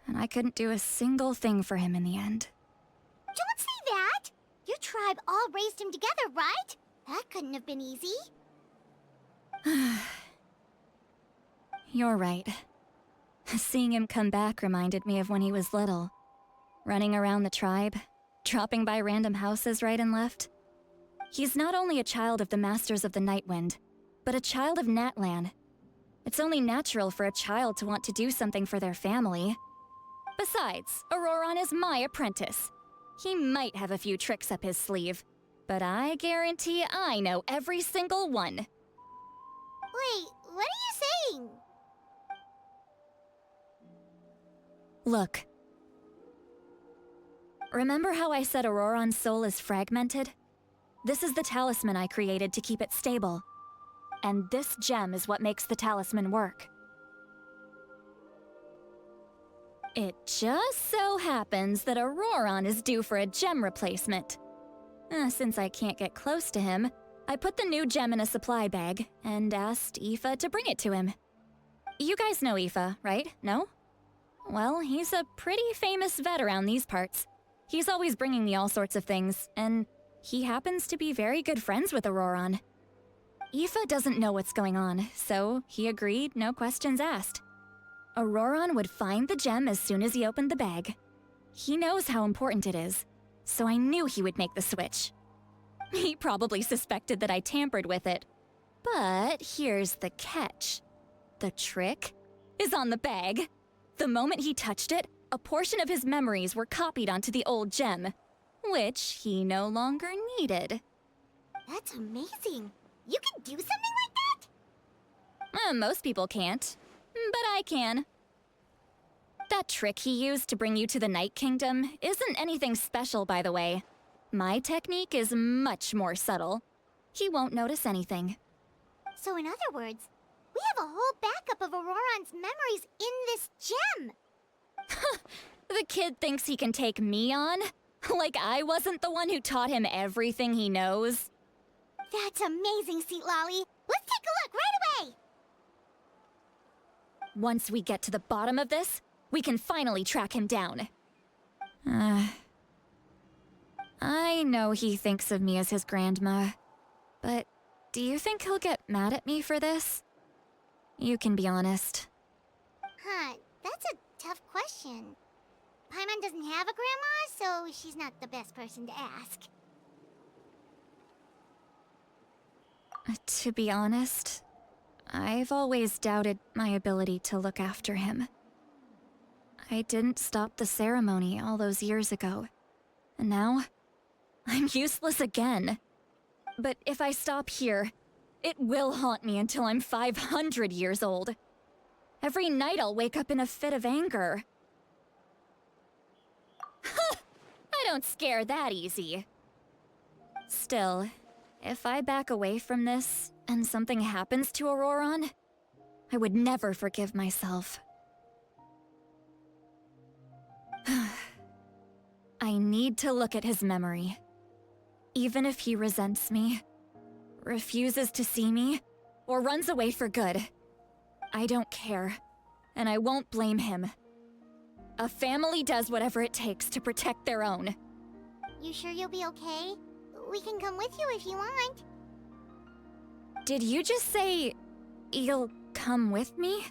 [SPEAKER 6] and I couldn't do a single thing for him in the end.
[SPEAKER 21] Don't say that! Your tribe all raised him together, right? That couldn't have been easy.
[SPEAKER 6] You're right. Seeing him come back reminded me of when he was little. Running around the tribe, dropping by random houses right and left. He's not only a child of the Masters of the Nightwind, but a child of Natlan. It's only natural for a child to want to do something for their family. Besides, Auroron is my apprentice. He might have a few tricks up his sleeve, but I guarantee I know every single one.
[SPEAKER 21] Wait, what are you saying?
[SPEAKER 6] Look. Remember how I said Auroron's soul is fragmented? This is the talisman I created to keep it stable. And this gem is what makes the talisman work. It just so happens that Auroron is due for a gem replacement. Since I can't get close to him, I put the new gem in a supply bag and asked Aoife to bring it to him. You guys know Aoife, right? No? Well, he's a pretty famous vet around these parts. He's always bringing me all sorts of things, and he happens to be very good friends with Auroron. Aoife doesn't know what's going on, so he agreed, no questions asked. Auroron would find the gem as soon as he opened the bag. He knows how important it is, so I knew he would make the switch. He probably suspected that I tampered with it. But here's the catch. The trick is on the bag. The moment he touched it, a portion of his memories were copied onto the old gem, which he no longer needed.
[SPEAKER 21] That's amazing. You can do something like that?
[SPEAKER 6] Most people can't, but I can. That trick he used to bring you to the Night Kingdom isn't anything special, by the way. My technique is much more subtle. He won't notice anything.
[SPEAKER 21] So in other words, we have a whole backup of Auroron's memories in this gem.
[SPEAKER 6] The kid thinks he can take me on? Like I wasn't the one who taught him everything he knows?
[SPEAKER 21] That's amazing, Seat Lolly. Let's take a look right away!
[SPEAKER 6] Once we get to the bottom of this, we can finally track him down. I know he thinks of me as his grandma, but do you think he'll get mad at me for this? You can be honest.
[SPEAKER 21] Huh, that's a tough question. Paimon doesn't have a grandma, so she's not the best person to ask.
[SPEAKER 6] To be honest, I've always doubted my ability to look after him. I didn't stop the ceremony all those years ago, and now I'm useless again. But if I stop here, it will haunt me until I'm 500 years old. Every night I'll wake up in a fit of anger. I don't scare that easy. Still, if I back away from this and something happens to Auroron, I would never forgive myself. I need to look at his memory. Even if he resents me, refuses to see me, or runs away for good, I don't care, and I won't blame him. A family does whatever it takes to protect their own.
[SPEAKER 21] You sure you'll be okay? We can come with you if you want.
[SPEAKER 6] Did you just say you'll come with me?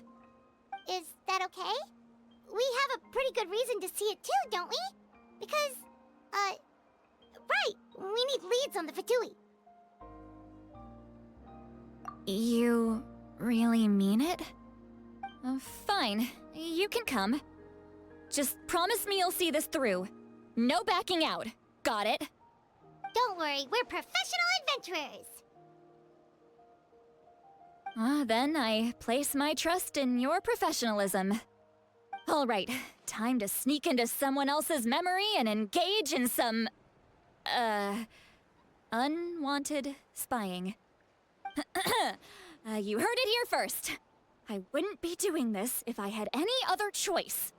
[SPEAKER 21] Is that okay? We have a pretty good reason to see it too, don't we? Because, right, we need leads on the Fatui.
[SPEAKER 6] You really mean it? Fine, you can come. Just promise me you'll see this through. No backing out. Got it?
[SPEAKER 21] Don't worry, we're professional adventurers.
[SPEAKER 6] Then I place my trust in your professionalism. All right, time to sneak into someone else's memory and engage in some, unwanted spying. You heard it here first. I wouldn't be doing this if I had any other choice.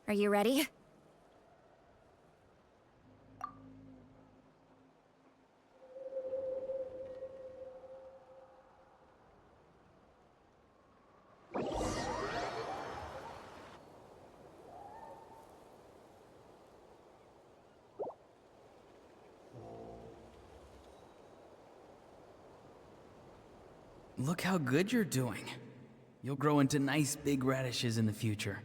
[SPEAKER 6] Are you ready?
[SPEAKER 7] Look how good you're doing. You'll grow into nice big radishes in the future.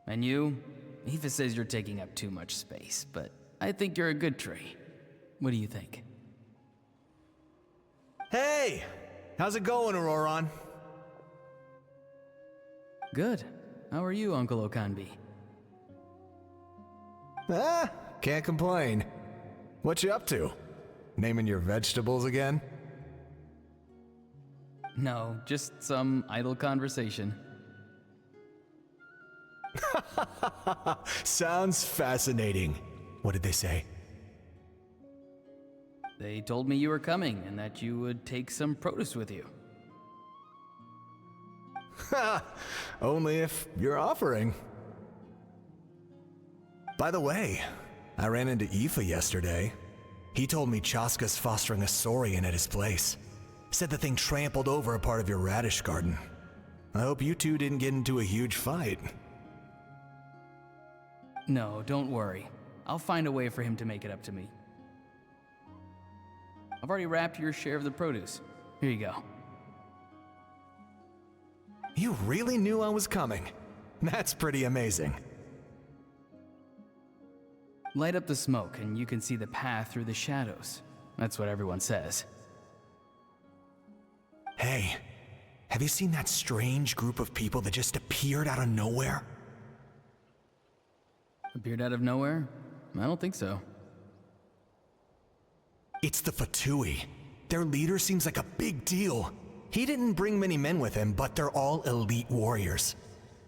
[SPEAKER 7] And you? Aoife says you're taking up too much space, but I think you're a good tree. What do you think?
[SPEAKER 18] Hey! How's it going, Auroron?
[SPEAKER 7] Good. How are you, Uncle Okanbi?
[SPEAKER 18] Can't complain. What you up to? Naming your vegetables again?
[SPEAKER 7] No, just some idle conversation.
[SPEAKER 18] Sounds fascinating. What did they say?
[SPEAKER 7] They told me you were coming and that you would take some produce with you.
[SPEAKER 18] Ha! Only if you're offering. By the way, I ran into Aoife yesterday. He told me Chaska's fostering a saurian at his place. Said the thing trampled over a part of your radish garden. I hope you two didn't get into a huge fight.
[SPEAKER 7] No, don't worry. I'll find a way for him to make it up to me. I've already wrapped your share of the produce. Here you go.
[SPEAKER 18] You really knew I was coming. That's pretty amazing.
[SPEAKER 7] Light up the smoke and you can see the path through the shadows. That's what everyone says.
[SPEAKER 18] Hey, have you seen that strange group of people that just appeared out of nowhere?
[SPEAKER 7] Appeared out of nowhere? I don't think so.
[SPEAKER 18] It's the Fatui. Their leader seems like a big deal. He didn't bring many men with him, but they're all elite warriors.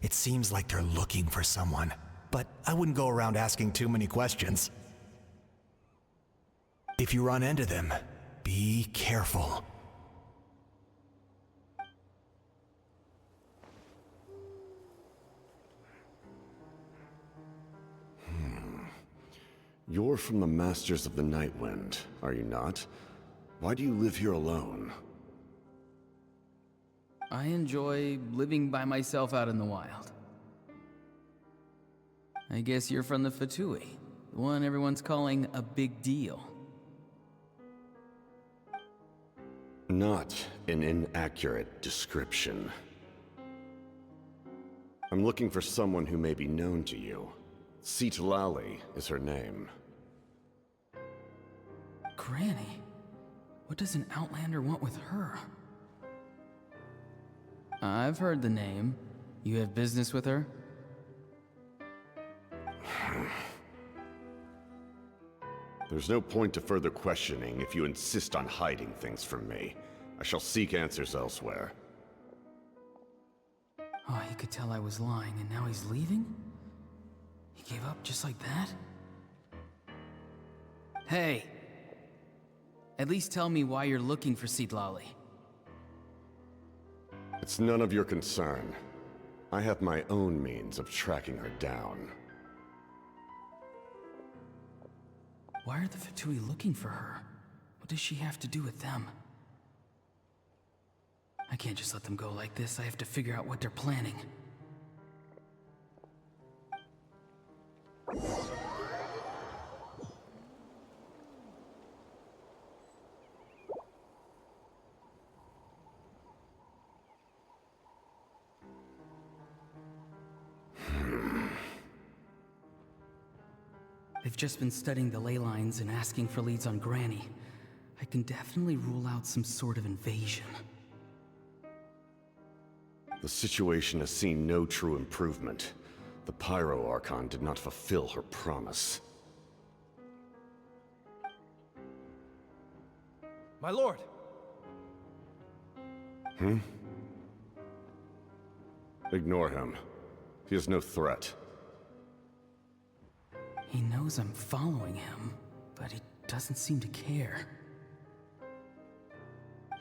[SPEAKER 18] It seems like they're looking for someone, but I wouldn't go around asking too many questions. If you run into them, be careful.
[SPEAKER 8] You're from the Masters of the Nightwind, are you not? Why do you live here alone?
[SPEAKER 7] I enjoy living by myself out in the wild. I guess you're from the Fatui, the one everyone's calling a big deal.
[SPEAKER 8] Not an inaccurate description. I'm looking for someone who may be known to you. Citlali is her name.
[SPEAKER 7] Granny? What does an Outlander want with her? I've heard the name. You have business with her?
[SPEAKER 8] There's no point to further questioning if you insist on hiding things from me. I shall seek answers elsewhere.
[SPEAKER 7] Oh, he could tell I was lying and now he's leaving? He gave up just like that? Hey! At least tell me why you're looking for Citlali.
[SPEAKER 8] It's none of your concern. I have my own means of tracking her down.
[SPEAKER 7] Why are the Fatui looking for her? What does she have to do with them? I can't just let them go like this. I have to figure out what they're planning. They've just been studying the ley lines and asking for leads on Granny. I can definitely rule out some sort of invasion.
[SPEAKER 8] The situation has seen no true improvement. The Pyro Archon did not fulfill her promise.
[SPEAKER 3] My lord!
[SPEAKER 8] Ignore him. He is no threat.
[SPEAKER 7] He knows I'm following him, but he doesn't seem to care.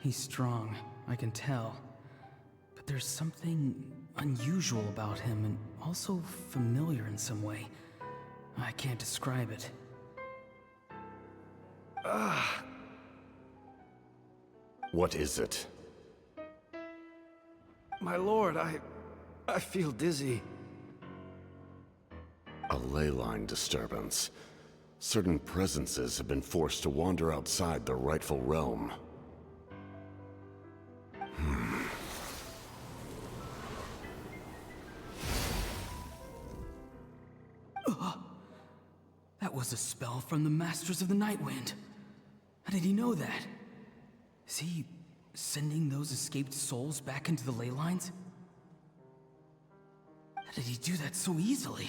[SPEAKER 7] He's strong, I can tell. But there's something unusual about him and also familiar in some way. I can't describe it.
[SPEAKER 8] What is it?
[SPEAKER 3] My lord, I feel dizzy.
[SPEAKER 8] A ley line disturbance. Certain presences have been forced to wander outside their rightful realm.
[SPEAKER 7] That was a spell from the Masters of the Nightwind. How did he know that? Is he sending those escaped souls back into the ley lines? How did he do that so easily?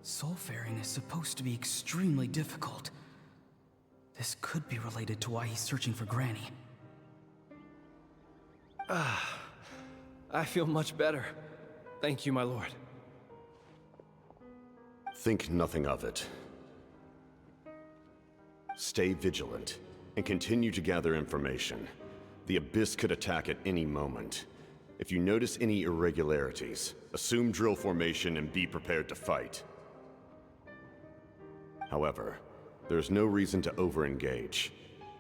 [SPEAKER 7] Soulfaring is supposed to be extremely difficult. This could be related to why he's searching for Granny.
[SPEAKER 3] I feel much better. Thank you, my lord.
[SPEAKER 8] Think nothing of it. Stay vigilant, and continue to gather information. The Abyss could attack at any moment. If you notice any irregularities, assume drill formation and be prepared to fight. However, there's no reason to over-engage.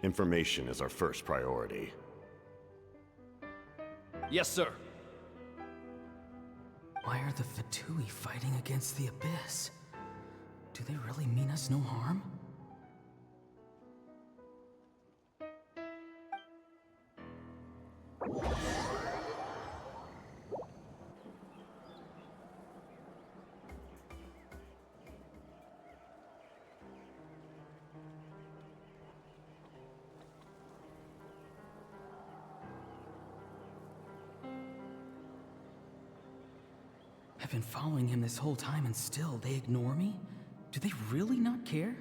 [SPEAKER 8] Information is our first priority.
[SPEAKER 3] Yes, sir.
[SPEAKER 7] Why are the Fatui fighting against the Abyss? Do they really mean us no harm? I've been following him this whole time and still they ignore me? Do they really not care?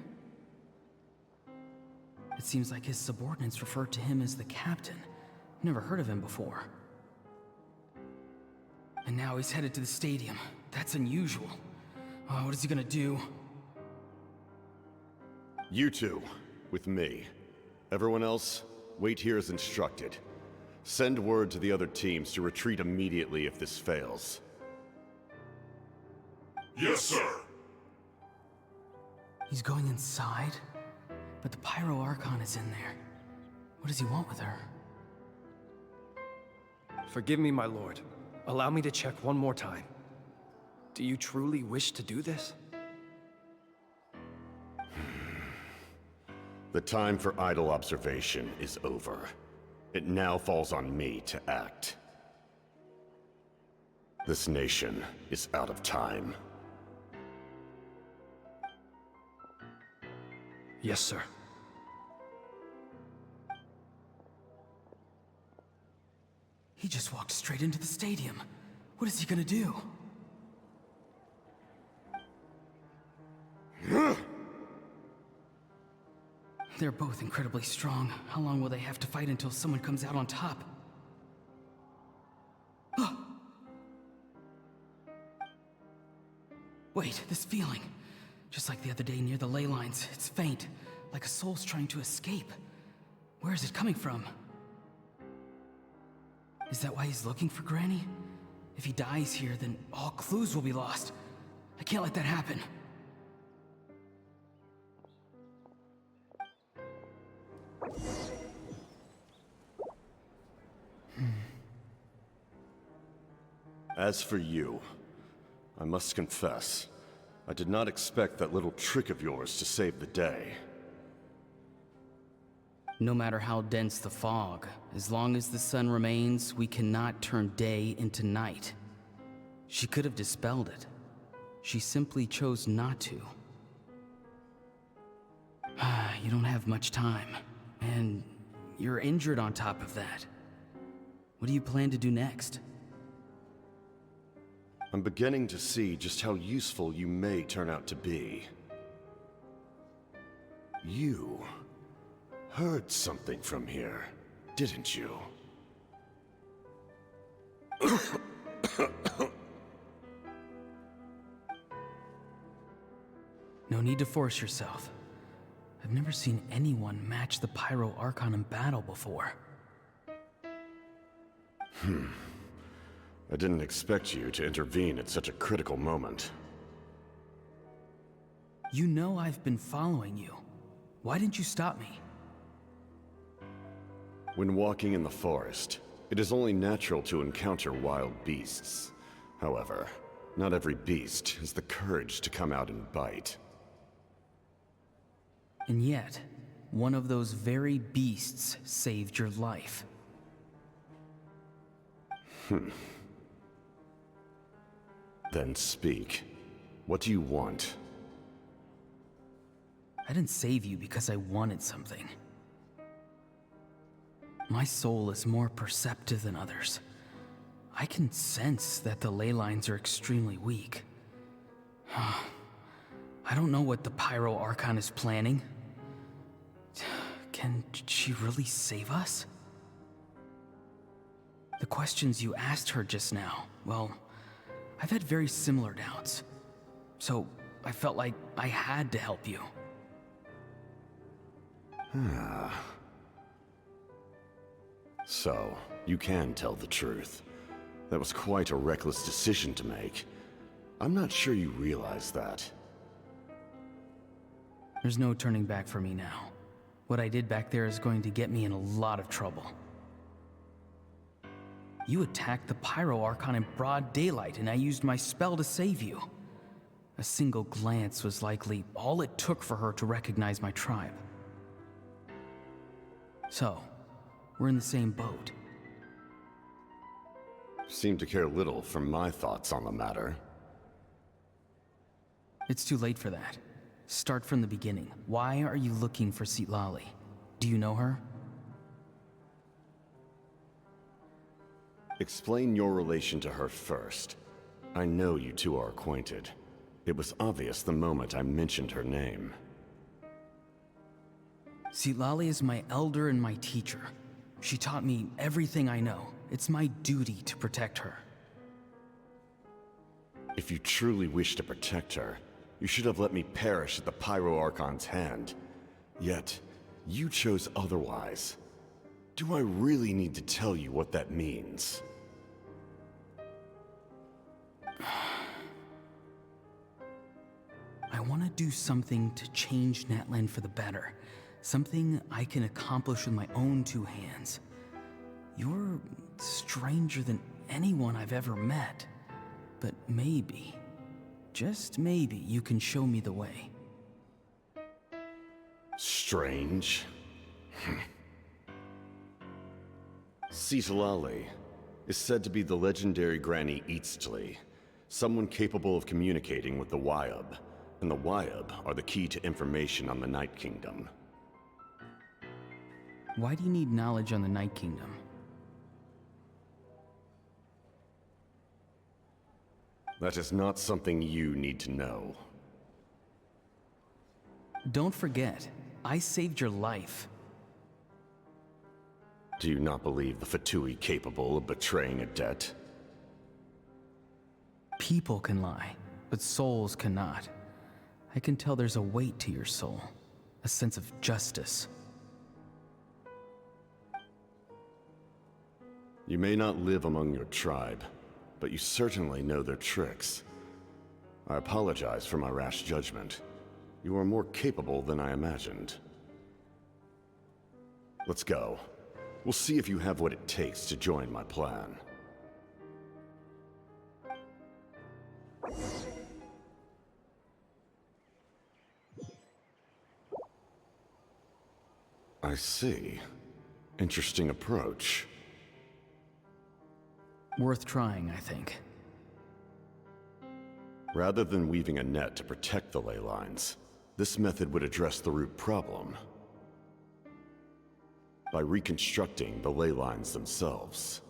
[SPEAKER 7] It seems like his subordinates refer to him as the captain. Never heard of him before. And now he's headed to the stadium. That's unusual. Oh, what is he gonna do?
[SPEAKER 8] You two, with me. Everyone else, wait here as instructed. Send word to the other teams to retreat immediately if this fails.
[SPEAKER 2] Yes, sir.
[SPEAKER 7] He's going inside? But the Pyro Archon is in there. What does he want with her?
[SPEAKER 3] Forgive me, my lord. Allow me to check one more time. Do you truly wish to do this?
[SPEAKER 8] The time for idle observation is over. It now falls on me to act. This nation is out of time.
[SPEAKER 3] Yes, sir.
[SPEAKER 7] He just walked straight into the stadium. What is he gonna do? They're both incredibly strong. How long will they have to fight until someone comes out on top? Wait, this feeling. Just like the other day near the ley lines, it's faint, like a soul's trying to escape. Where is it coming from? Is that why he's looking for Granny? If he dies here, then all clues will be lost. I can't let that happen.
[SPEAKER 8] As for you, I must confess, I did not expect that little trick of yours to save the day.
[SPEAKER 7] No matter how dense the fog, as long as the sun remains, we cannot turn day into night. She could have dispelled it. She simply chose not to. You don't have much time, and you're injured on top of that. What do you plan to do next?
[SPEAKER 8] I'm beginning to see just how useful you may turn out to be. You heard something from here, didn't you?
[SPEAKER 7] No need to force yourself. I've never seen anyone match the Pyro Archon in battle before.
[SPEAKER 8] I didn't expect you to intervene at such a critical moment.
[SPEAKER 7] You know I've been following you. Why didn't you stop me?
[SPEAKER 8] When walking in the forest, it is only natural to encounter wild beasts. However, not every beast has the courage to come out and bite.
[SPEAKER 7] And yet, one of those very beasts saved your life.
[SPEAKER 8] Then speak. What do you want?
[SPEAKER 7] I didn't save you because I wanted something. My soul is more perceptive than others. I can sense that the ley lines are extremely weak. I don't know what the Pyro Archon is planning. Can she really save us? The questions you asked her just now, well, I've had very similar doubts. So, I felt like I had to help you.
[SPEAKER 8] So, you can tell the truth. That was quite a reckless decision to make. I'm not sure you realize that.
[SPEAKER 7] There's no turning back for me now. What I did back there is going to get me in a lot of trouble. You attacked the Pyro Archon in broad daylight, and I used my spell to save you. A single glance was likely all it took for her to recognize my tribe. So, we're in the same boat.
[SPEAKER 8] Seem to care little for my thoughts on the matter.
[SPEAKER 7] It's too late for that. Start from the beginning. Why are you looking for Citlali? Do you know her?
[SPEAKER 8] Explain your relation to her first. I know you two are acquainted. It was obvious the moment I mentioned her name.
[SPEAKER 7] Citlali is my elder and my teacher. She taught me everything I know. It's my duty to protect her.
[SPEAKER 8] If you truly wish to protect her, you should have let me perish at the Pyro Archon's hand. Yet, you chose otherwise. Do I really need to tell you what that means?
[SPEAKER 7] I want to do something to change Natlan for the better. Something I can accomplish with my own two hands. You're stranger than anyone I've ever met. But maybe, just maybe, you can show me the way.
[SPEAKER 8] Strange? Citlali is said to be the legendary Granny Eastly, someone capable of communicating with the Wyab, and the Wyab are the key to information on the Night Kingdom.
[SPEAKER 7] Why do you need knowledge on the Night Kingdom?
[SPEAKER 8] That is not something you need to know.
[SPEAKER 7] Don't forget, I saved your life.
[SPEAKER 8] Do you not believe the Fatui capable of betraying a debt?
[SPEAKER 7] People can lie, but souls cannot. I can tell there's a weight to your soul, a sense of justice.
[SPEAKER 8] You may not live among your tribe, but you certainly know their tricks. I apologize for my rash judgment. You are more capable than I imagined. Let's go. We'll see if you have what it takes to join my plan. I see. Interesting approach.
[SPEAKER 7] Worth trying, I think.
[SPEAKER 8] Rather than weaving a net to protect the ley lines, this method would address the root problem by reconstructing the ley lines themselves.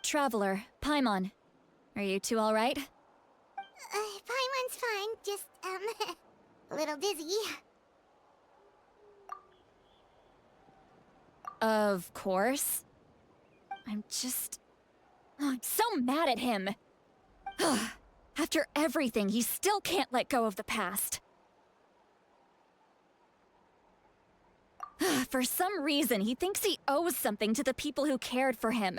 [SPEAKER 6] Traveler, Paimon. Are you two all right?
[SPEAKER 21] Paimon's fine, just, a little dizzy.
[SPEAKER 6] Of course. I'm so mad at him. After everything, he still can't let go of the past. For some reason, he thinks he owes something to the people who cared for him.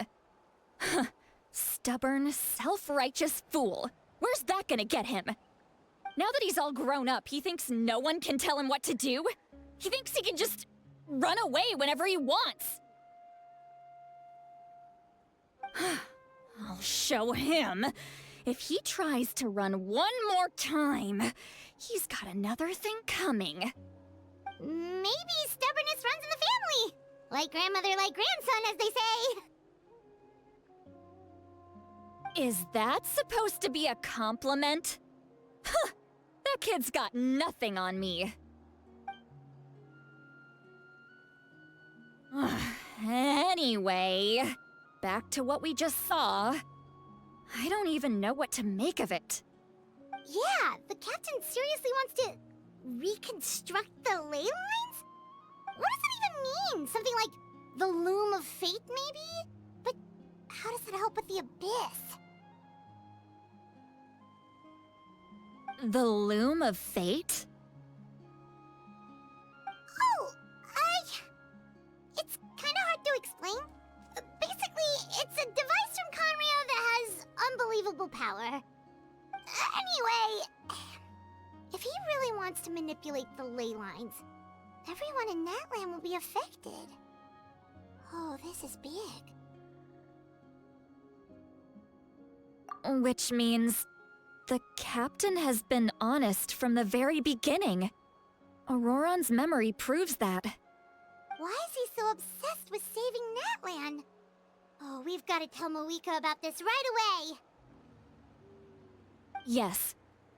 [SPEAKER 6] Stubborn, self-righteous fool. Where's that gonna get him? Now that he's all grown up, he thinks no one can tell him what to do? He thinks he can just run away whenever he wants. I'll show him. If he tries to run one more time, he's got another thing coming.
[SPEAKER 21] Maybe stubbornness runs in the family. Like grandmother, like grandson, as they say.
[SPEAKER 6] Is that supposed to be a compliment? Huh! That kid's got nothing on me. Anyway, back to what we just saw. I don't even know what to make of it.
[SPEAKER 21] Yeah, the captain seriously wants to reconstruct the ley lines? What does that even mean? Something like the loom of fate, maybe? But how does that help with the abyss?
[SPEAKER 6] The loom of fate?
[SPEAKER 21] Oh, it's kind of hard to explain. Basically, it's a device from Conrio that has unbelievable power. Anyway, if he really wants to manipulate the ley lines, everyone in Natlan will be affected. Oh, this is big.
[SPEAKER 6] Which means the captain has been honest from the very beginning. Auroron's memory proves that.
[SPEAKER 21] Why is he so obsessed with saving Natlan? Oh, we've got to tell Moika about this right away.
[SPEAKER 6] Yes,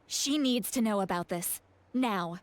[SPEAKER 6] she needs to know about this. Now.